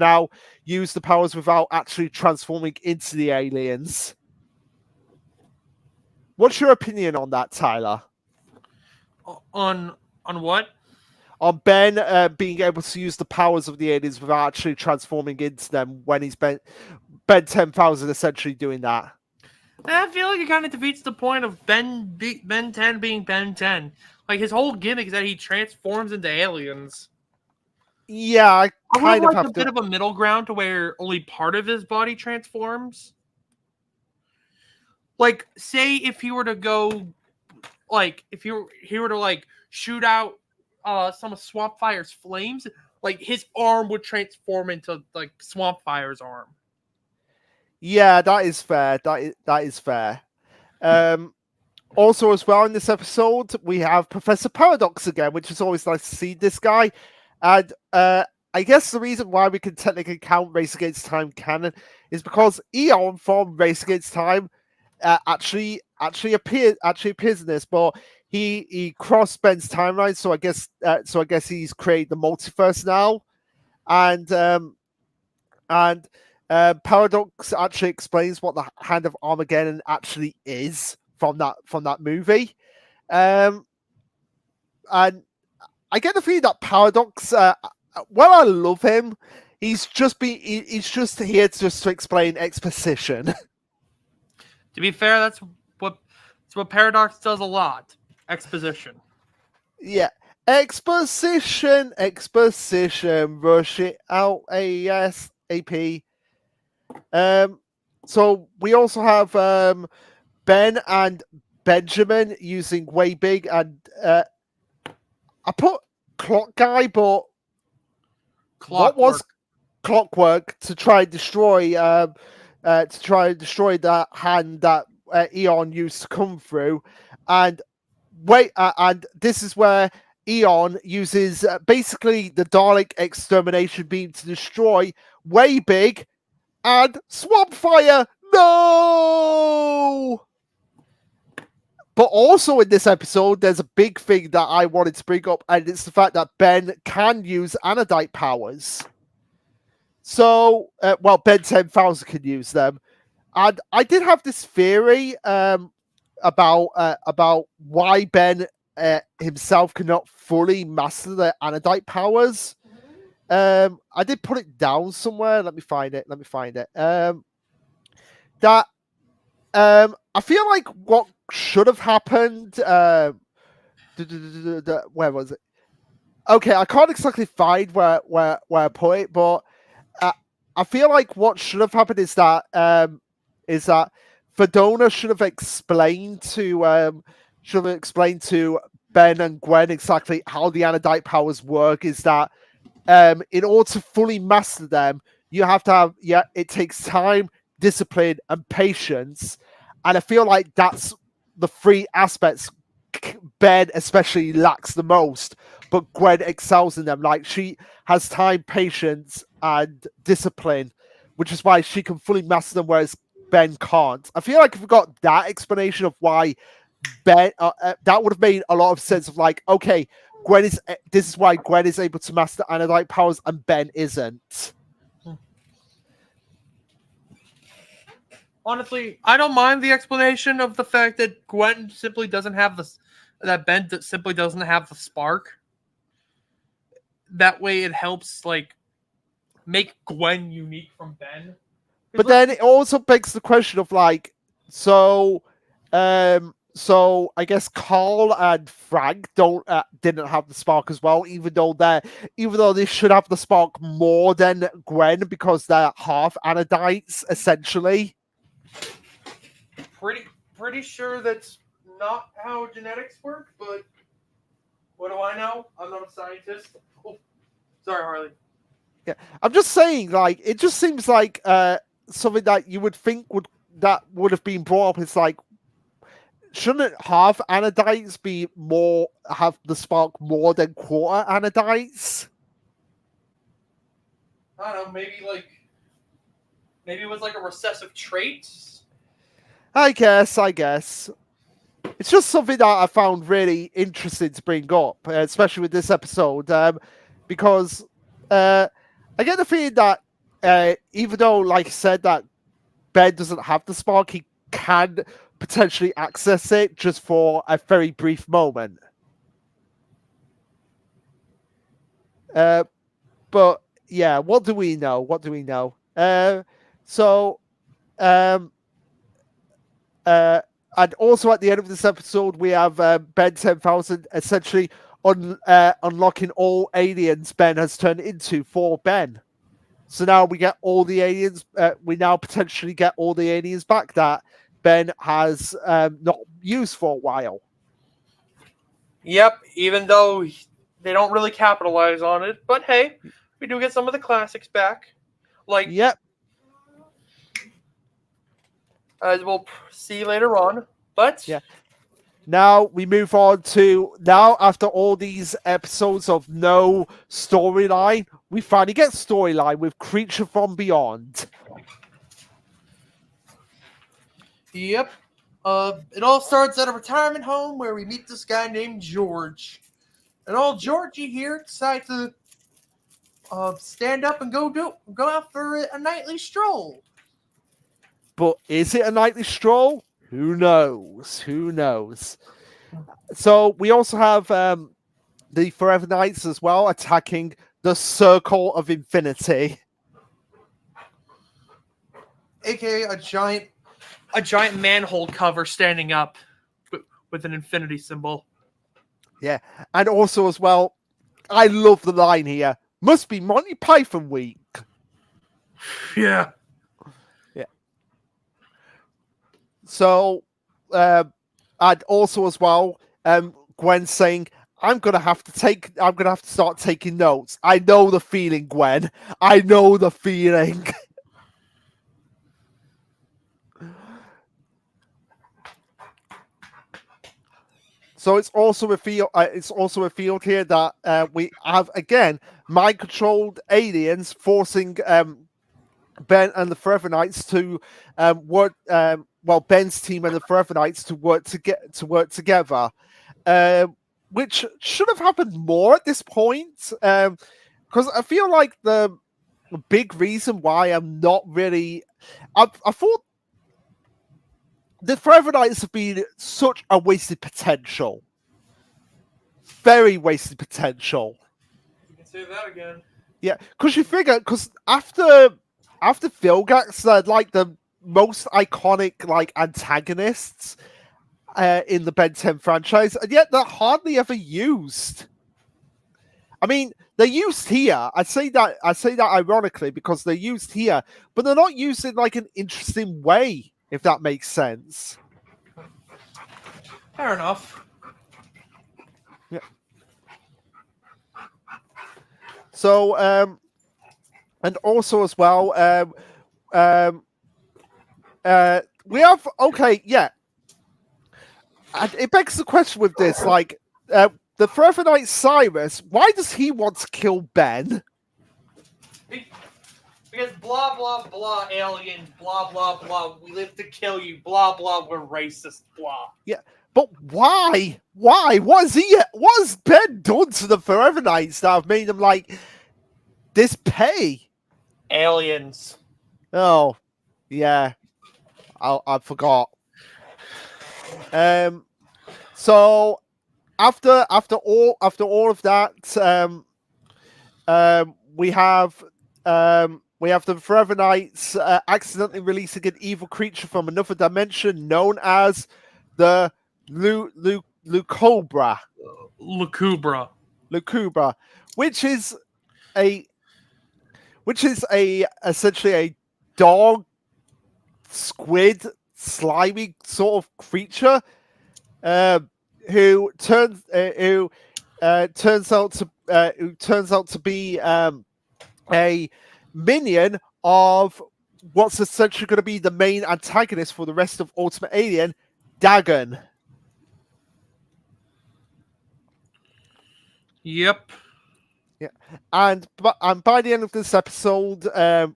now use the powers without actually transforming into the aliens. What's your opinion on that, Tyler? On what? On Ben being able to use the powers of the aliens without actually transforming into them when he's Ben 10,000 essentially doing that. I feel like it kind of defeats the point of Ben 10 being Ben 10. Like, his whole gimmick is that he transforms into aliens. Yeah, I kind of have a bit of a middle ground to where only part of his body transforms. Like, say if he were to go, like, if he were to like shoot out some of Swamp Fire's flames, like his arm would transform into like Swamp Fire's arm. Yeah, that is fair. That is fair. Also, as well in this episode, we have Professor Paradox again, which is always nice to see this guy. And I guess the reason why we can technically count Race Against Time canon is because Eon from Race Against Time actually appears in this, but he crossed Ben's timeline, so I guess he's created the multiverse now, and Paradox actually explains what the Hand of Armageddon actually is from that movie, and I get the feeling that Paradox, well, I love him, he's just here to explain exposition. To be fair, that's what Paradox does a lot. Exposition. Yeah. Exposition. Rush it out. ASAP. So we also have Ben and Benjamin using Way Big, and I put Clock Guy, but what was Clockwork to try and destroy that hand that Eon used to come through, and this is where Eon uses basically the Dalek extermination beam to destroy Way Big and Swamp Fire. No! But also in this episode, there's a big thing that I wanted to bring up, and it's the fact that Ben can use anodite powers. So, Ben 10,000 can use them. And I did have this theory about why Ben himself cannot fully master the Anodite powers. I did put it down somewhere. Let me find it. That I feel like what should have happened. Where was it? Okay, I can't exactly find where I put it, but I feel like what should have happened is that Fedona should have explained to Ben and Gwen exactly how the Anodite powers work. Is that in order to fully master them, you have to have it takes time, discipline, and patience. And I feel like that's the three aspects Ben especially lacks the most, but Gwen excels in them. Like, she has time, patience, and discipline, which is why she can fully master them, whereas Ben can't. I feel like if we got that explanation of why Ben, that would have made a lot of sense. Of like, okay, this is why Gwen is able to master Anodite powers and Ben isn't. Honestly, I don't mind the explanation of the fact that Gwen simply doesn't have that Ben simply doesn't have the spark. That way, it helps like make Gwen unique from Ben. But then it also begs the question of like, so I guess Carl and Frank didn't have the spark as well, even though they should have the spark more than Gwen because they're half Anodites essentially. Pretty sure that's not how genetics work, but what do I know? I'm not a scientist. Oh, sorry, Harley. Yeah, I'm just saying, like, it just seems like something that you would think would have been brought up. It's like, shouldn't half Anodites have the spark more than quarter Anodites? I don't know, maybe it was like a recessive trait. I guess. It's just something that I found really interesting to bring up, especially with this episode, because I get the feeling that even though, like I said, that Ben doesn't have the spark, he can potentially access it just for a very brief moment. But yeah, what do we know? And also at the end of this episode, we have Ben 10,000 essentially unlocking all aliens Ben has turned into for Ben. So now we get all the aliens. We now potentially get all the aliens back that Ben has not used for a while. Yep, even though they don't really capitalize on it. But hey, we do get some of the classics back. Like, yep. As we'll see later on. But yeah. Now we move on to after all these episodes of no storyline, we finally get storyline with Creature from Beyond. Yep. It all starts at a retirement home where we meet this guy named George. And old Georgie here decides to stand up and go out for a nightly stroll. But is it a nightly stroll? Who knows? So we also have the Forever Knights as well attacking the Circle of Infinity. AKA a giant manhole cover standing up with an infinity symbol. Yeah, and also as well, I love the line here. Must be Monty Python week. Yeah. So, and also as well, Gwen saying, I'm gonna have to start taking notes. I know the feeling, Gwen. I know the feeling. So it's also revealed here that we have again mind-controlled aliens forcing Ben and the Forever Knights to work. Ben's team and the Forever Knights to work together, which should have happened more at this point. Because I feel like the big reason why I'm not really, I thought the Forever Knights have been such a wasted potential. very wasted potential. You can say that again. Yeah, because you figure, because after Vilgax, they're like the most iconic like antagonists in the Ben 10 franchise, and yet they're hardly ever used. I mean, they're used here. I say that ironically because they're used here, but they're not used in like an interesting way, if that makes sense. Fair enough. Yeah. So, and also as well, we have yeah. And it begs the question with this, like, the Forever Knight Cyrus, why does he want to kill Ben? Because blah blah blah aliens, blah blah blah, we live to kill you, blah blah, we're racist, blah. Yeah, but why? Why? What has Ben done to the Forever Knights that have made him like this pay? Aliens. Oh, yeah. I forgot. So after all of that, we have the Forever Knights accidentally releasing an evil creature from another dimension known as the Lucubra. Lucubra, which is essentially a dog squid slimy sort of creature who turns out to be a minion of what's essentially going to be the main antagonist for the rest of Ultimate Alien, Dagon. Yep. Yeah, and by the end of this episode,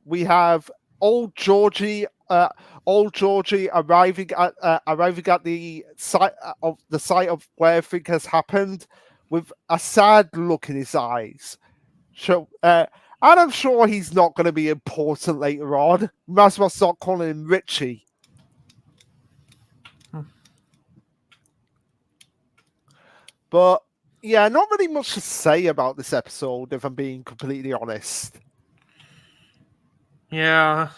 we have old Georgie arriving at the site of where everything has happened, with a sad look in his eyes. So, and I'm sure he's not going to be important later on. Might as well start calling him Richie. But yeah, not really much to say about this episode, if I'm being completely honest. Yeah.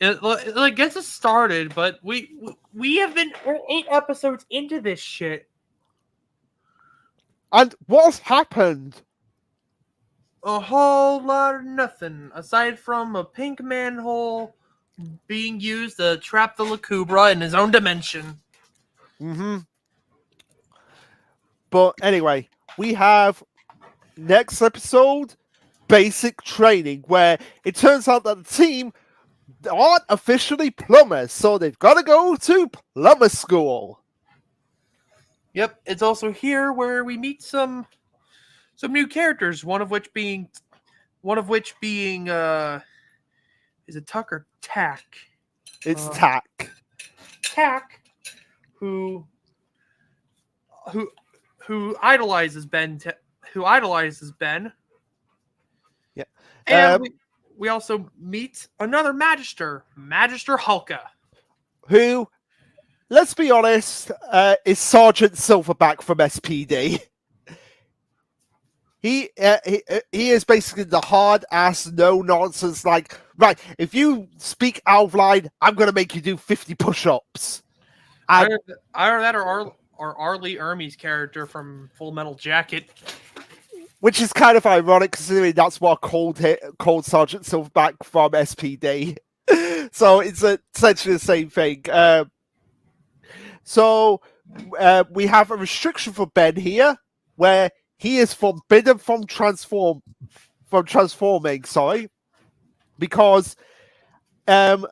It gets us started, but we have been 8 episodes into this shit. And what's happened? A whole lot of nothing, aside from a pink manhole being used to trap the Lucubra in his own dimension. Mm-hmm. But anyway, we have next episode, basic training, where it turns out that the team aren't officially plumbers, so they've got to go to plumber school. Yep, it's also here where we meet some new characters. One of which being is it Tuck or Tack? It's Tack. Tack, who idolizes Ben. Yeah, and we also meet another Magister Hulka, who, let's be honest, is Sergeant Silverback from SPD. He is basically the hard ass, no nonsense. Like, right, if you speak out line, I'm gonna make you do 50 push-ups. Either that or R. Lee Ermey's character from Full Metal Jacket, which is kind of ironic considering that's what I called Sergeant Silverback from SPD. So it's essentially the same thing. So we have a restriction for Ben here, where he is forbidden from transforming. Sorry, because I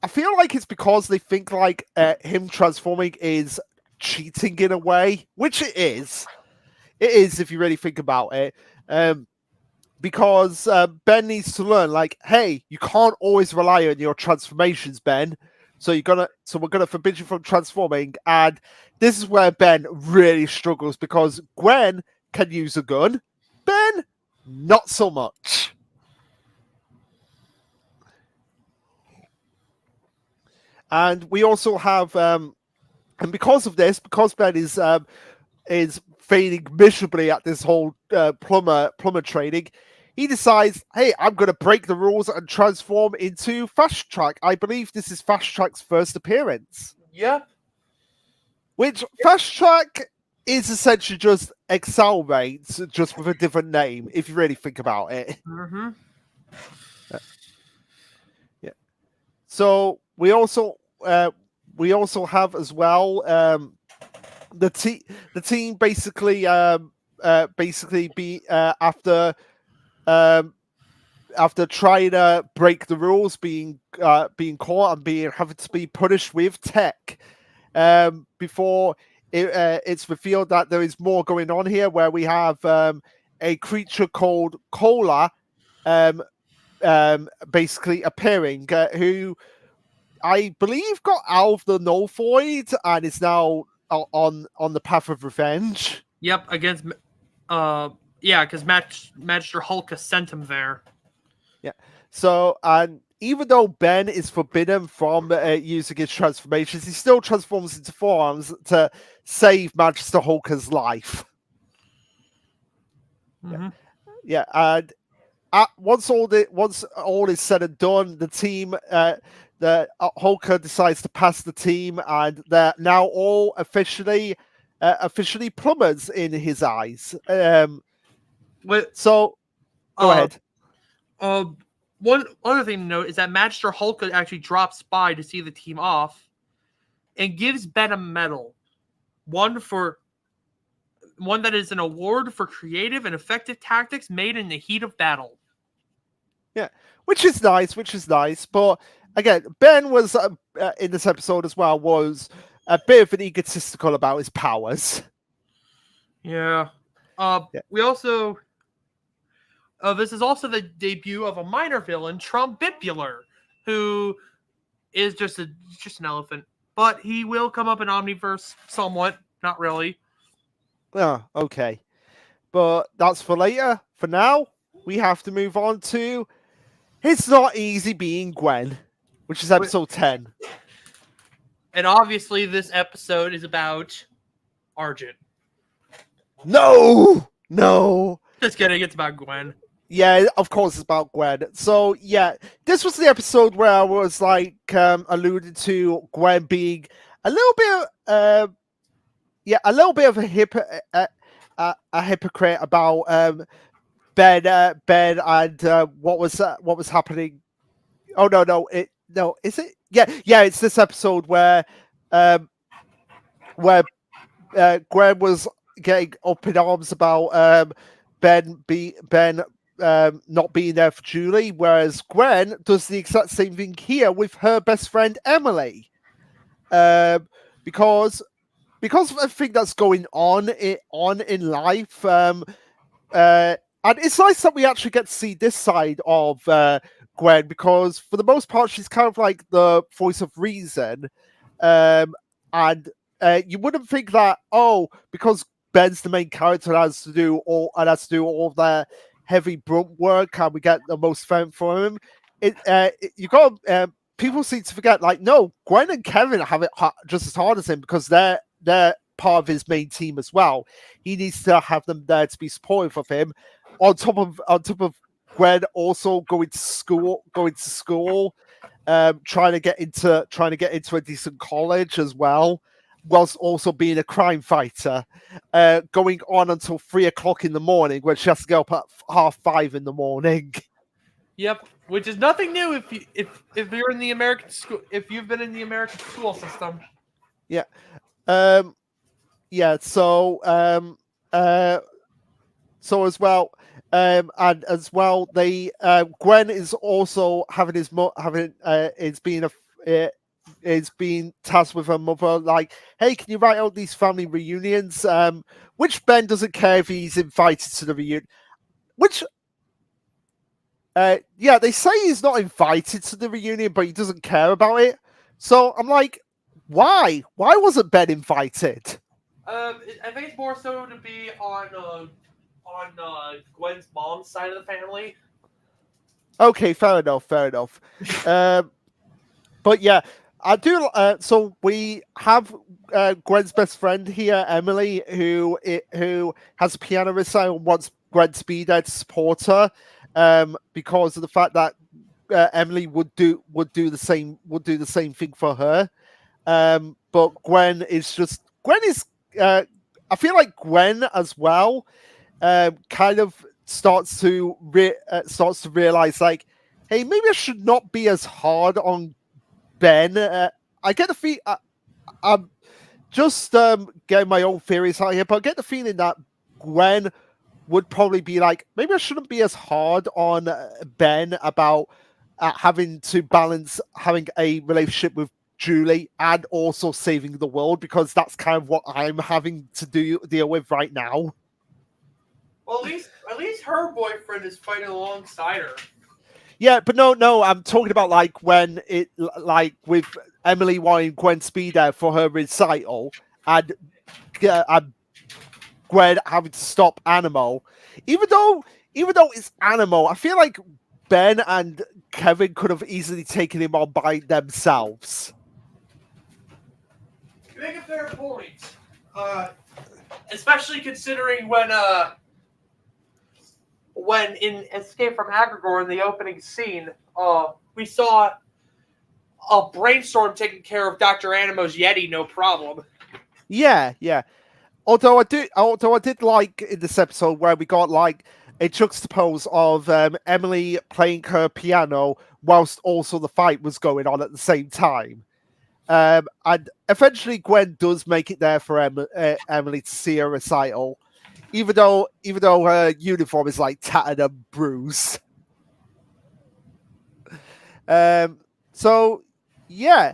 feel like it's because they think like him transforming is cheating in a way, which it is. It is if you really think about it. Because Ben needs to learn, like, hey, you can't always rely on your transformations, Ben. So we're gonna forbid you from transforming, and this is where Ben really struggles because Gwen can use a gun, Ben not so much. And we also have, and because of this, because Ben is failing miserably at this whole plumber training, he decides, hey, I'm going to break the rules and transform into Fast Track. I believe this is Fast Track's first appearance. Yep. Which Fast Track is essentially just Accelerate, just with a different name, if you really think about it. Mm-hmm. Yeah. So we also have as well the team basically after trying to break the rules, being caught and having to be punished with tech. Before it's revealed that there is more going on here, where we have a creature called Cola, basically appearing, who I believe got out of the null void and is now on the path of revenge. Yep, against because Magister Hulk sent him there. Yeah. So, and even though Ben is forbidden from using his transformations, he still transforms into forearms to save Magister Hulk's life. Mm-hmm. Yeah, and once all is said and done, the team, the Hulker decides to pass the team, and they're now all officially plumbers in his eyes. So, go ahead. One other thing to note is that Magister Hulk actually drops by to see the team off, and gives Ben a medal, one that is an award for creative and effective tactics made in the heat of battle. Yeah, which is nice. But again, Ben was in this episode as well, was a bit of an egotistical about his powers. Yeah. We also. This is also the debut of a minor villain, Trombipular, who is just an elephant, but he will come up in Omniverse somewhat. Not really. Oh, okay. But that's for later. For now, we have to move on to It's Not Easy Being Gwen, which is episode 10. And obviously, this episode is about Argent. No! Just kidding, it's about Gwen. Yeah, of course it's about Gwen. So, yeah, this was the episode where I was, like, alluded to Gwen being a little bit of a hypocrite about Ben and what was happening. Oh no, is it? Yeah, it's this episode where Gwen was getting up in arms about Ben not being there for Julie, whereas Gwen does the exact same thing here with her best friend Emily, because of everything that's going on in life. And it's nice that we actually get to see this side of Gwen, because for the most part she's kind of like the voice of reason, and you wouldn't think that, because Ben's the main character and has to do all of the heavy brunt work and we get the most fun from him. People seem to forget, like, no, Gwen and Kevin have it just as hard as him, because they're part of his main team as well. He needs to have them there to be supportive of him. On top of Gwen also going to school, trying to get into a decent college as well, whilst also being a crime fighter, going on until 3:00 in the morning, when she has to get up at 5:30 in the morning. Yep, which is nothing new if you're in the American school, if you've been in the American school system. Yeah. Yeah. So as well, and as well, they Gwen is also is being tasked with her mother, like, hey, can you write out these family reunions? Which Ben doesn't care if he's invited to the reunion. Which, they say he's not invited to the reunion, but he doesn't care about it. So I'm like, why? Why wasn't Ben invited? I think it's more so to be on Gwen's mom's side of the family. Okay, fair enough. But yeah, I do. So we have Gwen's best friend here, Emily, who has a piano recital and wants Gwen to be there to support her, because of the fact that Emily would do the same thing for her. But Gwen is just Gwen is. I feel like Gwen as well, kind of starts to realize like, hey, maybe I should not be as hard on Ben. I get the feel. I'm just getting my own theories out here, but I get the feeling that Gwen would probably be like, maybe I shouldn't be as hard on Ben about having to balance having a relationship with Julie and also saving the world, because that's kind of what I'm having to deal with right now. Well, at least her boyfriend is fighting alongside her. Yeah, but no, I'm talking about like when it, like with Emily wanting Gwen to be there for her recital, and Gwen having to stop Animo. Even though it's Animo, I feel like Ben and Kevin could have easily taken him on by themselves. You make a fair point. Especially considering when in Escape from Agrigor in the opening scene, we saw a brainstorm taking care of Dr. Animo's Yeti, no problem. Yeah. Although I did like in this episode where we got like a juxtapose of Emily playing her piano whilst also the fight was going on at the same time. And eventually Gwen does make it there for Emily to see her recital, even though her uniform is like tattered and bruised. So yeah,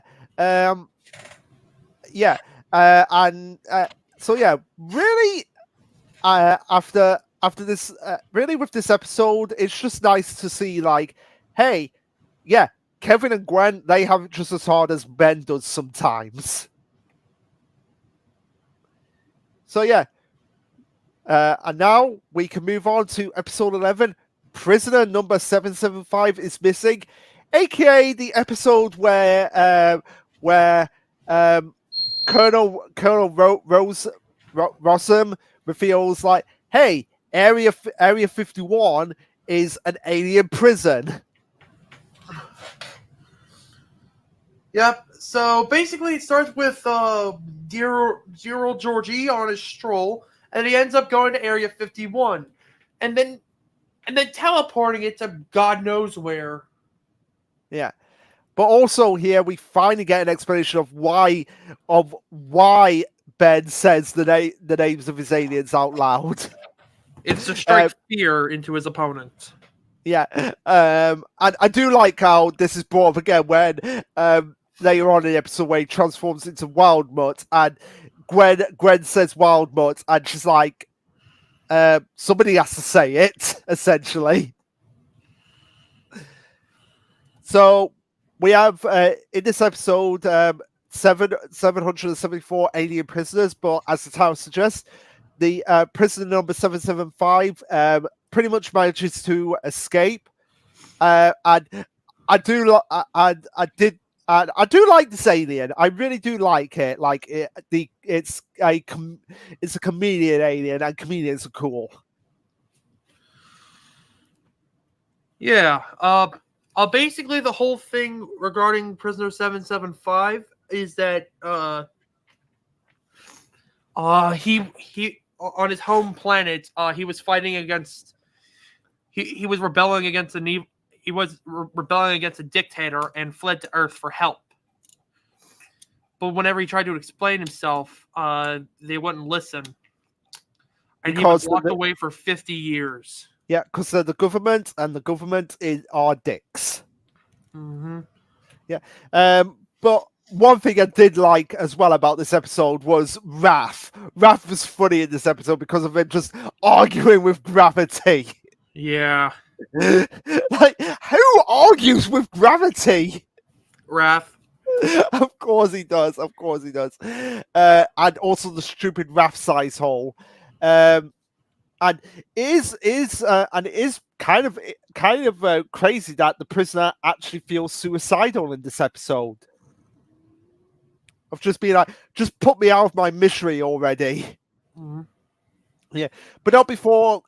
really, after this, really with this episode, it's just nice to see like, hey, yeah, Kevin and Gwen, they have it just as hard as Ben does sometimes. So yeah, and now we can move on to episode 11. Prisoner number 775 is missing, aka the episode where Colonel Rossum reveals like, hey, Area 51 is an alien prison. Yep. So basically, it starts with dear old Georgie on his stroll, and he ends up going to Area 51, and then teleporting it to God knows where. Yeah, but also here we finally get an explanation of why Ben says the names of his aliens out loud. It's to strike fear into his opponent. Yeah, and I do like how this is brought up again when later on in the episode where he transforms into Wild Mutt, and Gwen says Wild Mutt, and she's like, somebody has to say it, essentially. So we have in this episode 774 alien prisoners, but as the title suggests, the prisoner number 775 pretty much manages to escape, and I do like this alien. I really do like it. Like it's a chameleon alien, and chameleons are cool. Yeah. Basically, the whole thing regarding Prisoner 775 is that he on his home planet, he was fighting against he was rebelling against rebelling against a dictator and fled to Earth for help. But whenever he tried to explain himself, they wouldn't listen, and he was locked away for 50 years. Yeah, because they're the government, and the government are dicks. Mm-hmm. Yeah, but one thing I did like as well about this episode was Raph. Raph was funny in this episode because of him just arguing with gravity. Yeah. Like, who argues with gravity? Raph. Of course he does. And also the stupid Raph size hole. And it is kind of crazy that the prisoner actually feels suicidal in this episode. of just being like, just put me out of my misery already. Mm-hmm. Yeah, but not before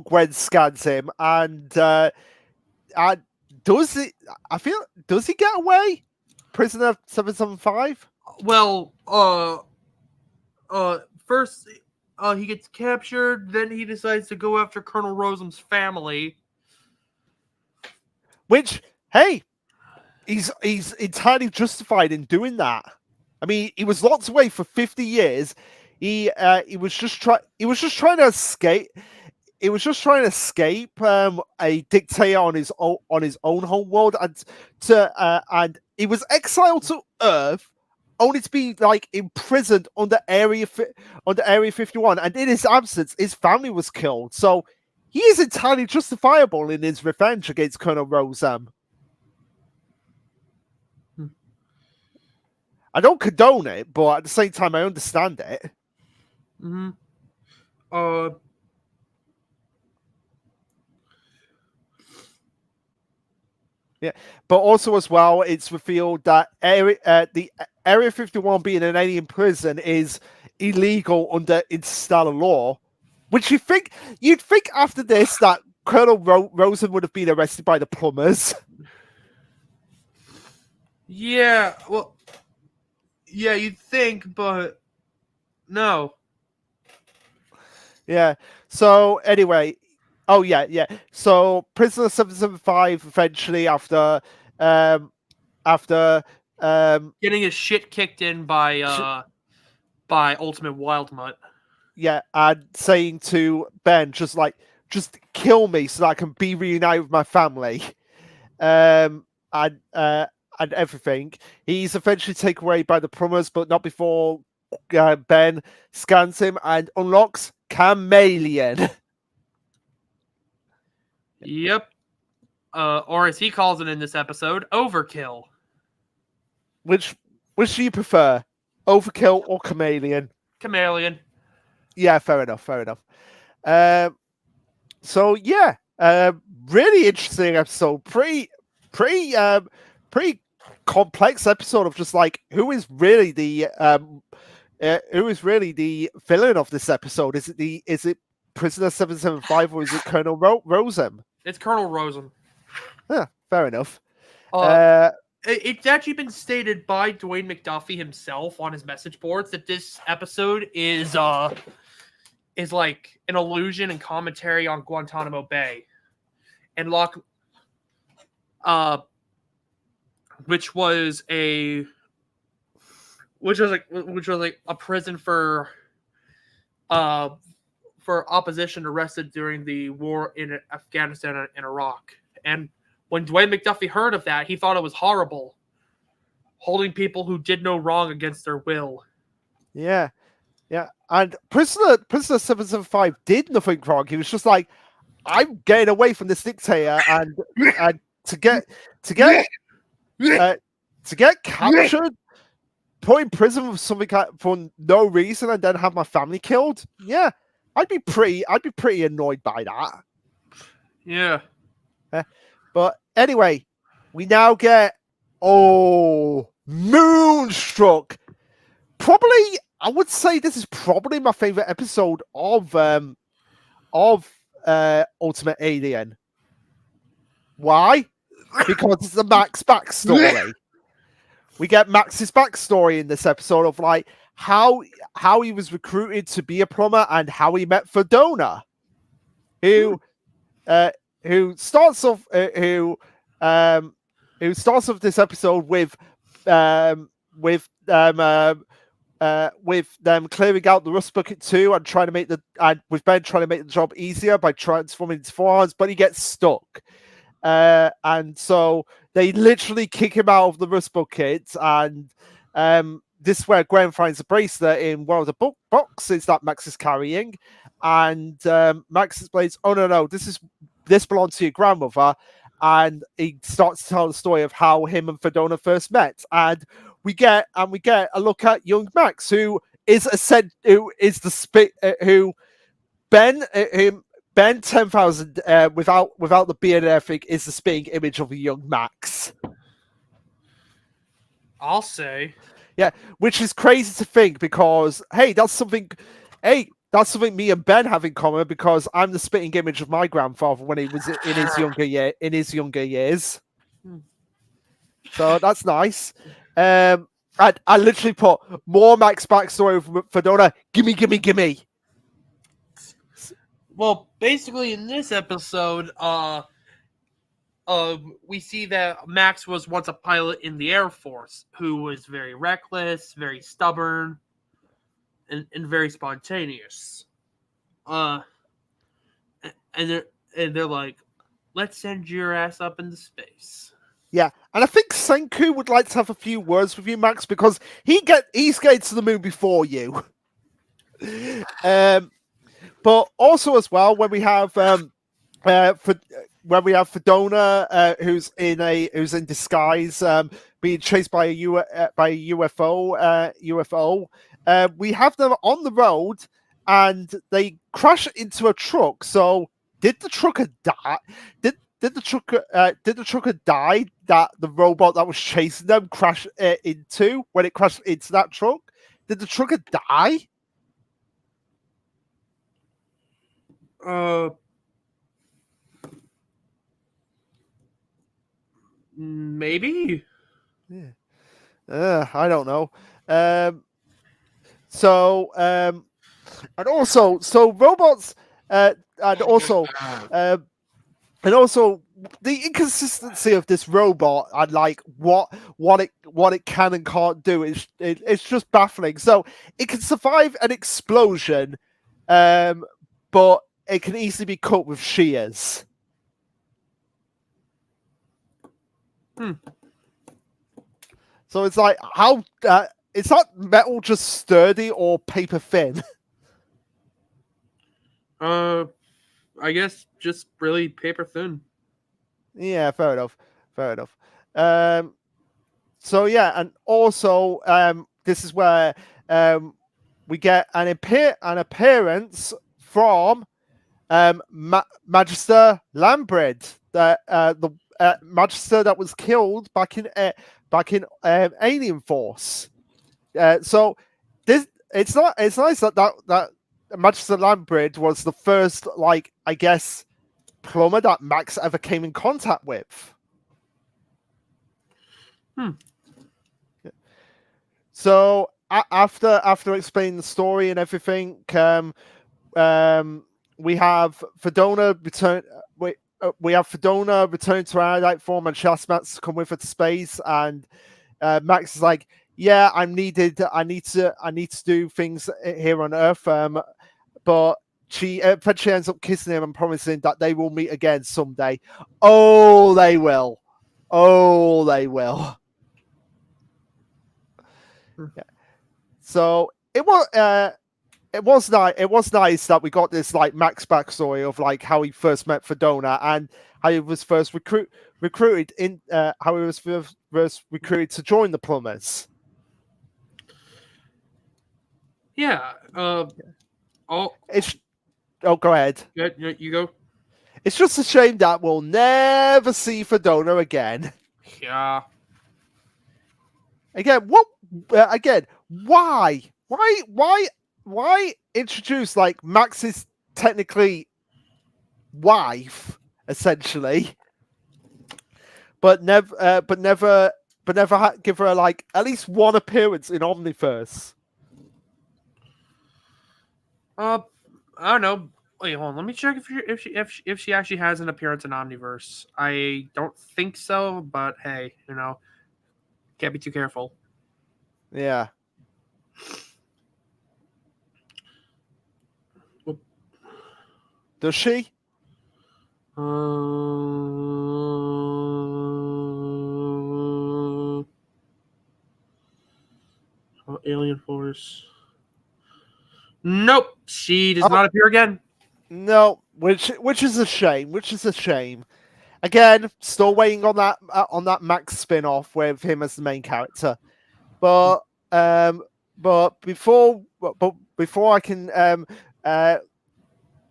Gwen scans him, and does he get away? Prisoner 775? Well, first he gets captured, then he decides to go after Colonel Rosam's family. Which, hey, he's entirely justified in doing that. I mean, he was locked away for 50 years. He was just trying to escape. He was just trying to escape a dictator on his own home world, and he was exiled to Earth, only to be like imprisoned under Area 51. And in his absence, his family was killed. So he is entirely justifiable in his revenge against Colonel Rosam. I don't condone it, but at the same time, I understand it. Mm-hmm. Yeah, but also as well, it's revealed that the Area 51 being an alien prison is illegal under interstellar law, which you'd think after this that Colonel Rosen would have been arrested by the plumbers. Yeah, well, yeah, you'd think, but no. Yeah. So anyway, oh yeah. So Prisoner 775 eventually after Getting his shit kicked in by Ultimate Wildmutt. Yeah, and saying to Ben, just kill me so that I can be reunited with my family. And everything. He's eventually taken away by the plumbers, but not before Ben scans him and unlocks Chameleon. Yep. Or as he calls it in this episode, Overkill. Which do you prefer? Overkill or Chameleon? Chameleon. Yeah, fair enough. So yeah, really interesting episode. Pretty complex episode of just like who is really the villain of this episode? Is it Prisoner 775 or is it Colonel Rosem? It's Colonel Rosem. Yeah, fair enough. It's actually been stated by Dwayne McDuffie himself on his message boards that this episode is like an allusion and commentary on Guantanamo Bay, and which was like a prison for opposition arrested during the war in Afghanistan and Iraq. And when Dwayne McDuffie heard of that, he thought it was horrible, holding people who did no wrong against their will. Yeah. And Prisoner 775 did nothing wrong. He was just like, I'm getting away from this dictator, and to get captured, put in prison for something for no reason, and then have my family killed. Yeah, I'd be pretty annoyed by that. Yeah. But anyway, we now get Moonstruck. Probably, I would say this is probably my favorite episode of Ultimate Alien. Why? Because it's the Max backstory. We get Max's backstory in this episode of like how he was recruited to be a plumber and how he met Fedona, who starts off this episode with them clearing out the rust bucket too and with Ben trying to make the job easier by transforming into forearms, but he gets stuck. And so they literally kick him out of the rust bucket, and this is where Gwen finds a bracelet in one of the boxes that Max is carrying, and Max explains, "Oh no, this belongs to your grandmother," and he starts to tell the story of how him and Fedona first met, and we get a look at young Max, who Ben 10,000 without the beard and everything is the spitting image of a young Max. I'll say. which is crazy to think because that's something me and Ben have in common because I'm the spitting image of my grandfather when he was in his younger years. So that's nice. I literally put more Max backstory for Fedona. Gimme. Well, basically in this episode, we see that Max was once a pilot in the Air Force who was very reckless, very stubborn, and very spontaneous. And they're like, let's send your ass up into space. Yeah, and I think Senku would like to have a few words with you, Max, because he's getting to the moon before you. But also as well when we have Fedona, who's in disguise, being chased by a UFO. We have them on the road, and they crash into a truck. So, did the trucker die? Did the trucker die that the robot that was chasing them crashed into when it crashed into that truck? Did the trucker die? Maybe. Yeah. I don't know. And also, so robots, and also the inconsistency of this robot and like what it can and can't do is it's just baffling. So it can survive an explosion, but it can easily be cut with shears. So it's like how is that metal just sturdy or paper thin? I guess just really paper thin. Yeah, fair enough. So yeah, and also this is where we get an appearance from Magister Lambrid, the Magister that was killed back in Alien Force. So this it's nice that Magister Lambrid was the first, like, I guess, plumber that Max ever came in contact with. So after explaining the story and everything, we have Fedona return. We have Fedona return to her adult form, and she asks Max to come with her to space. And Max is like, "Yeah, I'm needed. I need to do things here on Earth." But she eventually ends up kissing him and promising that they will meet again someday. Oh, they will. Yeah. So it was nice that we got this like Max backstory of like how he first met Fedona and how he was first recruited to join the plumbers. Yeah. Go ahead. You go. It's just a shame that we'll never see Fedona again. Yeah. Again, why introduce like Max's technically wife essentially, but never give her like at least one appearance in Omniverse. I don't know. Wait, hold on. Let me check if she actually has an appearance in Omniverse. I don't think so, but hey, can't be too careful. Yeah. Does she? Alien Force. Nope, she does not appear again. No, which is a shame. Again, still waiting on that Max spin-off with him as the main character. But before I can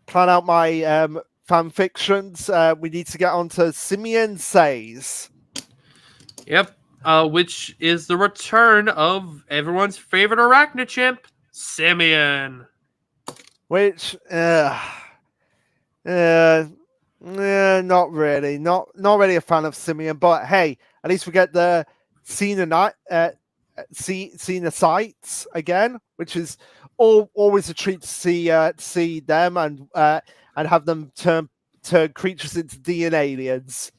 plan out my fan fictions, we need to get on to Simeon Says. Yep. which is the return of everyone's favorite arachnid chimp, Simeon. Which, not really, not really a fan of Simeon. But hey, at least we get the Cena night, Cena sights again, which is always a treat to see them and have them turn creatures into DNA aliens.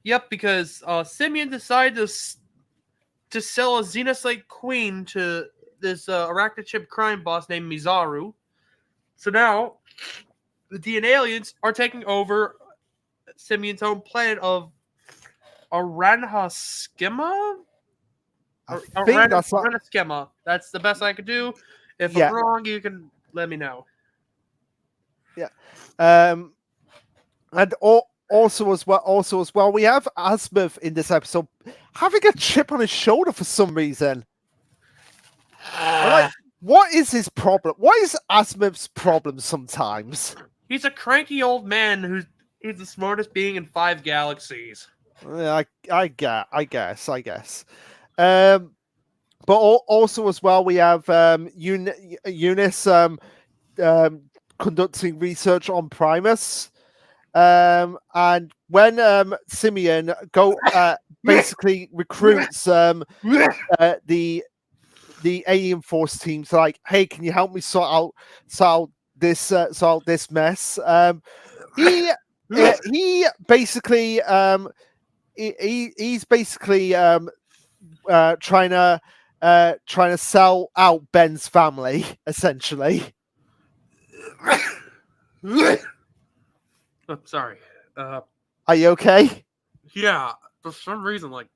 Yep, because Simeon decided to sell a Xenocyte Queen to this arachnid chimp crime boss named Mizaru. So now the DNA aliens are taking over Simeon's home planet of Aranhaskema? I think that's what. Aranhaskema. That's the best I could do. If Yeah. I'm wrong, you can let me know. Yeah. And also as well, we have Asmith in this episode having a chip on his shoulder for some reason. Like, what is his problem? What is Asmith's problem sometimes? He's a cranky old man he's the smartest being in 5 galaxies. I guess. But also as well, we have Eunice conducting research on Primus. And when Simeon basically recruits the Alien Force team to like, hey, can you help me sort out this mess? He basically he's basically trying to sell out Ben's family essentially. Oh, sorry. Are you okay? Yeah, for some reason, like,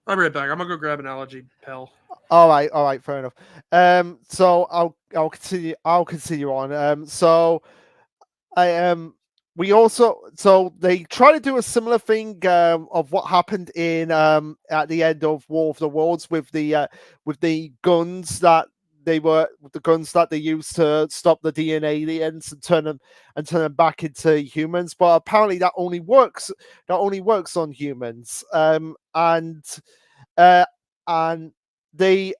I'll be right back. I'm gonna go grab an allergy pill. All right, fair enough. So I'll continue on. So they try to do a similar thing of what happened in at the end of War of the Worlds with the guns that they used to stop the DNA aliens and turn them back into humans. But apparently that only works on humans. And they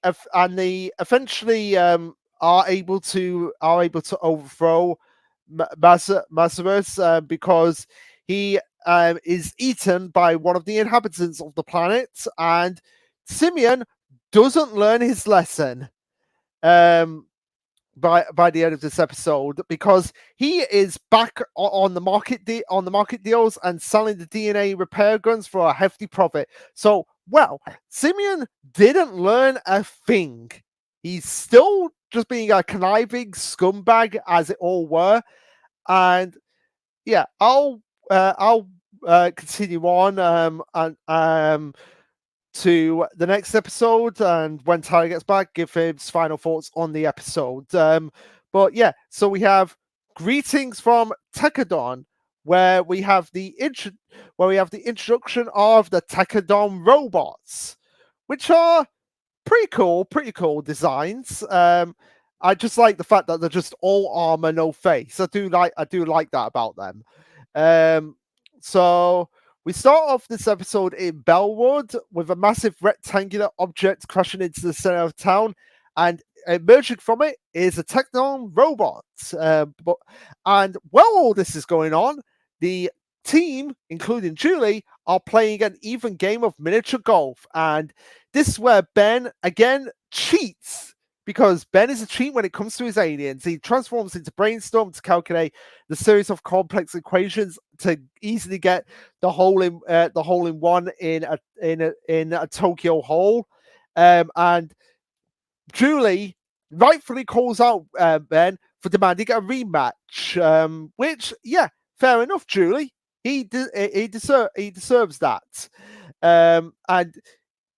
eventually are able to overthrow Mazarus because he is eaten by one of the inhabitants of the planet, and Simeon doesn't learn his lesson by the end of this episode because he is back on the market deals and selling the DNA repair guns for a hefty profit. So, well, Simeon didn't learn a thing. He's still just being a conniving scumbag, as it all were. And yeah, I'll continue on and to the next episode, and when Tyler gets back, give his final thoughts on the episode. But yeah, so we have greetings from Tekadon, where we have the introduction of the Tekadon robots, which are pretty cool designs. I just like the fact that they're just all armor, no face. I do like that about them. So we start off this episode in Bellwood with a massive rectangular object crashing into the center of town, and emerging from it is a Technon robot. And while all this is going on, the team, including Julie, are playing an even game of miniature golf, and this is where Ben again cheats. Because Ben is a cheat when it comes to his aliens. He transforms into Brainstorm to calculate the series of complex equations to easily get the hole in one in a Tokyo hole. And Julie rightfully calls out Ben for demanding a rematch. Which, yeah, fair enough, Julie. He deserves that. And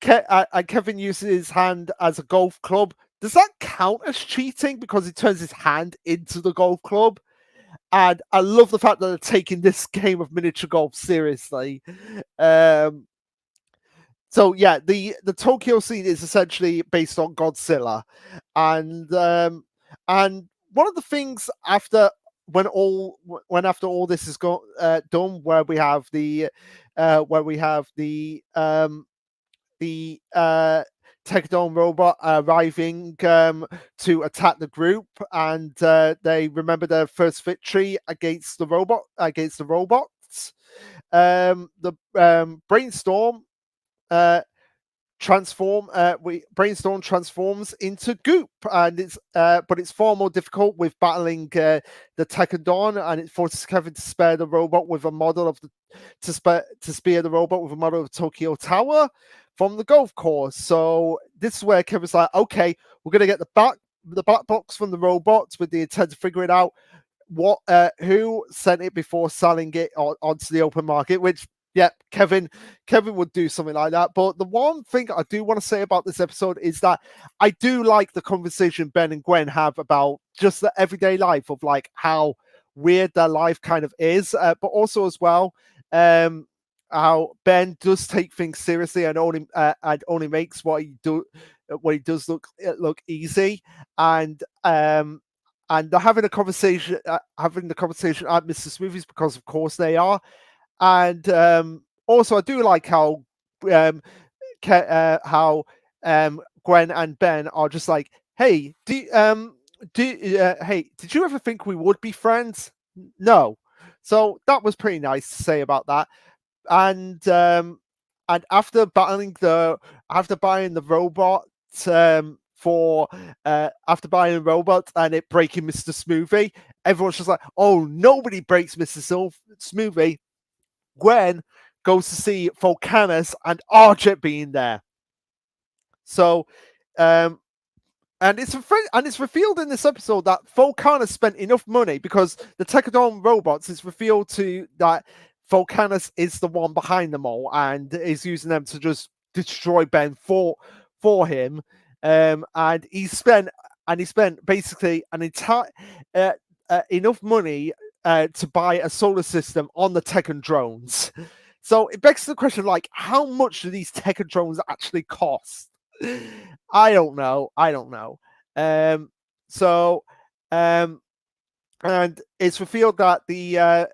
Kevin uses his hand as a golf club. Does that count as cheating because he turns his hand into the golf club? And I love the fact that they're taking this game of miniature golf seriously. So yeah, the Tokyo scene is essentially based on Godzilla, and one of the things after when after all this is done, where we have the Techodon robot arriving to attack the group, and they remember their first victory against the robots. The brainstorm brainstorm transforms into goop, and it's but it's far more difficult with battling the Techodon, and it forces Kevin to spare the robot with a model of to spear the robot with a model of Tokyo Tower from the golf course. So this is where Kevin's like, okay, we're gonna get the black box from the robots with the intent to figure it out who sent it before selling it onto the open market, which yeah, Kevin would do something like that. But the one thing I do want to say about this episode is that I do like the conversation Ben and Gwen have about just the everyday life of like how weird their life kind of is, but also as well how Ben does take things seriously and only makes what he does look easy, and they're having a conversation at Mr. Smoothies because of course they are. And also, I do like how Gwen and Ben are just like, "Hey, hey, did you ever think we would be friends?" No. So that was pretty nice to say about that. And after buying the robot after buying a robot and it breaking Mr. Smoothie, everyone's just like, "Oh, nobody breaks Mr. Smoothie." Gwen goes to see Volcanus and Archer being there. So, and it's revealed in this episode that Volcanus spent enough money because the Techodon robots. It's revealed that Volcanus is the one behind them all and is using them to just destroy Ben for him. And he spent basically an entire enough money to buy a solar system on the Tekken drones. So it begs the question, like, how much do these Tekken drones actually cost? I don't know. And it's revealed that the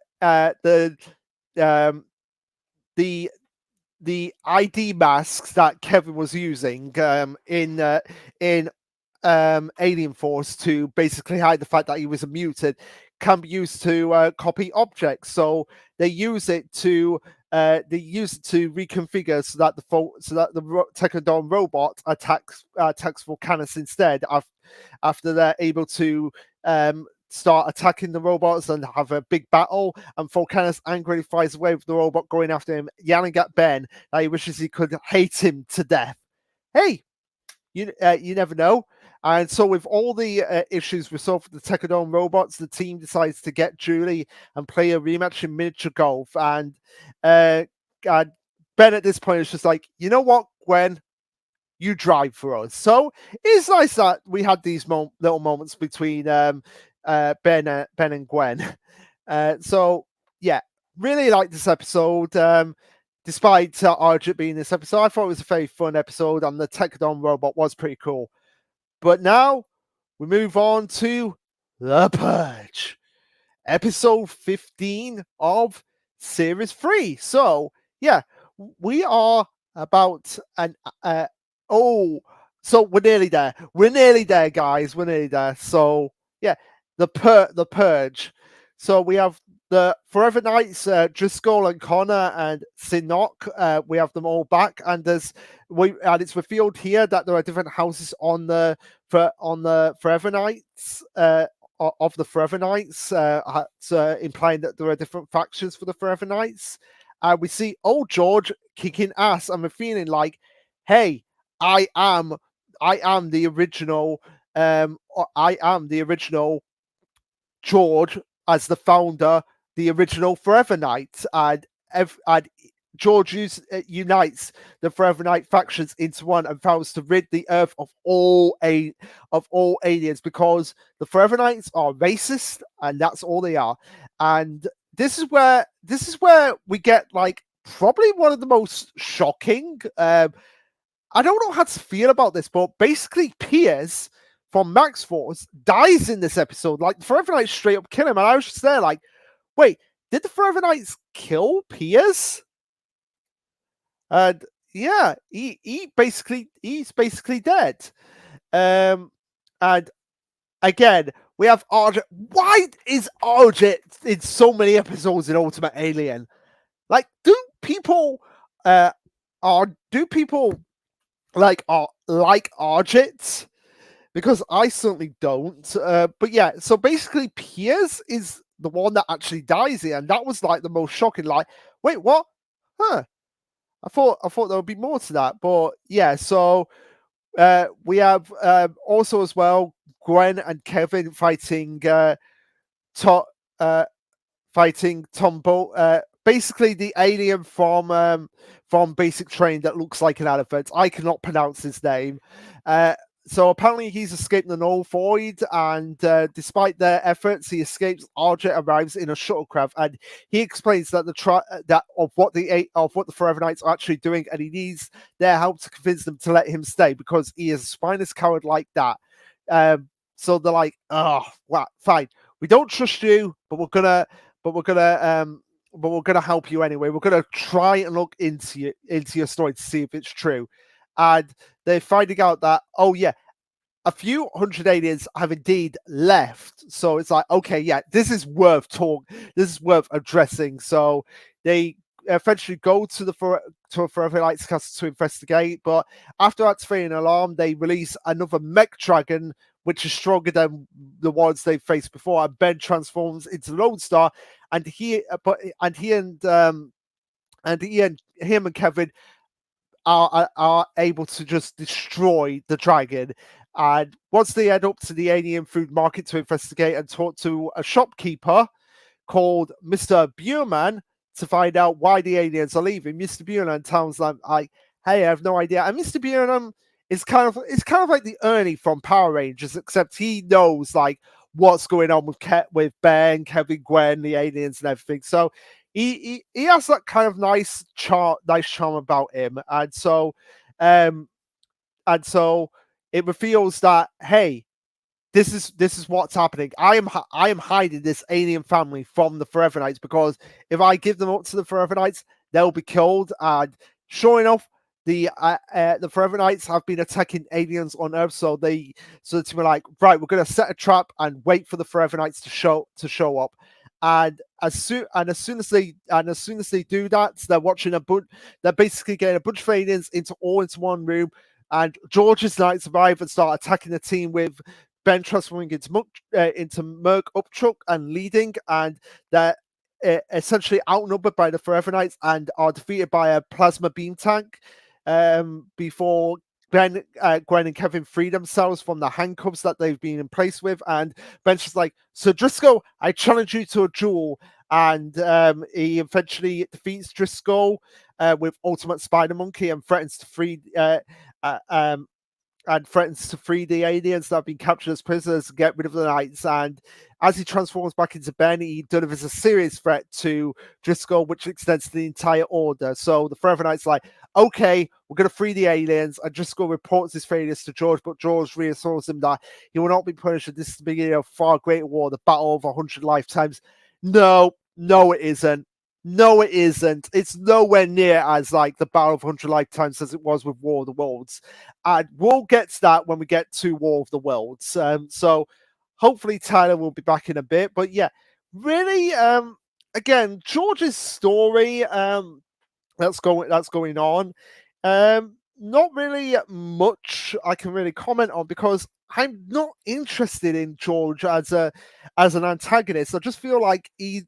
ID masks that Kevin was using in Alien Force to basically hide the fact that he was a mutant can be used to copy objects. So they use it to reconfigure so that the Techodon robot attacks Volcanus instead after they're able to start attacking the robots and have a big battle. And Volcanus angrily flies away with the robot going after him, yelling at Ben that he wishes he could hate him to death. Hey, you never know. And so with all the issues resolved with the Techodon robots, the team decides to get Julie and play a rematch in miniature golf. And Ben at this point is just like, you know what, Gwen? You drive for us. So it's nice that we had these little moments between Ben and Gwen. So yeah, really like this episode. Despite Arjun being this episode, I thought it was a very fun episode, and the Techodon robot was pretty cool. But now we move on to The Purge, episode 15 of series 3. So yeah, we are about so we're nearly there. We're nearly there, guys. We're nearly there. So yeah, the Purge. So we have the Forever Knights, Driscoll and Connor and Sinnock. We have them all back, and it's revealed here that there are different houses on the Forever Knights. Of the Forever Knights, implying that there are different factions for the Forever Knights. We see old George kicking ass, and we're feeling like, hey, I am the original. I am the original George as the founder, the original Forever Knight, and George unites the Forever Knight factions into one and vows to rid the Earth of all aliens, because the Forever Knights are racist, and that's all they are. And this is where we get like probably one of the most shocking. I don't know how to feel about this, but basically Piers from Max Force dies in this episode. Like the Forever Knights straight up kill him, and I was just there like, wait, did the Forever Knights kill Piers? And yeah, he's basically dead. And again, we have Argent. Why is Argent in so many episodes in Ultimate Alien? Like, do people like Argent? Because I certainly don't. But yeah, so basically Piers is the one that actually dies here, and that was like the most shocking. Like, wait, what? Huh. I thought there would be more to that. But yeah, so we have also as well Gwen and Kevin fighting to, fighting Tombo. Basically the alien from Basic Train that looks like an elephant. I cannot pronounce his name. So apparently he's escaped the null void, and despite their efforts, he escapes. Argent arrives in a shuttlecraft, and he explains that what the Forever Knights are actually doing, and he needs their help to convince them to let him stay because he is a spineless coward like that. So they're like, oh, well, fine, we don't trust you, but we're gonna help you anyway. We're gonna try and look into your story to see if it's true. And they're finding out that, oh yeah, a few hundred aliens have indeed left. So it's like, okay, yeah, this is worth addressing. So they eventually go to the Forever Knights Castle to investigate. But after activating an alarm, they release another mech dragon, which is stronger than the ones they've faced before. And Ben transforms into Lone Star, and he and him and Kevin are able to just destroy the dragon. And once they head up to the alien food market to investigate and talk to a shopkeeper called Mr. Buurman to find out why the aliens are leaving, Mr. Buurman tells them, like, hey, I have no idea. And Mr. Buurman is kind of like the Ernie from Power Rangers, except he knows like what's going on with Ben, Kevin, Gwen, the aliens, and everything. So he has that kind of nice charm about him, and so it reveals that, hey, this is what's happening. I am hiding this alien family from the Forever Knights, because if I give them up to the Forever Knights, they'll be killed. And sure enough, the Forever Knights have been attacking aliens on Earth, so the team were like, right, we're gonna set a trap and wait for the Forever Knights to show up. And as soon as they do that, they're basically getting a bunch of aliens into one room, and George's Knights arrive and start attacking the team, with Ben transforming into Merc Upchuck and leading, and they're essentially outnumbered by the Forever Knights and are defeated by a plasma beam tank before Ben, Gwen, and Kevin free themselves from the handcuffs that they've been in place with. And Ben's just like, so Driscoll, I challenge you to a duel. And he eventually defeats Driscoll with Ultimate Spider Monkey and threatens to free the aliens that have been captured as prisoners and get rid of the Knights. And as he transforms back into Ben, he delivers a serious threat to Driscoll, which extends to the entire order. So the Forever Knights like, okay, we're going to free the aliens. And Driscoll reports his failures to George, but George reassures him that he will not be punished. This is the beginning of a far greater war, the battle of 100 lifetimes. No, it isn't. No, it isn't. It's nowhere near as like the Battle of 100 Lifetimes as it was with War of the Worlds. And we'll get to that when we get to War of the Worlds. So hopefully Tyler will be back in a bit. But yeah, really, again, George's story that's going on. Not really much I can really comment on, because I'm not interested in George as an antagonist. I just feel like he's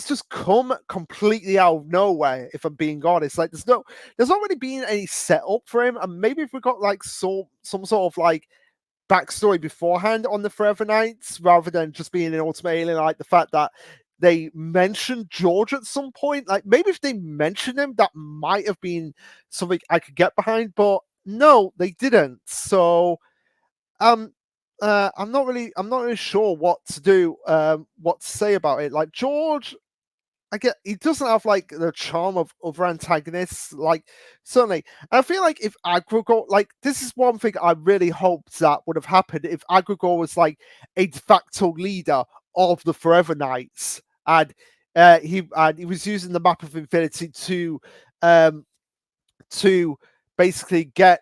just come completely out of nowhere, if I'm being honest. Like there's not really been any setup for him. And maybe if we got like some sort of like backstory beforehand on the Forever Knights, rather than just being an Ultimate Alien, like the fact that they mentioned George at some point. Like maybe if they mentioned him, that might have been something I could get behind. But no, they didn't. So I'm not really sure what to do, what to say about it. Like George, I get he doesn't have like the charm of other antagonists. Like certainly, I feel like if Agrigor, like this is one thing I really hoped that would have happened if Agrigor was like a de facto leader of the Forever Knights, and he was using the map of infinity um to basically get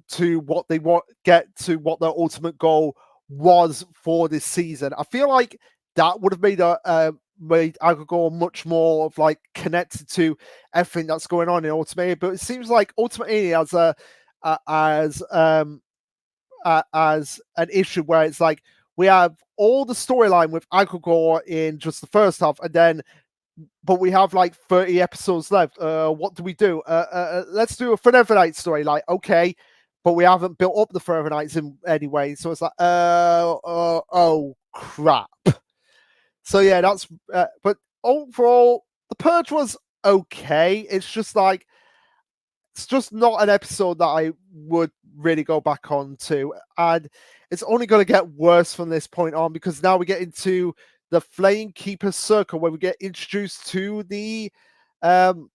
to what they want, get to what their ultimate goal was for this season. I feel like that would have made Agregor much more of like connected to everything that's going on in Ultimate. But it seems like Ultimate as as an issue where it's like we have all the storyline with Agregor in just the first half, and then but we have like 30 episodes left. What do we do? Let's do a Forever Night story. Like, okay, but we haven't built up the Forever Nights in any way. So it's like, oh crap. So yeah, that's. But overall, the Purge was okay. It's just like it's just not an episode that I would really go back on to, and it's only going to get worse from this point on because now we get into the Flame Keeper Circle where we get introduced to the um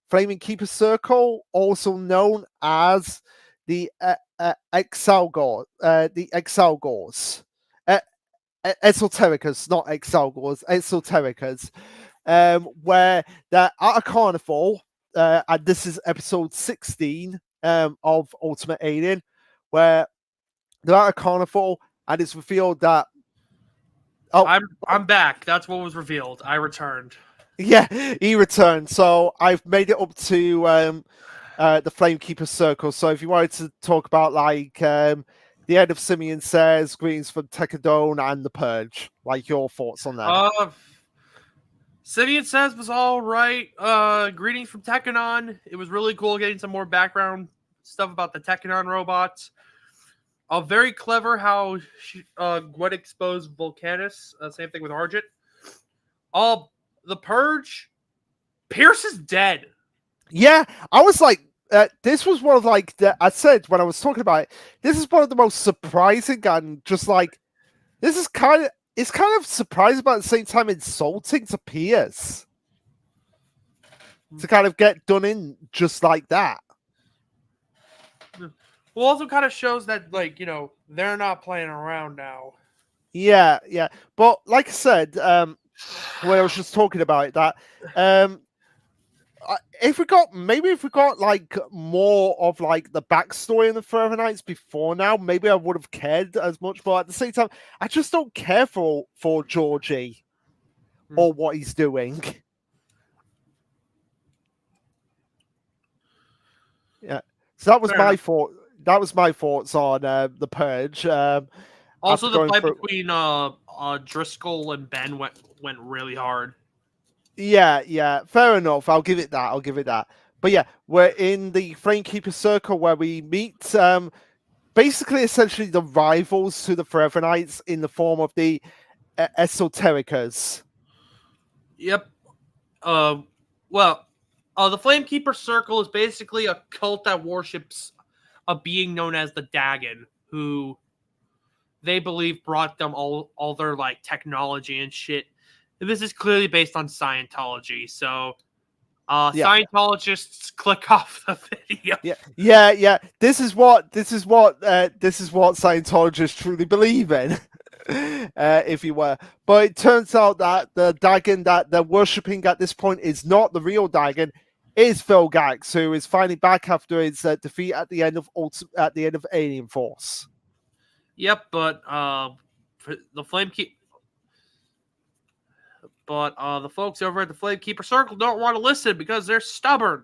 Flaming Keeper Circle, also known as the Exalgor, the Exalgors. Esotericas, not Exalgors, Esotericas, where they're at a carnival, and this is episode 16 of Ultimate Alien, where they're at a carnival, and it's revealed that I'm back. That's what was revealed. I returned. yeah, he returned. So I've made it up to the Flamekeeper Circle. So if you wanted to talk about like the end of Simeon Says, Greetings from Tekadone, and the Purge, like your thoughts on that? Simeon Says was all right. Greetings from Tekkanon. It was really cool getting some more background stuff about the Tekkanon robots. Very clever how Gwen exposed Volcanus. Same thing with Argent. The Purge. Pierce is dead. Yeah, I was like, this was one of like I said when I was talking about it. This is one of the most surprising and just like this is it's kind of surprising, but at the same time insulting to Pierce to kind of get done in just like that. Well, also kind of shows that like they're not playing around now. Yeah, yeah, but like I said, when I was just talking about it, that if we got like more of like the backstory in the Forever Nights before now, maybe I would have cared as much. But at the same time, I just don't care for Georgie or what he's doing. Yeah, so that was my thought. That was my thoughts on the Purge. Also, the fight between Driscoll and Ben went really hard. Yeah, fair enough. I'll give it that. But yeah, we're in the Flamekeeper Circle where we meet basically essentially the rivals to the Forever Knights in the form of the Esotericas. Yep. The Flamekeeper Circle is basically a cult that worships a being known as the Dagon, who they believe brought them all their like technology and shit. And this is clearly based on Scientology, so Scientologists click off the video. Yeah. This is what Scientologists truly believe in. If you were, but it turns out that the Dagon that they're worshipping at this point is not the real Dagon, is Phil Gax, who is finally back after his defeat at the end of Alien Force. Yep, but the Flamekeeper. But the folks over at the Flamekeeper Circle don't want to listen because they're stubborn.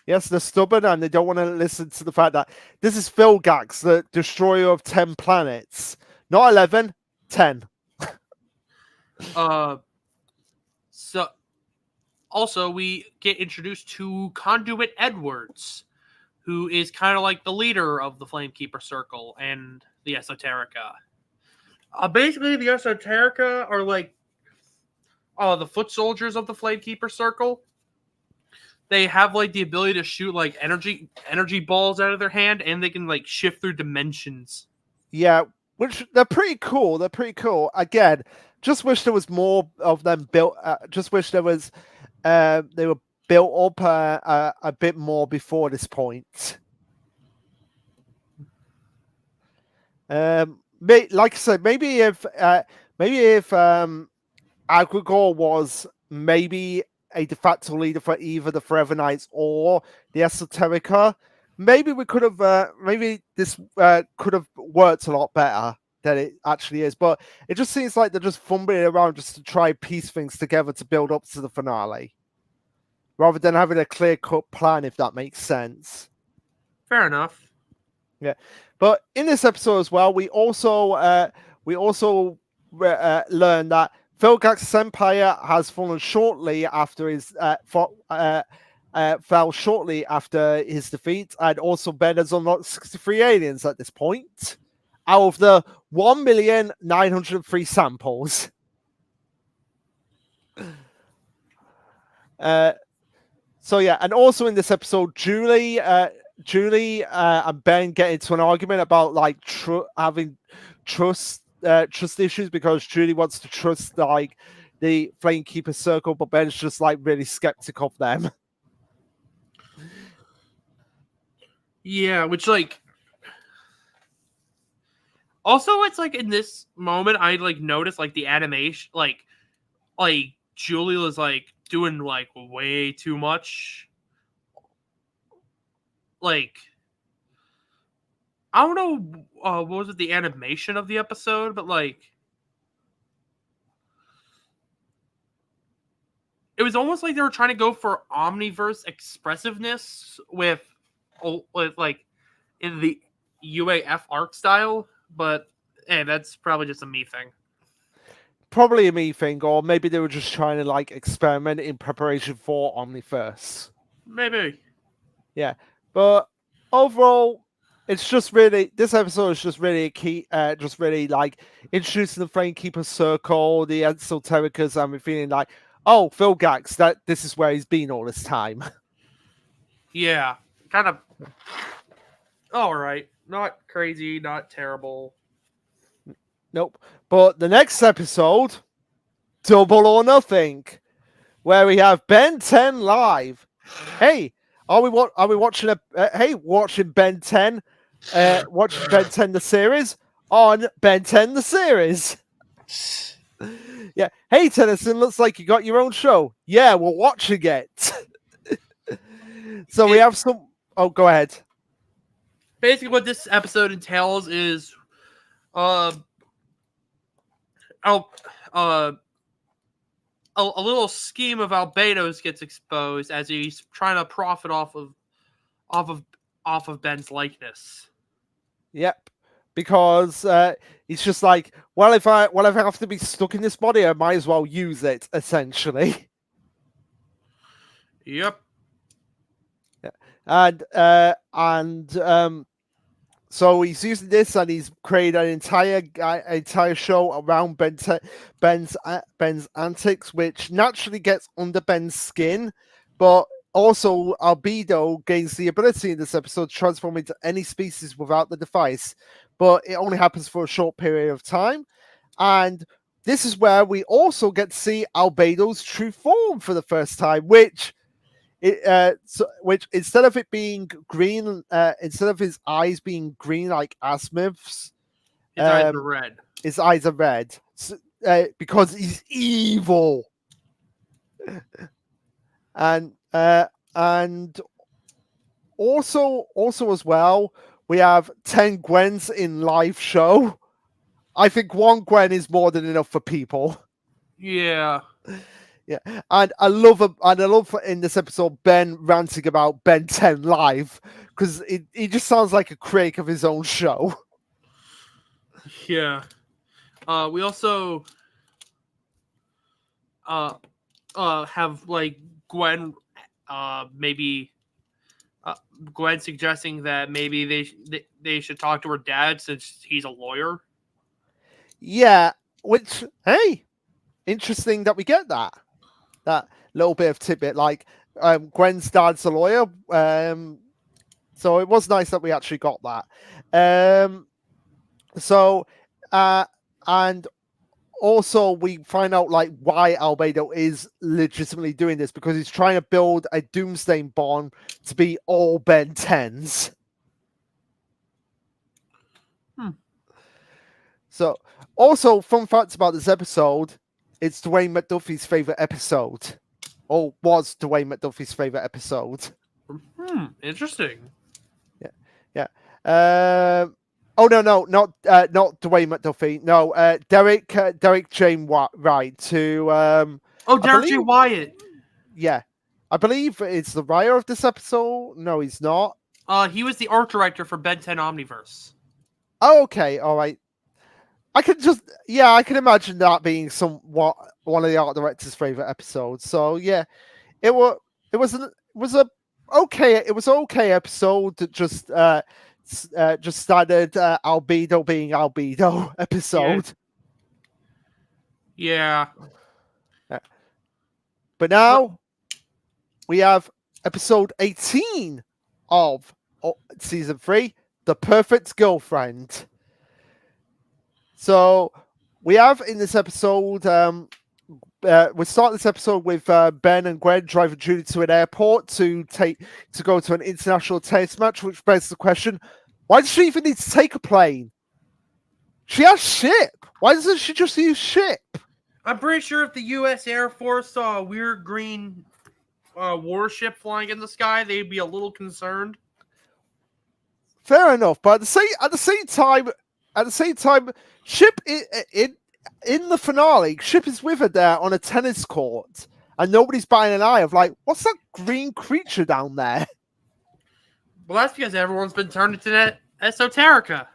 Yes, they're stubborn and they don't want to listen to the fact that this is Phil Gax, the destroyer of 10 planets. Not 11, 10. So, also, we get introduced to Conduit Edwards, who is kind of like the leader of the Flamekeeper Circle and the Esoterica. Basically, the Esoterica are like the foot soldiers of the Flamekeeper Circle. They have like the ability to shoot like energy balls out of their hand, and they can like shift through dimensions. Yeah, which they're pretty cool. They're pretty cool. Again, just wish there was more of them built. Just wish there was they were built up a bit more before this point. Like I said, maybe if Agrigor was maybe a de facto leader for either the Forever Knights or the Esoterica, maybe we could have maybe this could have worked a lot better than it actually is. But it just seems like they're just fumbling around just to try piece things together to build up to the finale, rather than having a clear-cut plan, if that makes sense. Fair enough. Yeah, but in this episode as well, we also learn that Vilgax's empire has fallen shortly after his fell shortly after his defeat, and also Ben has unlocked 63 aliens at this point out of the 1,903 samples. So yeah, and also in this episode, Julie and Ben get into an argument about like having trust issues, because Julie wants to trust like the Flamekeeper Circle, but Ben's just like really skeptic of them. Yeah, which like also it's like in this moment I like noticed like the animation like Julie was like doing like way too much. Like I don't know what was it, the animation of the episode, but like it was almost like they were trying to go for omniverse expressiveness with like in the UAF art style, but hey, that's probably just a me thing. Probably a me thing, or maybe they were just trying to like experiment in preparation for Omniverse. Maybe. Yeah, but overall, it's just really, this episode is just really a key, just really like introducing the Flamekeeper Circle, the Esotericas, and we're feeling like, oh, Vilgax, that this is where he's been all this time. Yeah, kind of. All right, not crazy, not terrible. Nope. But the next episode, Double or Nothing, where we have Ben 10 live. Hey, are we watching watching Ben 10? Watching Ben 10 the series on Ben 10 the series. Yeah. Hey, Tennyson, looks like you got your own show. Yeah, we're watching it. So we have some. Oh, go ahead. Basically, what this episode entails is, a little scheme of Albedo's gets exposed as he's trying to profit off of Ben's likeness. Yep, because he's just like, well, if I have to be stuck in this body, I might as well use it. Essentially. Yep. Yeah. So he's using this, and he's created an entire show around Ben's antics, which naturally gets under Ben's skin, but also Albedo gains the ability in this episode to transform into any species without the device, but it only happens for a short period of time. And this is where we also get to see Albedo's true form for the first time, which instead of it being green, instead of his eyes being green like Asmith's, his eyes are red. His eyes are red because he's evil. And also as well, we have 10 Gwens in live show. I think one Gwen is more than enough for people. Yeah. Yeah, and I love in this episode Ben ranting about Ben 10 live, because he just sounds like a critic of his own show. Yeah. We also have like Gwen Gwen suggesting that maybe they should talk to her dad since he's a lawyer. Yeah, which, hey, interesting that we get that little bit of tidbit, like Gwen's dad's a lawyer, so it was nice that we actually got that. So and also we find out like why Albedo is legitimately doing this, because he's trying to build a Doomsday bomb to be all Ben 10s. So, also, fun facts about this episode: it's Dwayne McDuffie's favorite episode, or was Dwayne McDuffie's favorite episode. Interesting. Yeah. Oh no, not Dwayne McDuffie. No, Derek James Wright to Derek J. Wyatt. Yeah, I believe it's the writer of this episode. No, he's not. He was the art director for Ben 10 Omniverse. Oh, okay, all right. I can imagine that being somewhat one of the art director's favorite episodes. So yeah, it was a okay episode that just started Albedo being Albedo episode. Yeah. But now we have episode 18 of season 3, The Perfect Girlfriend. So we have in this episode, we start this episode with Ben and Gwen driving Julie to an airport to go to an international tennis match, which begs the question: why does she even need to take a plane? She has ship. Why doesn't she just use ship? I'm pretty sure if the U.S. Air Force saw a weird green warship flying in the sky, they'd be a little concerned. Fair enough, but at the same time, Ship in the finale, Ship is with her there on a tennis court, and nobody's batting an eye of like, what's that green creature down there? Well, that's because everyone's been turned into Esoterica.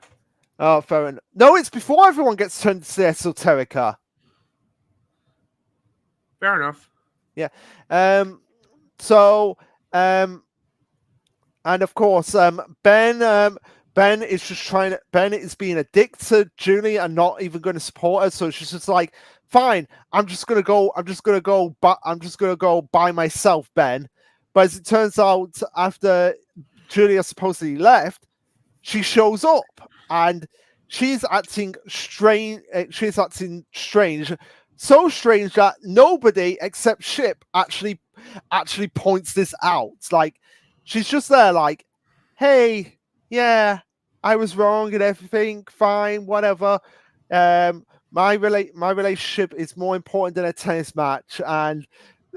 Oh, fair enough. No, it's before everyone gets turned into Esoterica. Fair enough. Yeah. And of course, Ben is being a dick to Julie and not even going to support her. So she's just like, fine, I'm just gonna go by myself, Ben. But as it turns out, after Julia supposedly left, she shows up and she's acting strange. So strange that nobody except Ship actually points this out. Like, she's just there like, hey, yeah, I was wrong and everything, fine, whatever. My relationship is more important than a tennis match. And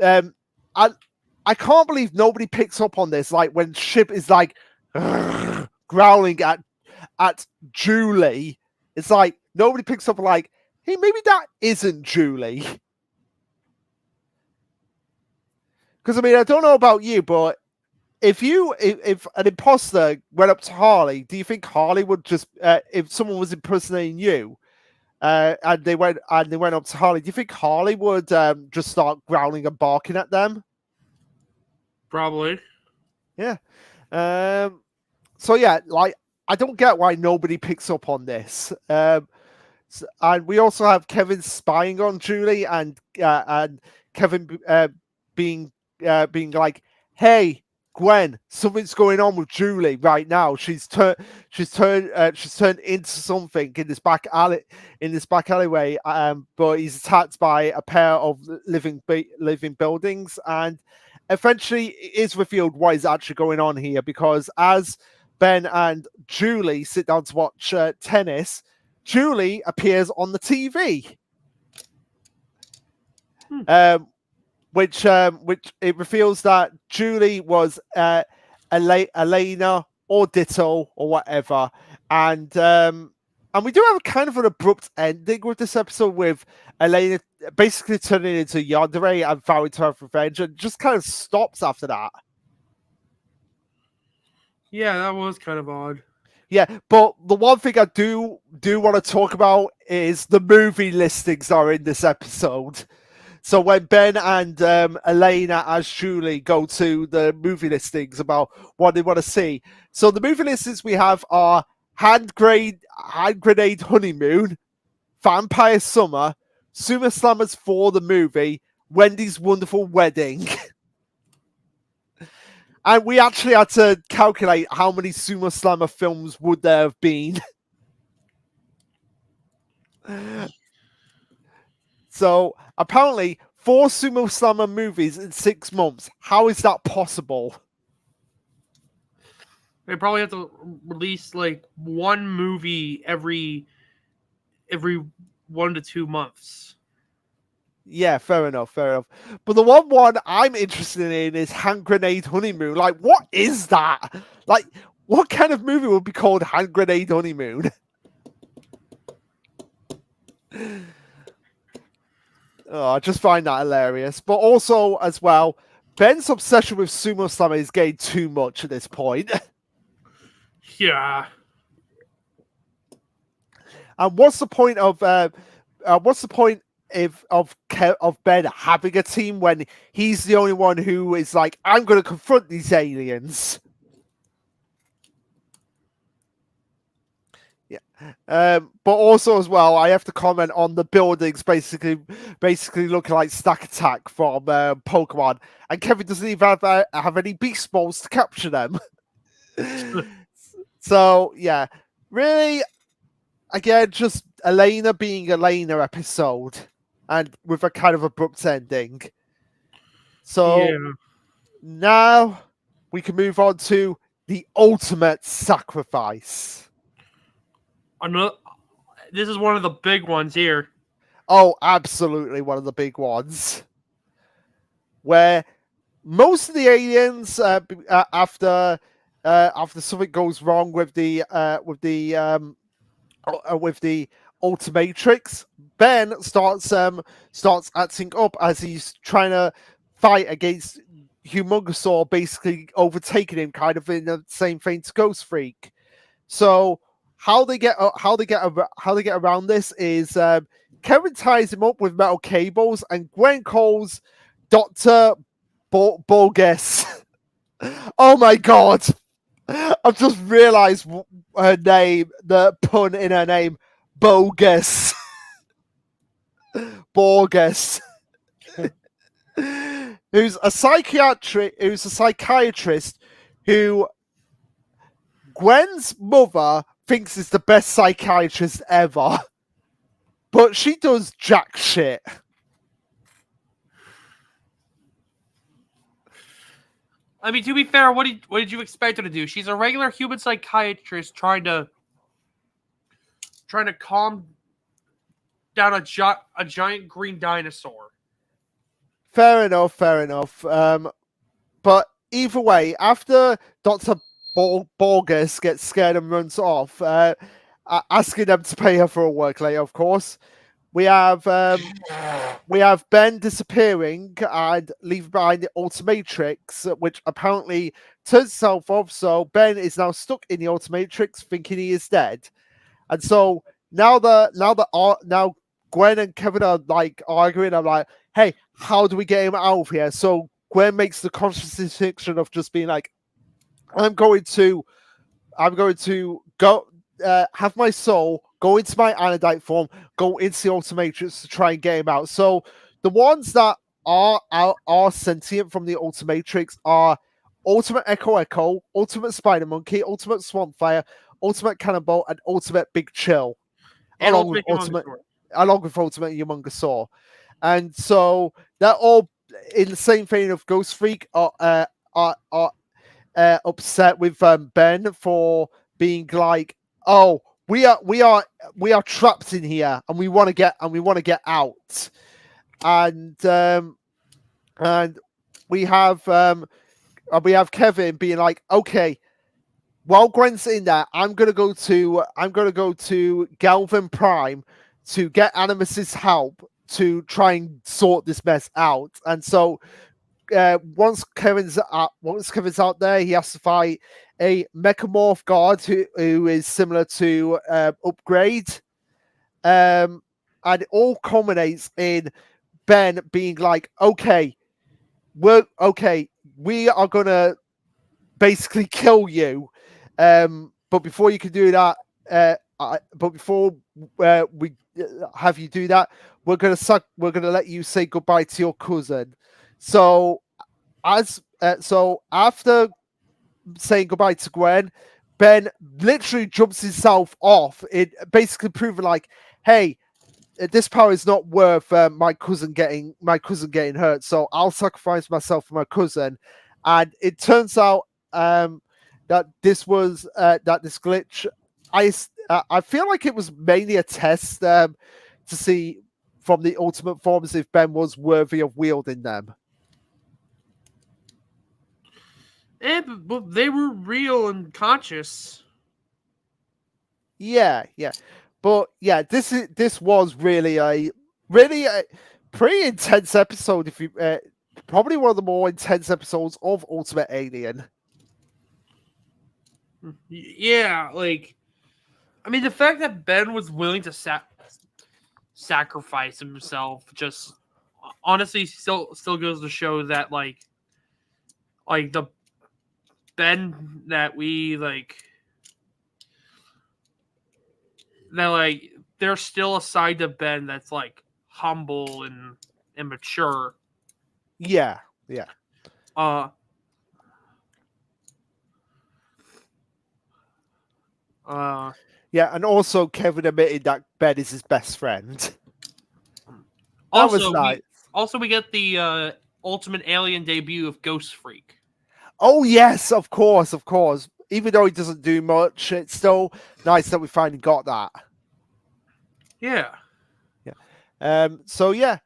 I can't believe nobody picks up on this. Like, when Ship is like growling at Julie, it's like nobody picks up like, hey, maybe that isn't Julie. Because I mean, I don't know about you, but if an imposter went up to Harley, do you think Harley would just if someone was impersonating you and they went up to Harley, do you think Harley would just start growling and barking at them? Probably. Yeah. So yeah, like, I don't get why nobody picks up on this. And we also have Kevin spying on Julie, and Kevin being like, "Hey, Gwen, something's going on with Julie right now. She's turned into something in this back alleyway. But he's attacked by a pair of living buildings, and eventually it is revealed what is actually going on here, because as Ben and Julie sit down to watch tennis, Julie appears on the TV, which it reveals that Julie was Elena or Ditto or whatever, and we do have kind of an abrupt ending with this episode, with Elena basically turning into yandere and vowing to have revenge, and just kind of stops after that. Yeah, that was kind of odd. Yeah, but the one thing I do want to talk about is the movie listings are in this episode. So when Ben and Elena as Julie go to the movie listings about what they want to see, so the movie listings we have are Hand Grenade Honeymoon, Vampire Summer, Sumo Slammers 4 the movie, Wendy's Wonderful Wedding. And we actually had to calculate how many Sumo Slammer films would there have been. So apparently, 4 Sumo Slammer movies in 6 months. How is that possible? They probably have to release like one movie every 1 to 2 months. Yeah, fair enough, fair enough. But the one I'm interested in is Hand Grenade Honeymoon. Like, what is that? Like, what kind of movie would be called Hand Grenade Honeymoon? Oh, I just find that hilarious. But also, as well, Ben's obsession with Sumo Slammer is getting too much at this point. Yeah. And what's the point of of Ben having a team when he's the only one who is like, I'm going to confront these aliens? Yeah. But also as well, I have to comment on the buildings basically looking like Stack Attack from Pokemon, and Kevin doesn't even have any beast balls to capture them. So yeah, really, again, just Elena being Elena episode, and with a kind of abrupt ending. So Yeah. now we can move on to the ultimate sacrifice. This is one of the big ones here. Oh, absolutely one of the big ones. Where most of the aliens, after something goes wrong with the Ultimatrix, Ben starts acting up as he's trying to fight against Humongousaur, basically overtaking him, kind of in the same vein to Ghost Freak. So how they get around this is Kevin ties him up with metal cables, and Gwen calls Dr. Bogus. Oh my god! I've just realised her name, the pun in her name, Bogus. Bogus. who's a psychiatrist who Gwen's mother thinks is the best psychiatrist ever. But she does jack shit. I mean, to be fair, what did you expect her to do? She's a regular human psychiatrist trying to calm down a giant green dinosaur. Fair enough. But either way, after Dr. Borges gets scared and runs off, asking them to pay her for her work later, of course, we have Ben disappearing and leaving behind the Ultimatrix, which apparently turns itself off. So Ben is now stuck in the Ultimatrix, thinking he is dead. And so now Gwen and Kevin are like arguing. I'm like, hey, how do we get him out of here? So Gwen makes the conscious decision of just being like, I'm going to go have my soul go into my Anodite form, go into the Ultimatrix to try and get him out. So the ones that are sentient from the Ultimatrix are Ultimate Echo, Ultimate Spider Monkey, Ultimate Swampfire, Ultimate Cannonball, and Ultimate Big Chill, And along with Ultimate Humongousaur. And so they're all in the same vein of Ghost Freak are upset with Ben for being like, oh, we are trapped in here and we want to get out. And we have Kevin being like, okay, while Gwen's in there, I'm gonna go to Galvin Prime to get Animus's help to try and sort this mess out. And so once Kevin's out there, he has to fight a Mechamorph god who is similar to Upgrade. And it all culminates in Ben being like, we are gonna basically kill you. But before you can do that, before we have you do that, we're gonna let you say goodbye to your cousin. So after saying goodbye to Gwen, Ben literally jumps himself off. It basically proving like, hey, this power is not worth my cousin getting hurt, so I'll sacrifice myself for my cousin. And it turns out that this glitch, I feel like it was mainly a test to see from the ultimate forms if Ben was worthy of wielding them. But they were real and conscious. Yeah. But yeah, this was really a pretty intense episode. If you probably one of the more intense episodes of Ultimate Alien. Yeah, like, I mean, the fact that Ben was willing to sacrifice himself just honestly still goes to show that like the Ben that we like that like there's still a side to Ben that's like humble and immature. Yeah. Yeah, and also Kevin admitted that Ben is his best friend. That was nice. We get the Ultimate Alien debut of Ghost Freak. Oh yes, of course. Even though he doesn't do much, it's still nice that we finally got that. Yeah. So yeah,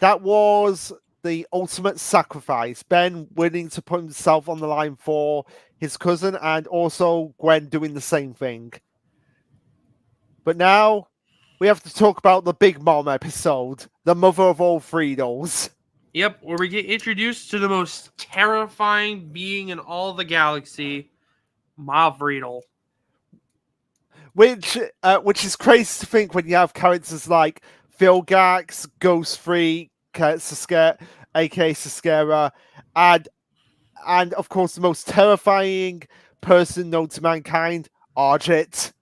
that was the ultimate sacrifice. Ben willing to put himself on the line for his cousin, and also Gwen doing the same thing. But now we have to talk about the Big Mom episode, the mother of all Friedels. Yep, where we get introduced to the most terrifying being in all the galaxy, Ma Friedel. Which is crazy to think when you have characters like Phil Gax, Ghost Freak, Saskera, aka Saskera, and of course the most terrifying person known to mankind, Argit.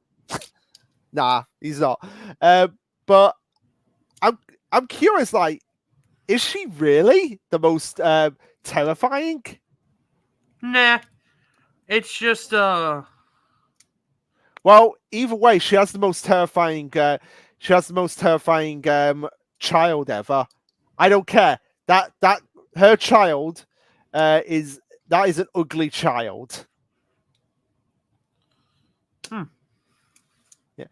Nah, he's not. But I'm curious, like, is she really the most terrifying? Nah. It's just Well, either way, she has the most terrifying child ever. I don't care. That her child is an ugly child. Yeah.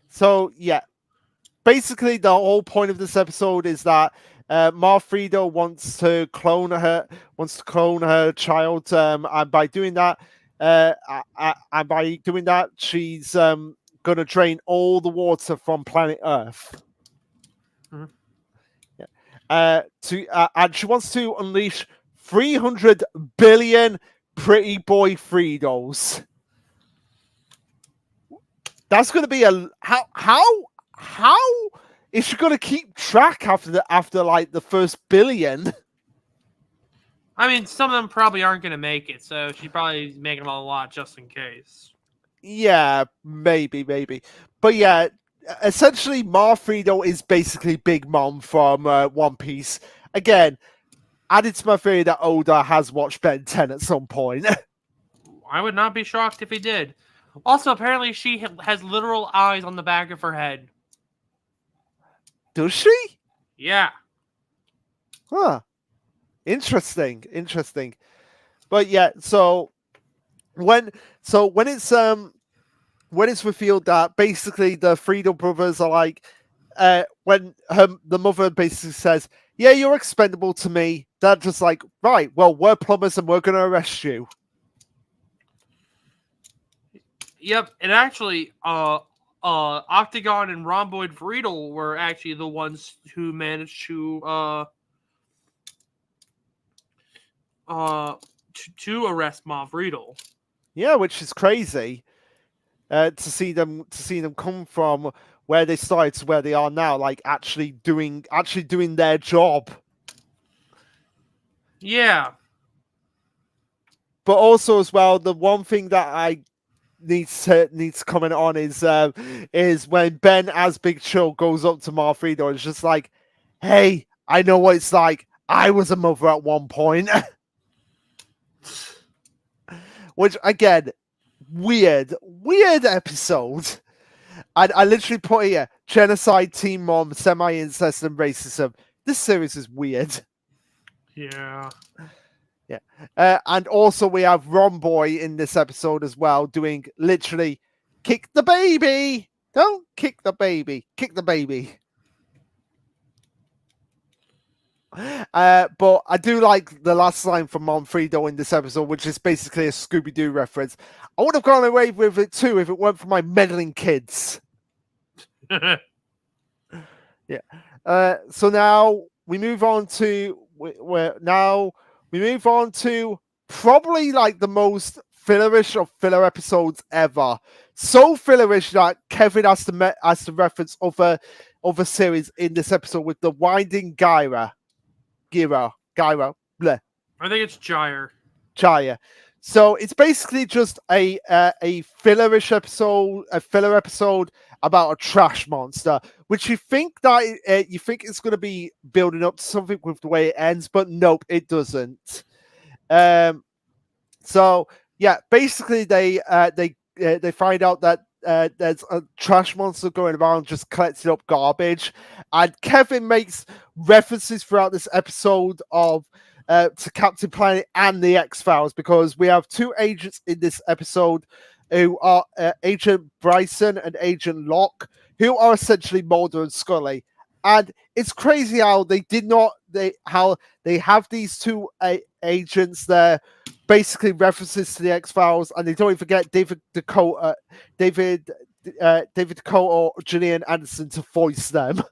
So yeah, basically the whole point of this episode is that Ma Friedel wants to clone her child, and by doing that, she's gonna drain all the water from planet Earth. Mm-hmm. And she wants to unleash 300 billion pretty boy Friedels. That's going to be how is she going to keep track after like the first billion? I mean, some of them probably aren't going to make it, so she's probably making them a lot just in case. Yeah, maybe. But yeah, essentially, Ma Friedel is basically Big Mom from One Piece. Again, added to my theory that Oda has watched Ben 10 at some point. I would not be shocked if he did. Also, apparently, she has literal eyes on the back of her head. Does she? Yeah. Huh. Interesting. But yeah, so when it's revealed that basically the Friedel brothers are like, when the mother basically says, "Yeah, you're expendable to me," they're just like, "Right, well, we're plumbers and we're going to arrest you." Yep, and actually, Octagon and Rhomboid Friedel were actually the ones who managed to arrest Ma Friedel. Yeah, which is crazy. To see them come from where they started to where they are now, like actually doing their job. Yeah. But also as well, the one thing that I needs to comment on is when Ben as Big Chill goes up to Ma Friedel and it's just like, "Hey, I know what it's like. I was a mother at one point." Which again, weird episode. And I literally put here, genocide, teen mom, semi-incest, and racism. This series is weird. Yeah. Yeah. And also we have Ron Boy in this episode as well, doing literally kick the baby. Don't kick the baby. Kick the baby. But I do like the last line from Monfredo in this episode, which is basically a Scooby-Doo reference. I would have gone away with it too if it weren't for my meddling kids. Yeah. So now we move on to probably like the most fillerish of filler episodes ever. So fillerish that Kevin has to reference other series in this episode with the Winding Gyra. Gyra. Bleh. I think it's Gyre. Jaya. So it's basically just a filler episode about a trash monster, which you think that you think it's going to be building up to something with the way it ends, but nope, it doesn't. So yeah, basically they find out that there's a trash monster going around just collecting up garbage, and Kevin makes references throughout this episode of to Captain Planet and the X-Files, because we have two agents in this episode who are Agent Bryson and Agent Locke, who are essentially Mulder and Scully. And it's crazy how they have these two agents there, basically references to the X-Files, and they don't even get David Dakota or Gillian Anderson to voice them.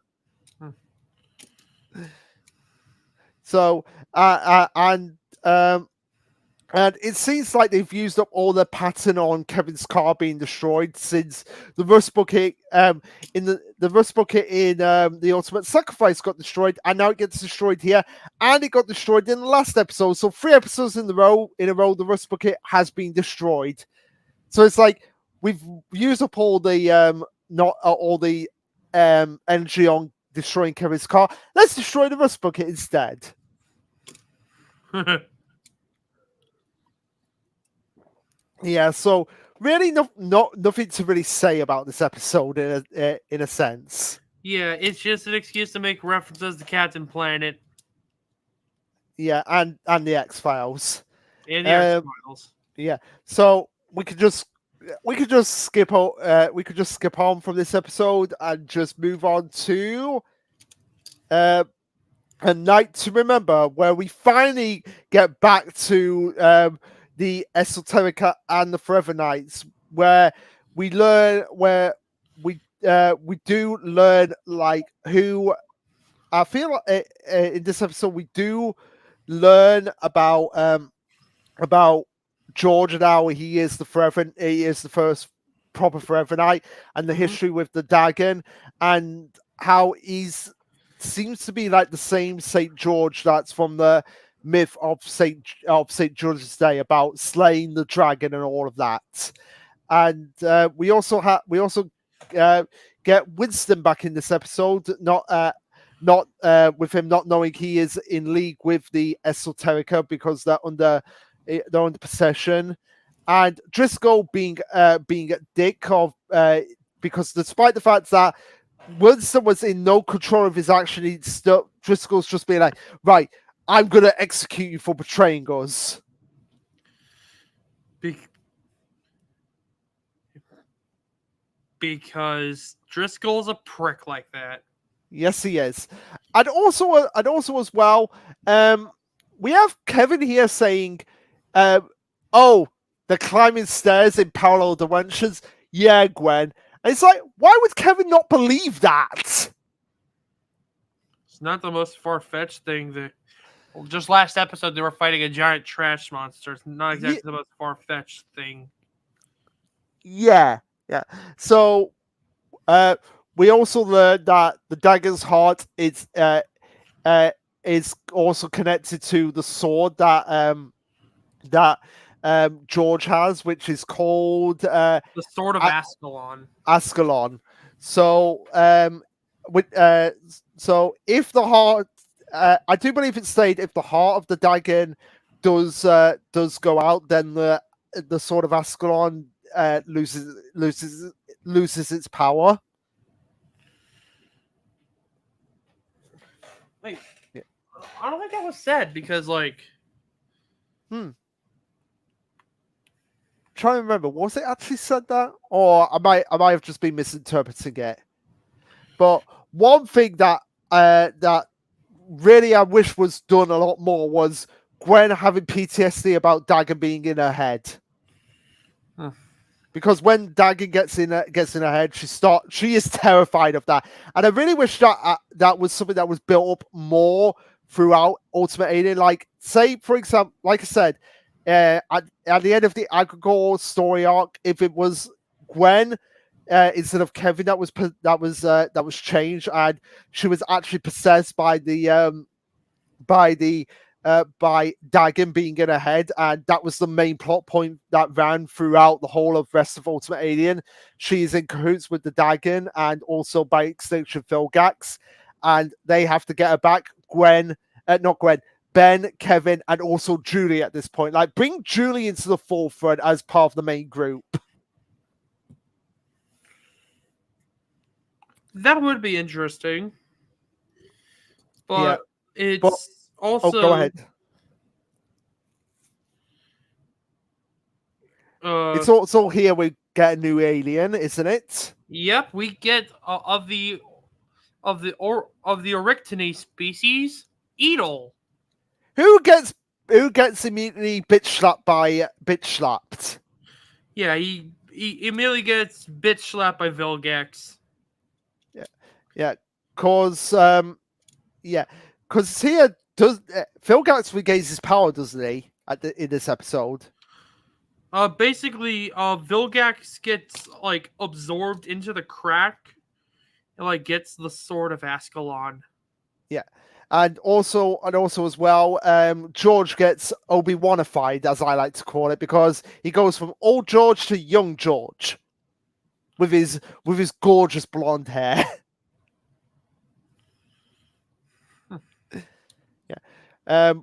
So and it seems like they've used up all their pattern on Kevin's car being destroyed since the rust bucket in the rust bucket in the Ultimate Sacrifice got destroyed, and now it gets destroyed here, and it got destroyed in the last episode. So 3 episodes in a row, the rust bucket has been destroyed. So it's like we've used up all the energy on destroying Kevin's car. Let's destroy the rust bucket instead. Yeah, so really nothing to really say about this episode in a sense. Yeah, it's just an excuse to make references to Captain Planet. Yeah, and the X-Files. And the X-Files. Yeah, so we could just skip on from this episode and just move on to A Night to Remember, where we finally get back to the Esoterica and the Forever Knights, where we do learn like who I feel like in this episode we do learn about George and how he is the first proper Forever Knight, and the history with the Dagon, and how he's seems to be like the same Saint George that's from the myth of Saint George's Day about slaying the dragon and all of that. And we also get Winston back in this episode, not with him not knowing he is in league with the Esoterica because they're under possession, and Driscoll being a dick of because despite the fact that Winston was in no control of his action, Driscoll's just being like, right, I'm going to execute you for betraying us. Because Driscoll's a prick like that. Yes, he is. And also as well, we have Kevin here saying, oh, they're climbing stairs in parallel dimensions. Yeah, Gwen. And it's like, why would Kevin not believe that? It's not the most far-fetched thing. Just last episode, they were fighting a giant trash monster. It's not exactly the most far-fetched thing. Yeah. So, we also learned that the dagger's heart is also connected to the sword that George has, which is called the Sword of Ascalon. Ascalon. So, so if the heart, I do believe it stated if the heart of the Dagon does go out, then the Sword of Ascalon loses its power. Like, Yeah. I don't think that was said because, like, Trying to remember, was it actually said that, or I might have just been misinterpreting it? But one thing that really I wish was done a lot more was Gwen having PTSD about Dagon being in her head. Because when Dagon gets in her head, she is terrified of that, and I really wish that that was something that was built up more throughout Ultimate Alien. Like, say for example, like I said, at the end of the Agrigor story arc, if it was Gwen instead of Kevin that was changed, and she was actually possessed by by Dagon being in her head, and that was the main plot point that ran throughout the whole of rest of Ultimate Alien. She's in cahoots with the Dagon and also by extension Vilgax, and they have to get her back. Not Gwen, Ben, Kevin, and also Julie at this point. Like, bring Julie into the forefront as part of the main group. that would be interesting. But it's But also go ahead. It's also here we get a new alien, isn't it? Yep, we get of the Oryctony species, Edel. Who gets immediately bitch slapped? Yeah, he immediately gets bitch slapped by Vilgax. Because here does Vilgax regains his power, doesn't he? In this episode. Basically, Vilgax gets like absorbed into the crack, and like gets the sword of Ascalon. Yeah, and also as well, George gets Obi-Wanified, as I like to call it, because he goes from old George to young George, with his gorgeous blonde hair. Yeah.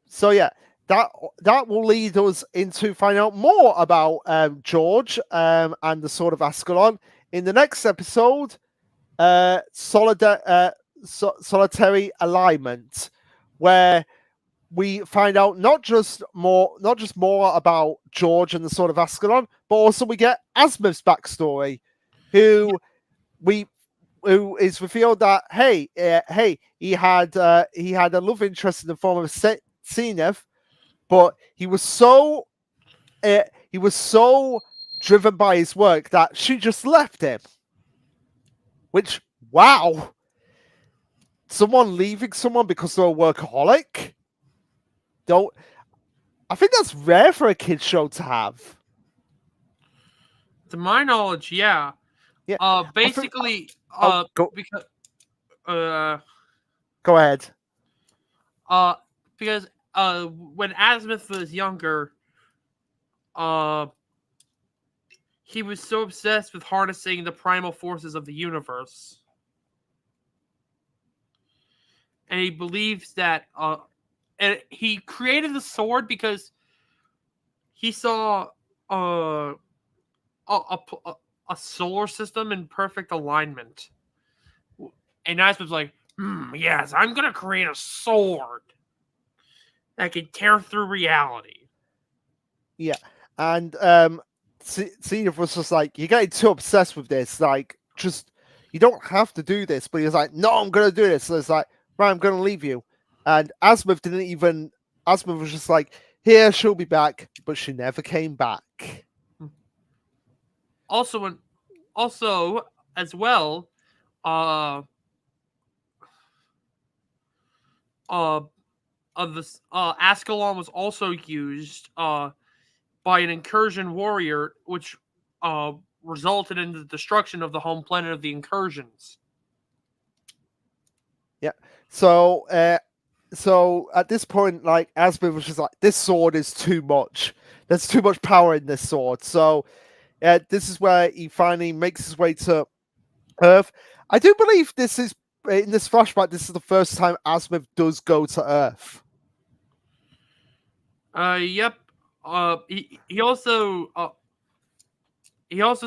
So yeah, that will lead us into find out more about George and the Sword of Ascalon in the next episode. Solitary Alignment, where we find out not just more about George and the Sword of Ascalon, but also we get Azimuth's backstory, who is revealed that he had a love interest in the form of Zenith, but he was so driven by his work that she just left him. Which, wow, someone leaving someone because they're a workaholic? I think that's rare for a kids show to have. To my knowledge, yeah. Yeah. Basically, because go ahead. Because when Azimuth was younger, he was so obsessed with harnessing the primal forces of the universe, and he believes that and he created the sword because he saw a solar system in perfect alignment. And Azimuth's like, yes, I'm gonna create a sword that can tear through reality. Yeah, and Zenith was just like, you're getting too obsessed with this. Like, just you don't have to do this. But he was like, no, I'm gonna do this. So it's like, right, I'm gonna leave you. And Azimuth was just like, here, she'll be back, but she never came back. Also, as well, Ascalon was also used by an incursion warrior, which resulted in the destruction of the home planet of the incursions. Yeah. So at this point, like, Azimuth was just like, this sword is too much. There's too much power in this sword. So this is where he finally makes his way to Earth. I do believe this is in this flashback. This is the first time Azimuth does go to Earth. Yep. He also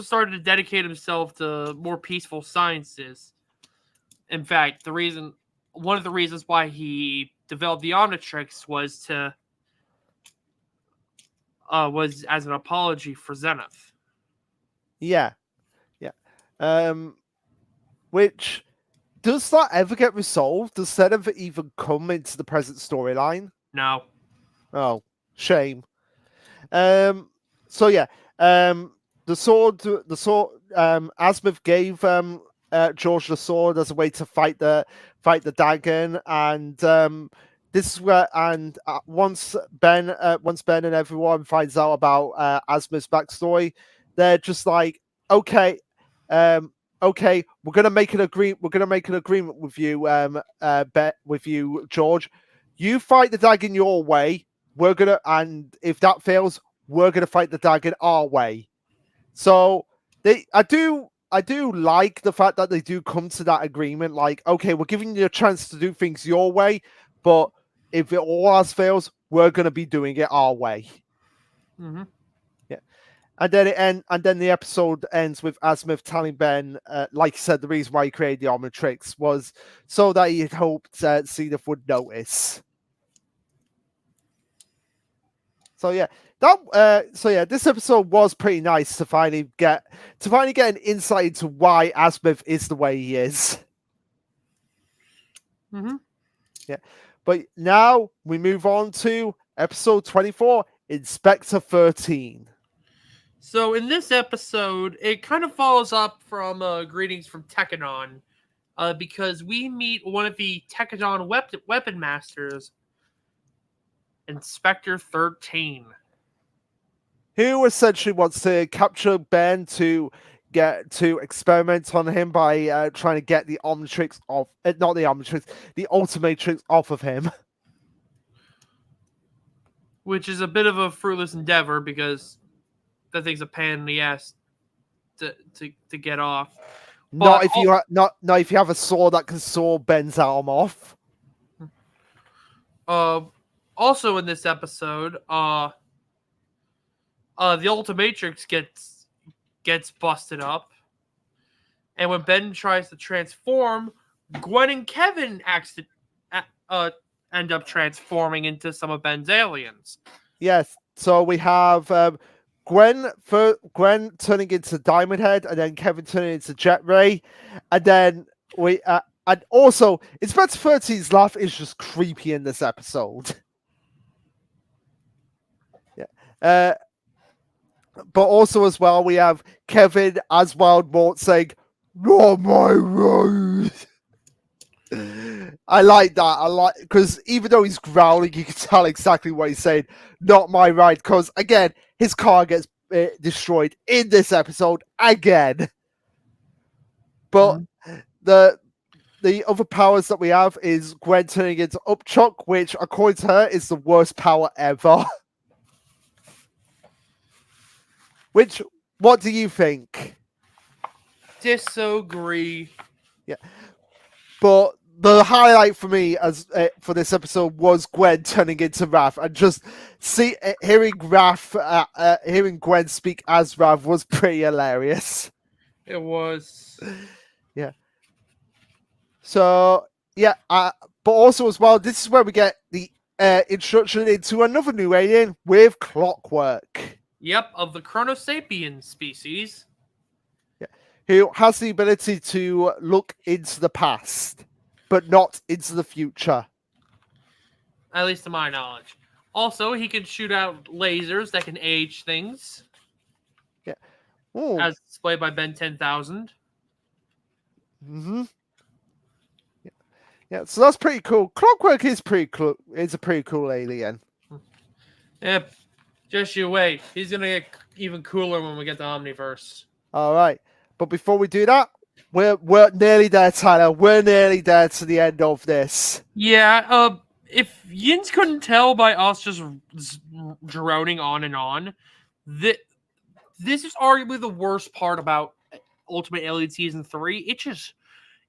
started to dedicate himself to more peaceful sciences. In fact, the reason one of the reasons why he developed the Omnitrix was as an apology for Zenith. Yeah. Which, does that ever get resolved? Does Zenith even come into the present storyline? No. Oh, shame. So yeah, the sword. Asmith gave George the sword as a way to fight the dragon, and this is where once Ben and everyone finds out about Asmith's backstory, they're just like, okay, okay, we're gonna make an agreement with you, with you, George. You fight the dragon your way. And if that fails, we're gonna fight the dragon our way. So I do like the fact that they do come to that agreement. Like, okay, we're giving you a chance to do things your way, but if it all else fails, we're gonna be doing it our way. Mm-hmm. Yeah. And then the episode ends with Asmith telling Ben, like he said, the reason why he created the Omnitrix was so that he had hoped Zenith would notice. So yeah, this episode was pretty nice to finally get an insight into why Asmith is the way he is. Mm-hmm. Yeah, but now we move on to episode 24, Inspector 13. So in this episode, it kind of follows up from Greetings from Tekkanon, because we meet one of the Tekkanon weapon masters, Inspector 13. Who essentially wants to capture Ben to experiment on him by trying to get the Omnitrix off, not the Omnitrix, the Ultimatrix off of him. Which is a bit of a fruitless endeavor because that thing's a pain in the ass to get off. Not if you have a sword that can saw Ben's arm off. Also in this episode, the Ultimatrix gets busted up, and when Ben tries to transform, Gwen and Kevin end up transforming into some of Ben's aliens. Yes, so we have Gwen turning into Diamond Head, and then Kevin turning into Jet Ray, and then and also Inspector 13's laugh is just creepy in this episode. Yeah. But also as well, we have Kevin as Wild Mort saying, "Not my road." I like that. Because even though he's growling, you can tell exactly what he's saying. Not my ride. Because again, his car gets destroyed in this episode again. But the other powers that we have is Gwen turning into Upchuck, which according to her is the worst power ever. Which, what do you think? Disagree. Yeah, but the highlight for me for this episode was Gwen turning into Raph, and just hearing Gwen speak as Raph was pretty hilarious. It was. Yeah. So yeah, but also as well, this is where we get the introduction into another new alien with Clockwork. Yep, of the Chronosapien species. Yeah. Who has the ability to look into the past, but not into the future. At least to my knowledge. Also, he can shoot out lasers that can age things. Yeah. Ooh. As displayed by Ben 10,000. Mm-hmm. Yeah, so that's pretty cool. Clockwork is pretty cool. It's a pretty cool alien. Yep. Just you wait. He's going to get even cooler when we get to Omniverse. All right. But before we do that, we're nearly there, Tyler. We're nearly there to the end of this. Yeah. If Yins couldn't tell by us just droning on and on, this is arguably the worst part about Ultimate Alien Season 3.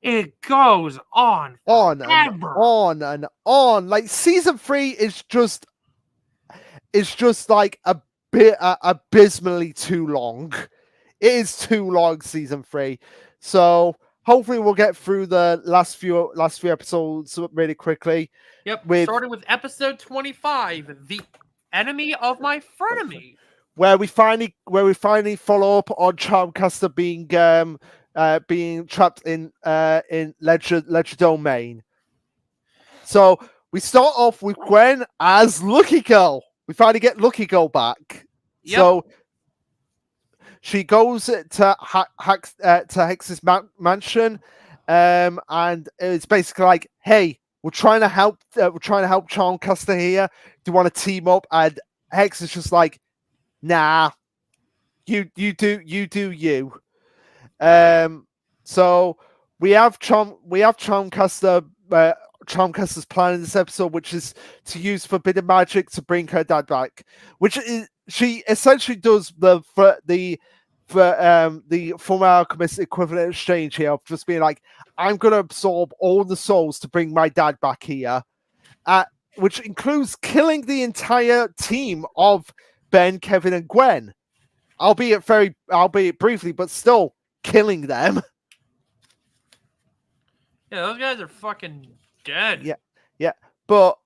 It goes on and on. Like Season 3 is just like a bit abysmally too long. It is too long, Season 3. So hopefully we'll get through the last few episodes really quickly. Yep, With starting with episode 25, The Enemy of My Frenemy. where we finally follow up on Charmcaster being trapped in Ledger Domain. So we start off with Gwen as Lucky Girl. We finally get Lucky Girl back. Yep. So she goes to Hex's mansion, and it's basically like, "Hey, we're trying to help Charmcaster here. Do you want to team up?" And Hex is just like, "Nah, you do you." So we have Charmcaster. Charmcaster's plan in this episode, which is to use forbidden magic to bring her dad back, which is she essentially does the former alchemist equivalent exchange here of just being like, I'm going to absorb all the souls to bring my dad back here, which includes killing the entire team of Ben, Kevin, and Gwen, albeit briefly, but still killing them. Yeah, those guys are fucking dead. Yeah. But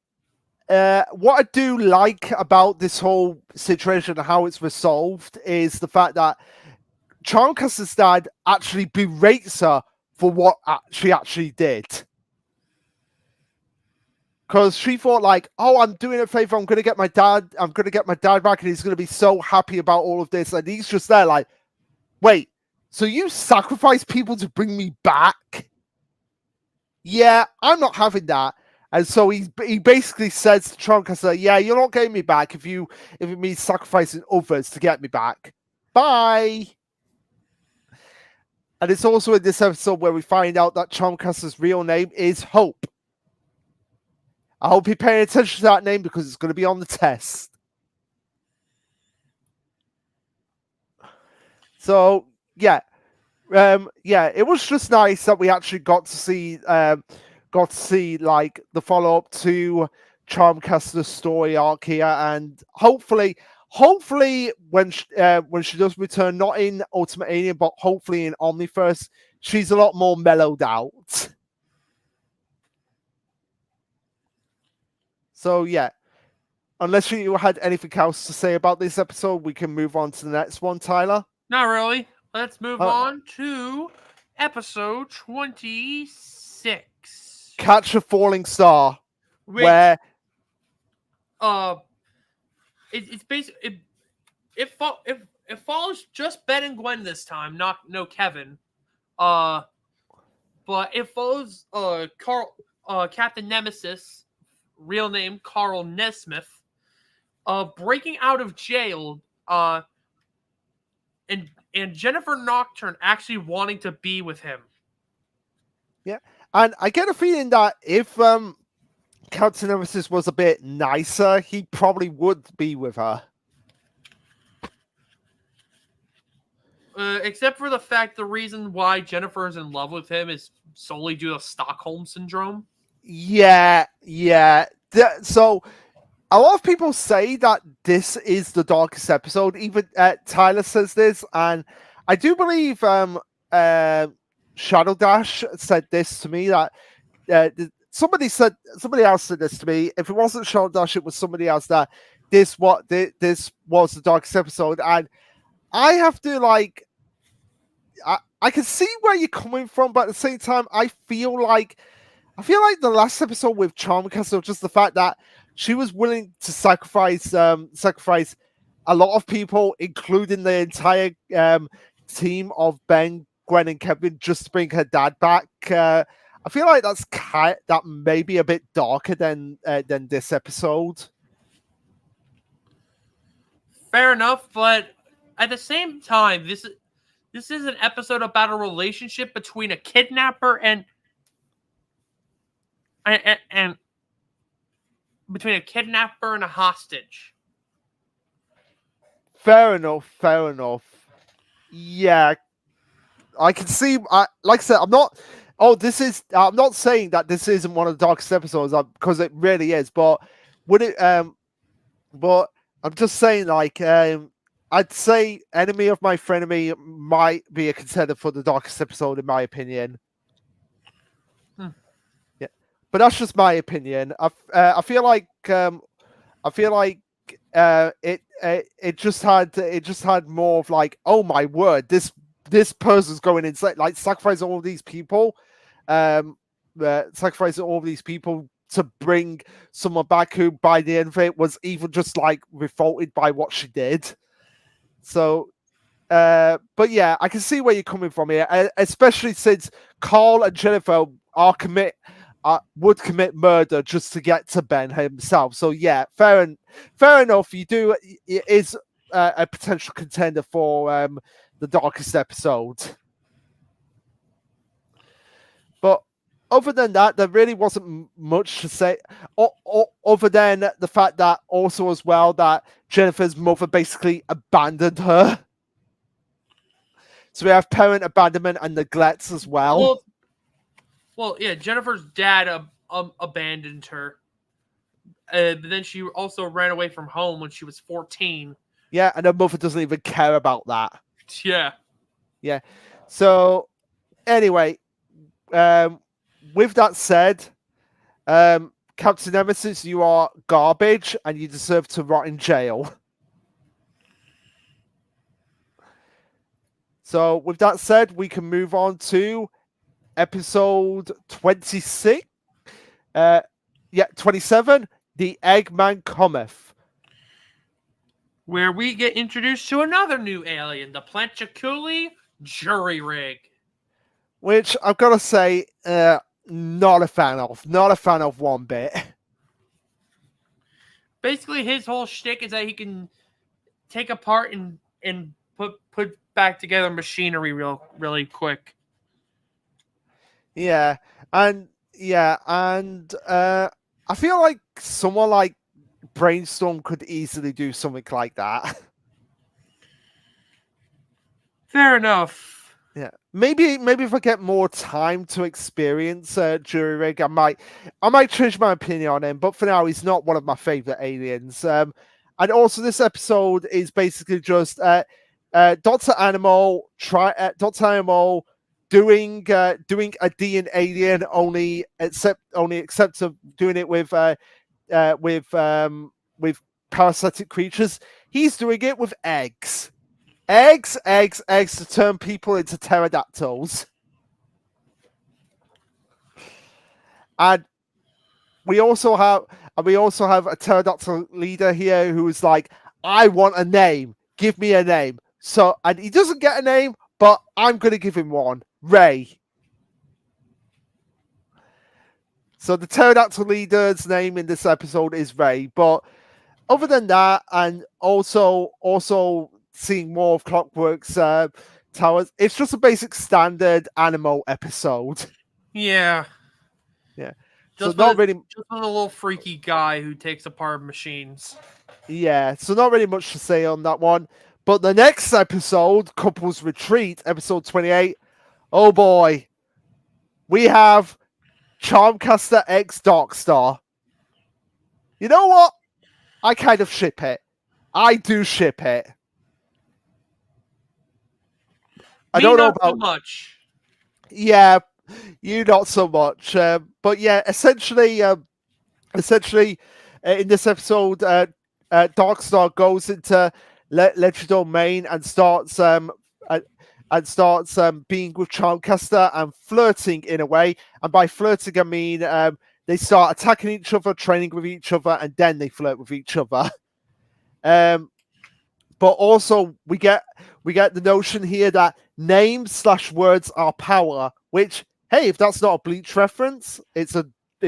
what I do like about this whole situation and how it's resolved is the fact that Charmcaster's dad actually berates her for what she actually did. Because she thought like, oh, I'm doing a favor, I'm gonna get my dad back, and he's gonna be so happy about all of this. And he's just there like, wait, so you sacrifice people to bring me back? Yeah, I'm not having that. And so he basically says to Charmcaster, yeah, you're not getting me back if it means sacrificing others to get me back. Bye. And it's also in this episode where we find out that Charmcaster's real name is Hope. I hope you're paying attention to that name because it's going to be on the test. So, yeah. It was just nice that we actually got to see like the follow-up to Charmcaster's story arc here, and hopefully when she does return, not in Ultimate Alien, but hopefully in Omniverse, she's a lot more mellowed out. So yeah, unless you had anything else to say about this episode, we can move on to the next one, Tyler. Not really. Let's move on to episode 26. Catch a Falling Star. Which, where it's basically it follows just Ben and Gwen this time, no Kevin. But it follows Carl, Captain Nemesis, real name Carl Nesmith, breaking out of jail, and Jennifer Nocturne actually wanting to be with him. Yeah, and I get a feeling that if Captain Nemesis was a bit nicer, he probably would be with her. Except for the fact the reason why Jennifer is in love with him is solely due to Stockholm Syndrome. Yeah. So a lot of people say that this is the darkest episode. Even Tyler says this, and I do believe Shadow Dash said this to me, that somebody else said this to me. If it wasn't Shadow Dash, it was somebody else, that this was the darkest episode. And I have to like, I can see where you're coming from, but at the same time, I feel like the last episode with Charmcaster, just the fact that she was willing to sacrifice a lot of people, including the entire team of Ben, Gwen, and Kevin, just to bring her dad back. I feel like that may be a bit darker than this episode. Fair enough, but at the same time, this is an episode about a relationship between a kidnapper and between a kidnapper and a hostage. Fair enough. Yeah, I can see. Like I said, I'm not saying that this isn't one of the darkest episodes, because it really is. But but I'm just saying, like, I'd say Enemy of My Frenemy might be a contender for the darkest episode, in my opinion. Yeah, but that's just my opinion. I feel like it just had more of like, oh my word, this person's going insane, like sacrificing all these people, sacrificing all these people to bring someone back who by the end of it was even just like revolted by what she did. So but yeah, I can see where you're coming from here, especially since Carl and Jennifer would commit murder just to get to Ben himself. So yeah, fair enough. You do it is a potential contender for the darkest episode. But other than that, there really wasn't much to say. Other than the fact that also as well that Jennifer's mother basically abandoned her. So we have parent abandonment and neglect as well. Well, yeah, Jennifer's dad abandoned her. But then she also ran away from home when she was 14. Yeah, and her mother doesn't even care about that. Yeah. Yeah. So, anyway, with that said, Captain Nemesis, you are garbage and you deserve to rot in jail. So, with that said, we can move on to episode 26. 27. The Eggman Cometh. Where we get introduced to another new alien, the Planchaculi Jury Rig. Which I've got to say, not a fan of. Not a fan of one bit. Basically, his whole shtick is that he can take apart and put back together machinery really quick. Yeah, and I feel like someone like Brainstorm could easily do something like that. Fair enough. Yeah, maybe if I get more time to experience Jury Rig, I might change my opinion on him. But for now, he's not one of my favorite aliens. And also, this episode is basically just Dr. Animal doing a D&D alien except of doing it with parasitic creatures. He's doing it with eggs to turn people into pterodactyls. And we also have a pterodactyl leader here who is like, I want a name, give me a name. So, and he doesn't get a name, but I'm going to give him one. Ray. So the pterodactyl leader's name in this episode is Ray. But other than that, and also seeing more of Clockwork's towers, it's just a basic standard Animal episode. Yeah. Yeah. Just not really. Just a little freaky guy who takes apart machines. Yeah. So not really much to say on that one. But the next episode, Couples Retreat, episode 28. Oh boy, we have Charmcaster X Darkstar. You know what? I kind of ship it. I do ship it. I don't know about so much. Yeah, you not so much. But yeah, essentially, in this episode, Darkstar goes into Ledger Domain and starts being with Charmcaster and flirting in a way. And by flirting, I mean they start attacking each other, training with each other, and then they flirt with each other. But also we get the notion here that names/words are power. Which, hey, if that's not a Bleach reference, it's a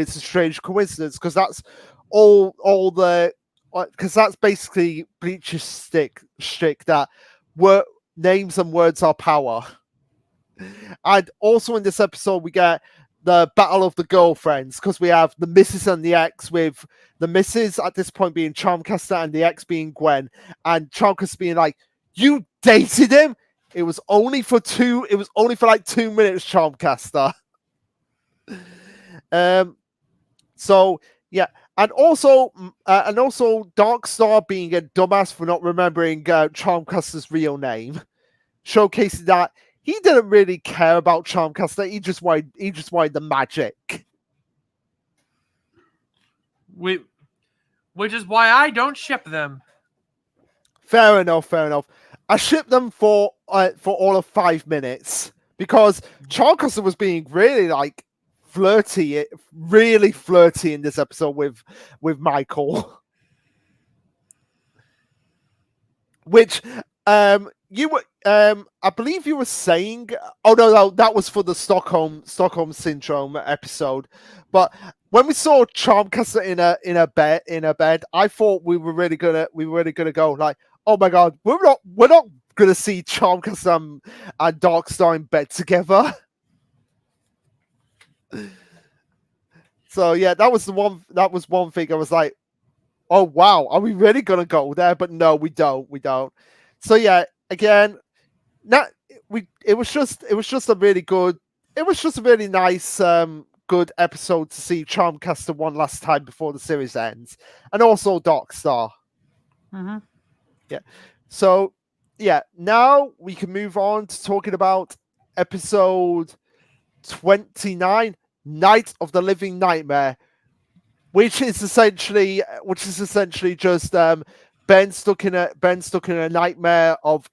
strange coincidence because that's because that's basically Bleach's shtick that names and words are power. And also in this episode, we get the battle of the girlfriends because we have the Misses and the X, with the Misses at this point being Charmcaster and the X being Gwen, and Charmcaster being like, "You dated him? It was only for like 2 minutes, Charmcaster." So yeah, and also Darkstar being a dumbass for not remembering Charmcaster's real name, showcasing that he didn't really care about Charmcaster. He just wanted the magic. Which is why I don't ship them. Fair enough. I shipped them for all of 5 minutes because Charmcaster was being really like really flirty in this episode with Michael. Which you were I believe you were saying, oh no, that was for the Stockholm syndrome episode. But when we saw Charmcaster in a bed, I thought we were really gonna go like, oh my god, we're not gonna see Charmcaster and Darkstar in bed together. So yeah, that was one thing I was like, oh wow, are we really gonna go there? But no, we don't. So yeah, again, it was just a really nice good episode to see Charmcaster one last time before the series ends, and also Darkstar. Mm-hmm. Yeah. So yeah, now we can move on to talking about episode 29, Night of the Living Nightmare, which is essentially just Ben stuck in a nightmare of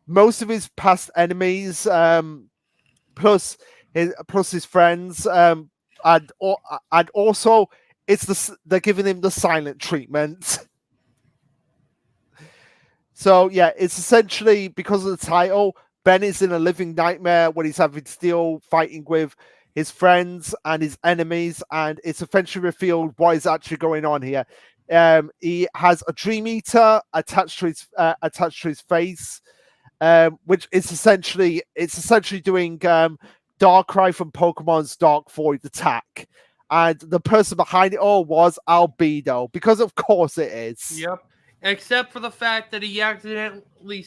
most of his past enemies, plus his friends, and also they're giving him the silent treatment. So yeah, it's essentially because of the title, Ben is in a living nightmare when he's having still fighting with his friends and his enemies, and it's eventually revealed what is actually going on here. He has a Dream Eater attached to his face, which is essentially doing Darkrai from Pokemon's Dark Void attack, and the person behind it all was Albedo, because of course it is. Yep. Except for the fact that he accidentally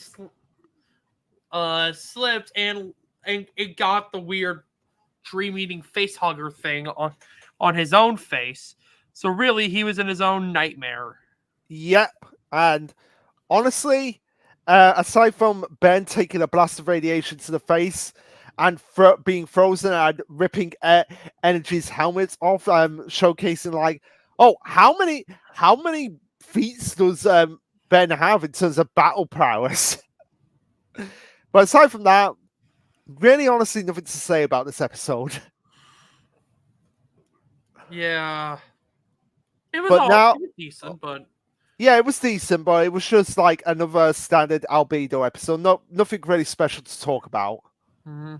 slipped and it got the weird Dream Eating face hugger thing on his own face. So really, he was in his own nightmare. Yep. And honestly, aside from Ben taking a blast of radiation to the face and being frozen and ripping Energy's helmets off, showcasing like, oh, how many feats does Ben have in terms of battle prowess? But aside from that, really honestly nothing to say about this episode. Yeah. It was decent, but yeah, it was decent, but it was just like another standard Albedo episode. Nothing really special to talk about. Mm-hmm.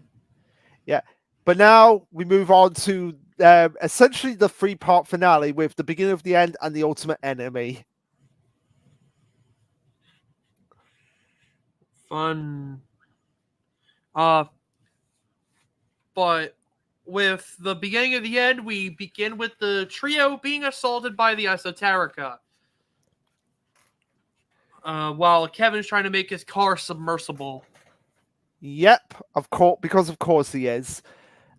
Yeah, but now we move on to essentially the 3-part finale with the beginning of the end and the ultimate enemy. Fun. But with the beginning of the end, we begin with the trio being assaulted by the Esoterica. While Kevin's trying to make his car submersible. Yep, of course, because of course he is.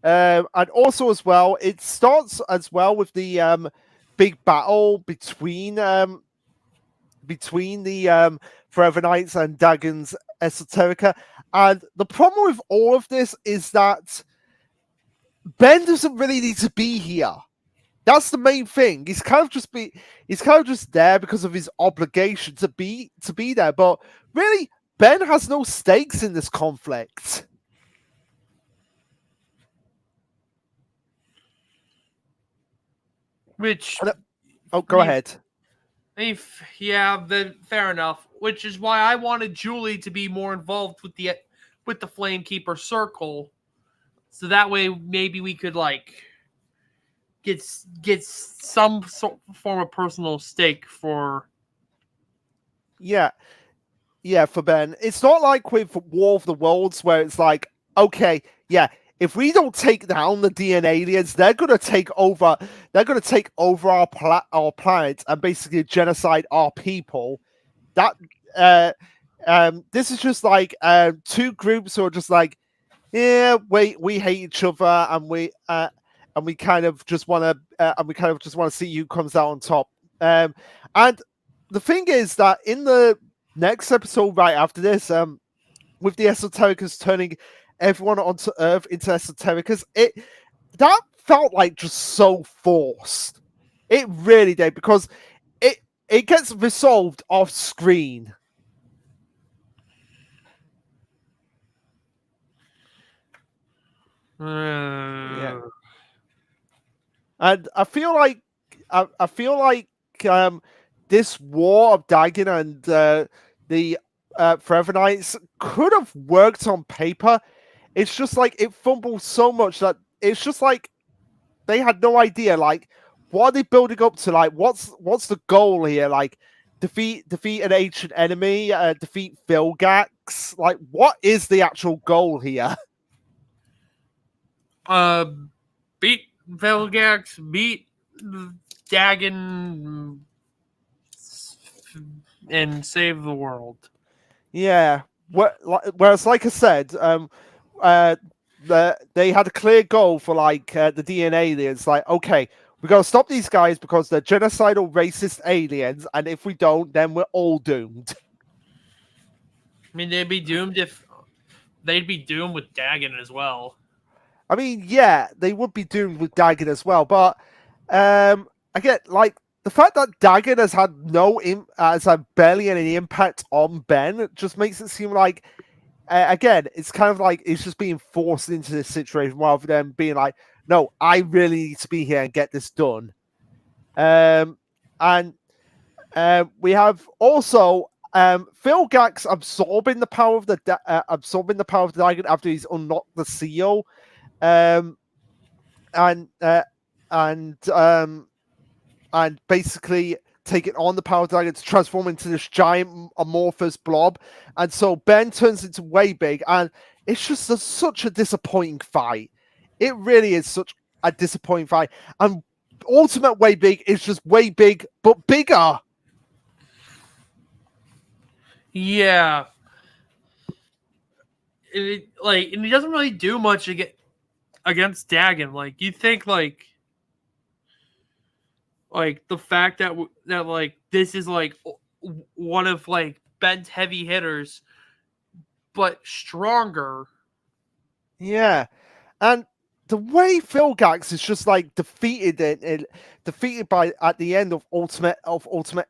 And also as well, it starts as well with the big battle between the Forever Knights and Dagon's Esoterica. And the problem with all of this is that Ben doesn't really need to be here. That's the main thing. He's kind of just there because of his obligation to be there. But really, Ben has no stakes in this conflict. Which go ahead. Yeah, fair enough. Which is why I wanted Julie to be more involved with the Flamekeeper circle, so that way maybe we could like get some form of personal stake for. Yeah, for Ben. It's not like with War of the Worlds where it's like, okay, yeah, if we don't take down the DNA aliens, they're gonna take over. They're gonna take over our planet and basically genocide our people. That this is just like two groups who are just like, yeah, we hate each other, and we kind of just want to see who comes out on top. And the thing is that in the next episode right after this, with the Esotericas turning everyone onto Earth into Esotericas, that felt like just so forced. It really did, because it gets resolved off screen. Yeah. And I feel like this war of Dagon and the Forever Knights could have worked on paper. It's just like it fumbles so much that it's just like they had no idea. Like, what are they building up to? Like, what's the goal here? Like, defeat an ancient enemy, defeat Vilgax. Like, what is the actual goal here? Beat Vilgax, beat Dagon, and save the world. Yeah. Whereas, like I said, they had a clear goal for like the DNA aliens. Like, okay, we got to stop these guys because they're genocidal, racist aliens, and if we don't, then we're all doomed. I mean, they'd be doomed with Dagon as well. I mean, yeah, they would be doomed with Dagon as well, but again, like the fact that Dagon has had has had barely any impact on Ben just makes it seem like, again, it's kind of like it's just being forced into this situation rather than being like, no, I really need to be here and get this done. And we have also Vilgax absorbing the power of the Dagon after he's unlocked the seal. And basically taking on the power dragon to transform into this giant amorphous blob, and so Ben turns into way big, and it's just such a disappointing fight. It really is such a disappointing fight, and Ultimate Way Big is just way big but bigger. Yeah, and he doesn't really do much against Dagon. Like, you think like the fact that like this is like one of like Ben's heavy hitters, but stronger. Yeah, and the way Vilgax is just like defeated by at the end of Ultimate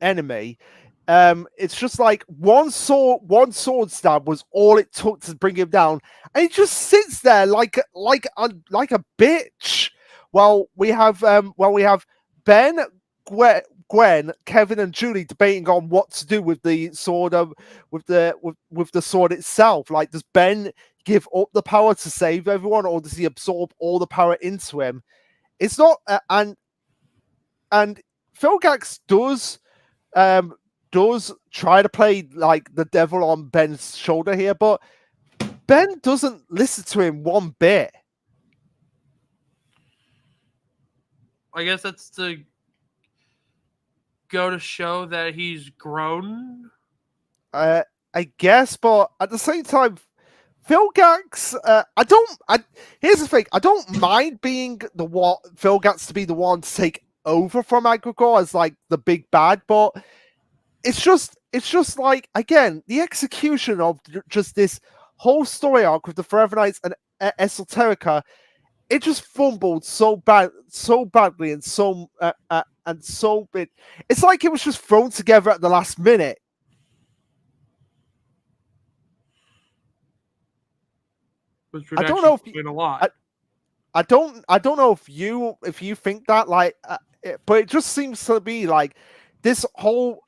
Enemy. It's just like one sword stab was all it took to bring him down, and he just sits there like a bitch. Well, we have Ben, Gwen, Kevin, and Julie debating on what to do with the sword with the sword itself. Like, does Ben give up the power to save everyone, or does he absorb all the power into him? It's not, and Vilgax does try to play like the devil on Ben's shoulder here, but Ben doesn't listen to him one bit. I guess that's to go to show that he's grown. I guess, but at the same time, Vilgax, here's the thing, I don't mind being Vilgax to be the one to take over from Agrigor as like the big bad, but it's just like, again, the execution of just this whole story arc with the Forever Knights and Esoterica, it just fumbled so badly, and so bit. It's like it was just thrown together at the last minute. I don't know if a lot. I don't know if you think that, like, but it just seems to be like this whole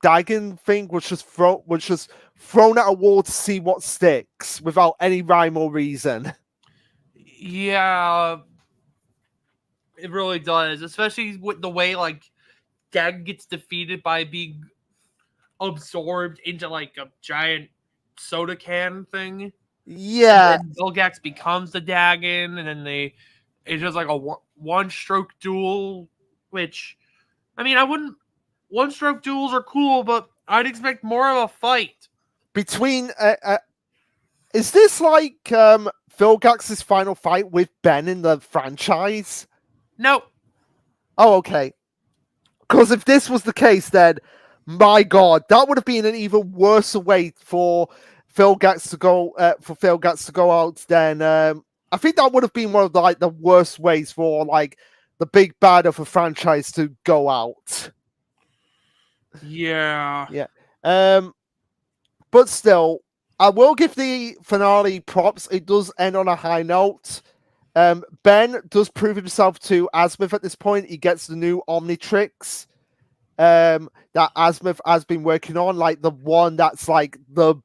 Dagon thing was just thrown at a wall to see what sticks without any rhyme or reason. Yeah, it really does, especially with the way like Dagon gets defeated by being absorbed into like a giant soda can thing. Yeah, and Vilgax becomes the Dagon, and then it's just like a one-stroke duel. Which, I mean, I wouldn't. One-stroke duels are cool, but I'd expect more of a fight between. Is this like Vilgax's final fight with Ben in the franchise? No. Oh, okay. Because if this was the case, then my God, that would have been an even worse way for Phil gets to go out, then I think that would have been one of the worst ways for like the big bad of a franchise to go out. Yeah. Yeah. But still, I will give the finale props. It does end on a high note. Ben does prove himself to Asmith at this point. He gets the new Omnitrix that Asmith has been working on, like the one that's like the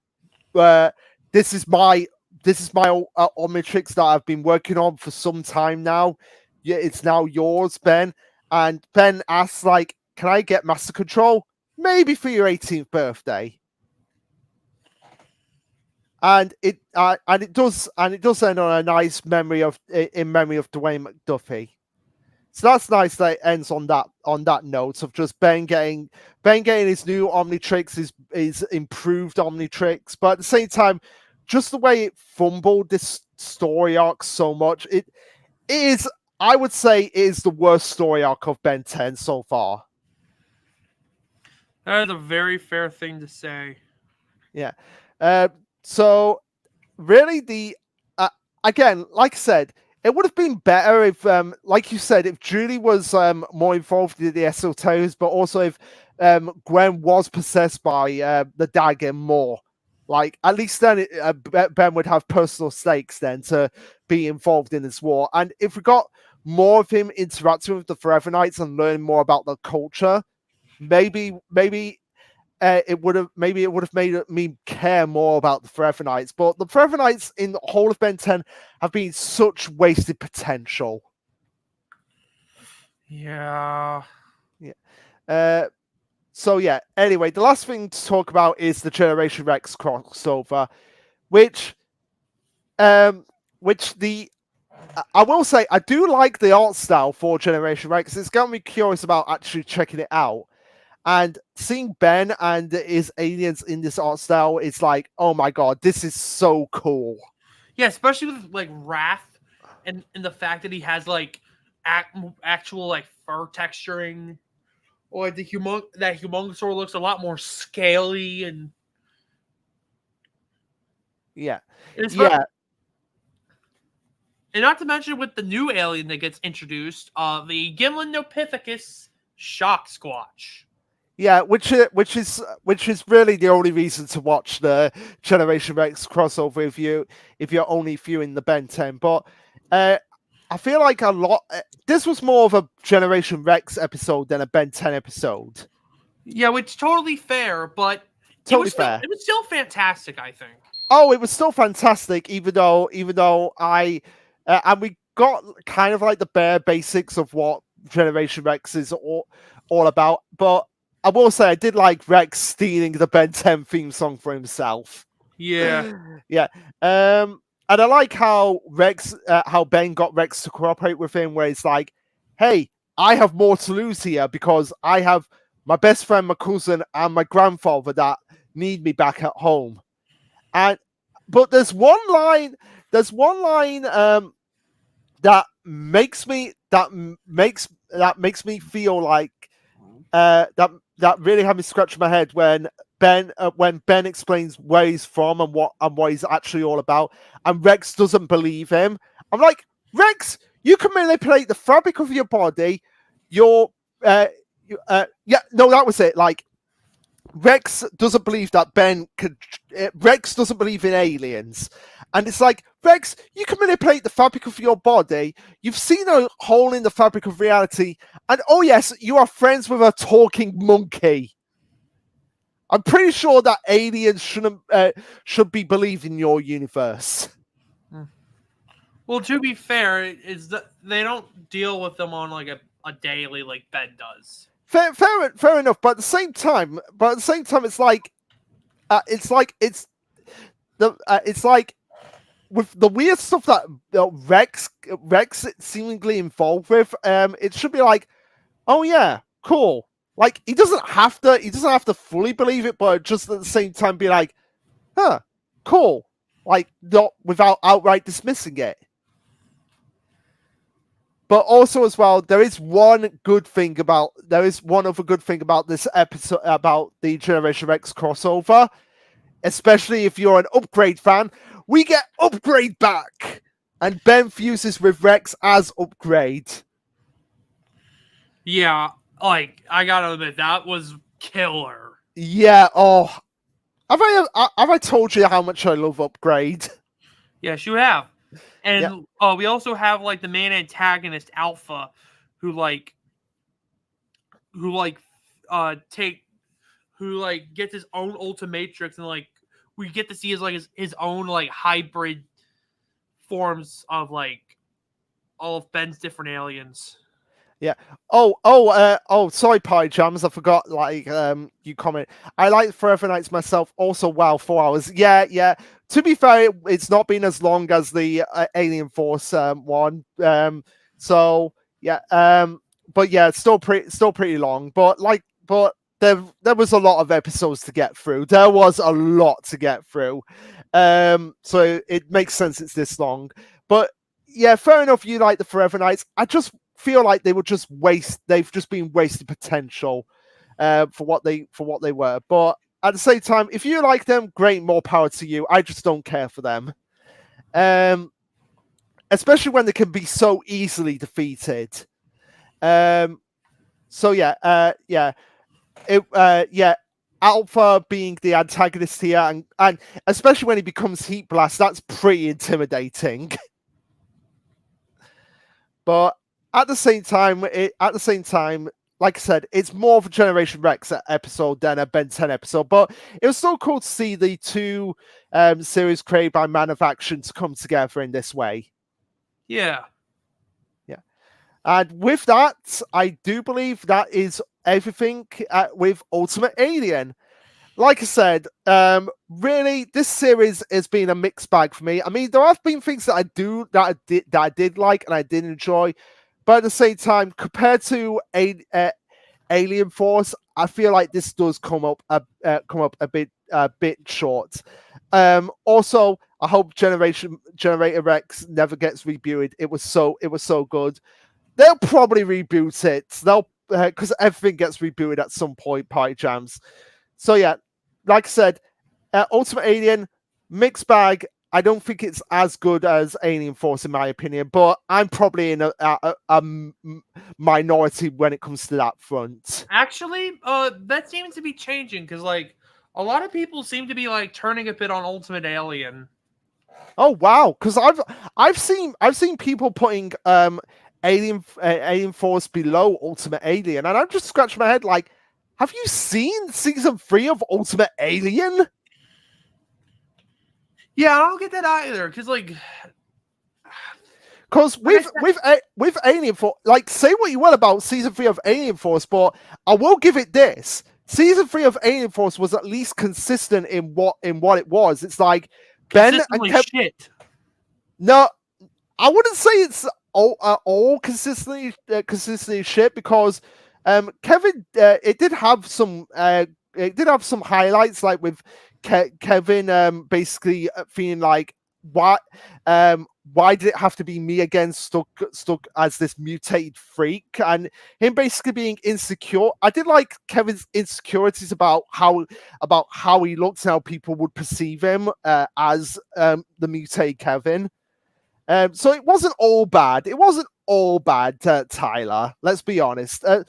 this is my Omnitrix that I've been working on for some time now. Yeah, it's now yours, Ben. And Ben asks, like, can I get Master Control? Maybe for your 18th birthday. And it does end on a nice memory of Dwayne McDuffie. So that's nice that it ends on that note of just Ben getting his new Omnitrix, his improved Omnitrix, but at the same time, just the way it fumbled this story arc so much, it is, I would say, is the worst story arc of Ben 10 so far. That is a very fair thing to say. Yeah. So really, again, like I said, it would have been better if, like you said, if Julie was more involved in the esoterics, but also if Gwen was possessed by the dagger more. Like, at least then Ben would have personal stakes then to be involved in this war. And if we got more of him interacting with the Forever Knights and learning more about the culture, maybe it would have made me care more about the Forever Knights. But the Forever Knights in the whole of Ben 10 have been such wasted potential. Yeah. So yeah. Anyway, the last thing to talk about is the Generation Rex crossover, which I will say I do like the art style for Generation Rex. It's got me curious about actually checking it out. And seeing Ben and his aliens in this art style, it's like, oh my god, this is so cool. Yeah, especially with like Wrath and the fact that he has like actual like fur texturing, or like that Humongousaur looks a lot more scaly and yeah. And not to mention with the new alien that gets introduced, the Gimlin Shock Squatch. Yeah, which is really the only reason to watch the Generation Rex crossover if you're only viewing the Ben 10. But I feel like this was more of a Generation Rex episode than a Ben 10 episode. Yeah, which totally fair, but it was still fantastic, I think. Oh, it was still fantastic, even though and we got kind of like the bare basics of what Generation Rex is all about, but I will say I did like Rex stealing the Ben 10 theme song for himself. Yeah. Yeah. And I like how Ben got Rex to cooperate with him, where it's like, hey, I have more to lose here because I have my best friend, my cousin, and my grandfather that need me back at home. But there's one line that makes me feel like that really had me scratching my head when Ben explains where he's from and what he's actually all about, and Rex doesn't believe him. I'm like, Rex, you can manipulate the fabric of your body. That was it. Like, Rex doesn't believe that Ben could. Rex doesn't believe in aliens, and it's like, Rex, you can manipulate the fabric of your body. You've seen a hole in the fabric of reality, and oh yes, you are friends with a talking monkey. I'm pretty sure that aliens should be believed in your universe. Well, to be fair, is that they don't deal with them on like a daily like Ben does. Fair enough, but at the same time, it's like with the weird stuff that Rex seemingly involved with, it should be like, oh yeah, cool. Like, he doesn't have to fully believe it, but just at the same time be like, huh, cool. Like, not without outright dismissing it. But also as well, there is one other good thing about this episode, about the Generation Rex crossover, especially if you're an Upgrade fan, we get Upgrade back. And Ben fuses with Rex as Upgrade. Yeah, like I gotta admit that was killer. Yeah, oh. Have I told you how much I love Upgrade? Yes, you have. Yeah. And we also have like the main antagonist Alpha, who like take who like gets his own Ultimatrix, and like we get to see his own like hybrid forms of like all of Ben's different aliens. Yeah. Sorry, Pie Jams. I forgot. Like, you comment. I like Forever Nights myself. Also, wow, 4 hours. Yeah, yeah. To be fair, it's not been as long as the Alien Force one. So yeah. But yeah, it's still pretty long. But there was a lot of episodes to get through. There was a lot to get through. So it makes sense it's this long. But yeah, fair enough. You like the Forever Nights. I just feel like they've just been wasted potential for what they were. But at the same time, if you like them, great, more power to you. I just don't care for them. Especially when they can be so easily defeated. So yeah, Alpha being the antagonist here, and especially when he becomes Heat Blast, that's pretty intimidating. But at the same time, like I said, it's more of a Generation Rex episode than a Ben 10 episode. But it was so cool to see the two series created by Man of Action to come together in this way. Yeah. Yeah. And with that, I do believe that is everything with Ultimate Alien. Like I said, really, this series has been a mixed bag for me. I mean, there have been things that I did like and I did enjoy, but at the same time, compared to Alien Force, I feel like this does come up a bit short. Also, I hope Generator Rex never gets rebooted. It was so good. They'll probably reboot it. They'll because everything gets rebooted at some point. Party Jams. So yeah, like I said, Ultimate Alien, mixed bag. I don't think it's as good as Alien Force in my opinion, but I'm probably in a minority when it comes to that front. Actually, that seems to be changing because like a lot of people seem to be like turning a bit on Ultimate Alien. Oh wow, because I've seen people putting Alien Force below Ultimate Alien, and I'm just scratching my head like, have you seen season 3 of Ultimate Alien? Yeah, I don't get that either. Because like, because with Alien Force, like, say what you will about season 3 of Alien Force, but I will give it this: season 3 of Alien Force was at least consistent in what it was. It's like Ben and shit. No, I wouldn't say it's all consistently shit because Kevin it did have some highlights, like with Kevin basically feeling like why did it have to be me again, stuck as this mutated freak, and him basically being insecure. I did like Kevin's insecurities about how he looks and how people would perceive him as the mutated Kevin. So it wasn't all bad. It wasn't all bad, Tyler. Let's be honest. I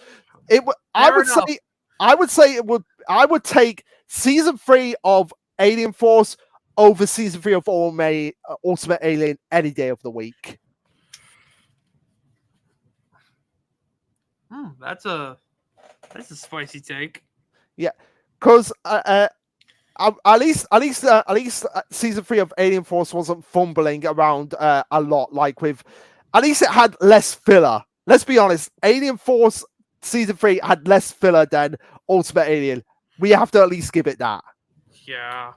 would take season 3 of Alien Force over season 3 of Ultimate Alien any day of the week. That's a spicy take. Yeah, because at least season 3 of Alien Force wasn't fumbling around a lot. Like with, at least it had less filler. Let's be honest, Alien Force season 3 had less filler than Ultimate Alien. We have to at least give it that. Yeah.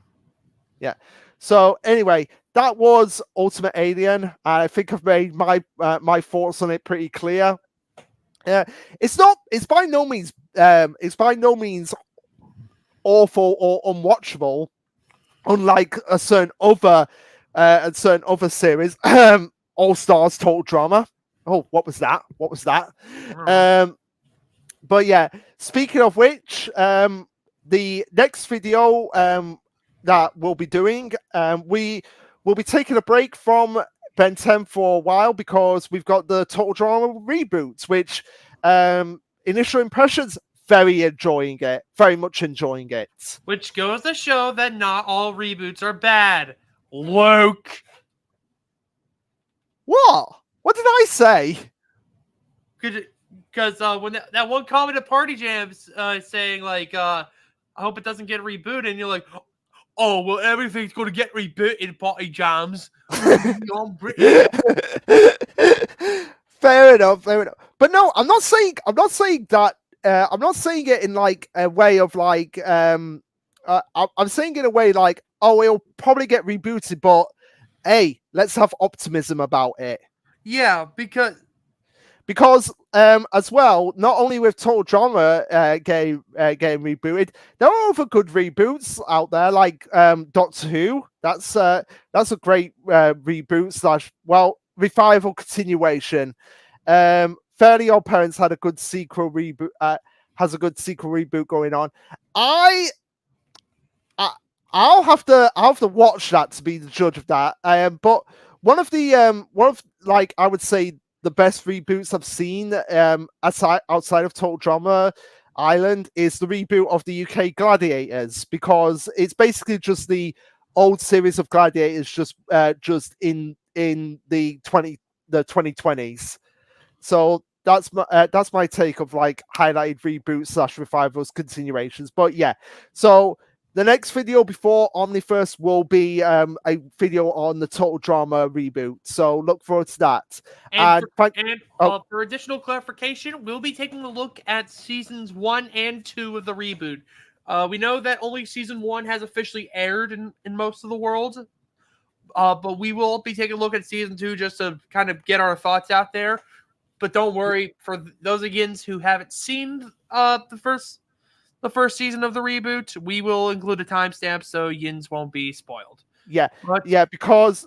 Yeah. So anyway, that was Ultimate Alien. I think I've made my thoughts on it pretty clear. It's by no means awful or unwatchable, unlike a certain other series. All Stars Total Drama. Oh, what was that? But yeah, speaking of which, the next video that we'll be doing. We will be taking a break from Ben 10 for a while because we've got the Total Drama reboots, which initial impressions, very much enjoying it. Which goes to show that not all reboots are bad. Luke. What did I say? Because when that one comment at Party Jams saying like, I hope it doesn't get rebooted, and you're like, oh well, everything's going to get rebooted in Party Jams. Fair enough. But no, I'm not saying that. I'm not saying it in like a way of like. I'm saying it in a way like, oh, it'll probably get rebooted, but hey, let's have optimism about it. Yeah, because as well, not only with Total Drama getting rebooted, there are other good reboots out there, like Doctor Who. That's a great reboot / revival continuation. Fairly Odd Parents had a good sequel reboot. Has a good sequel reboot going on. I'll have to watch that to be the judge of that. But one of I would say the best reboots I've seen outside of Total Drama Island is the reboot of the UK Gladiators, because it's basically just the old series of Gladiators just in the 2020s. So that's my take of like highlighted reboots / revivals continuations. But yeah, so the next video before Omniverse will be a video on the Total Drama reboot. So look forward to that. For additional clarification, we'll be taking a look at seasons 1 and 2 of the reboot. We know that only season 1 has officially aired in most of the world. But we will be taking a look at season 2 just to kind of get our thoughts out there. But don't worry, for those Yins who haven't seen the first season of the reboot, we will include a timestamp so Yins won't be spoiled. Yeah, because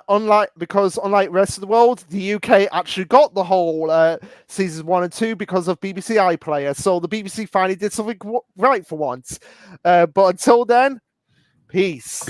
unlike rest of the world, the UK actually got the whole seasons 1 and 2 because of BBC iPlayer. So the BBC finally did something right for once. But until then, peace.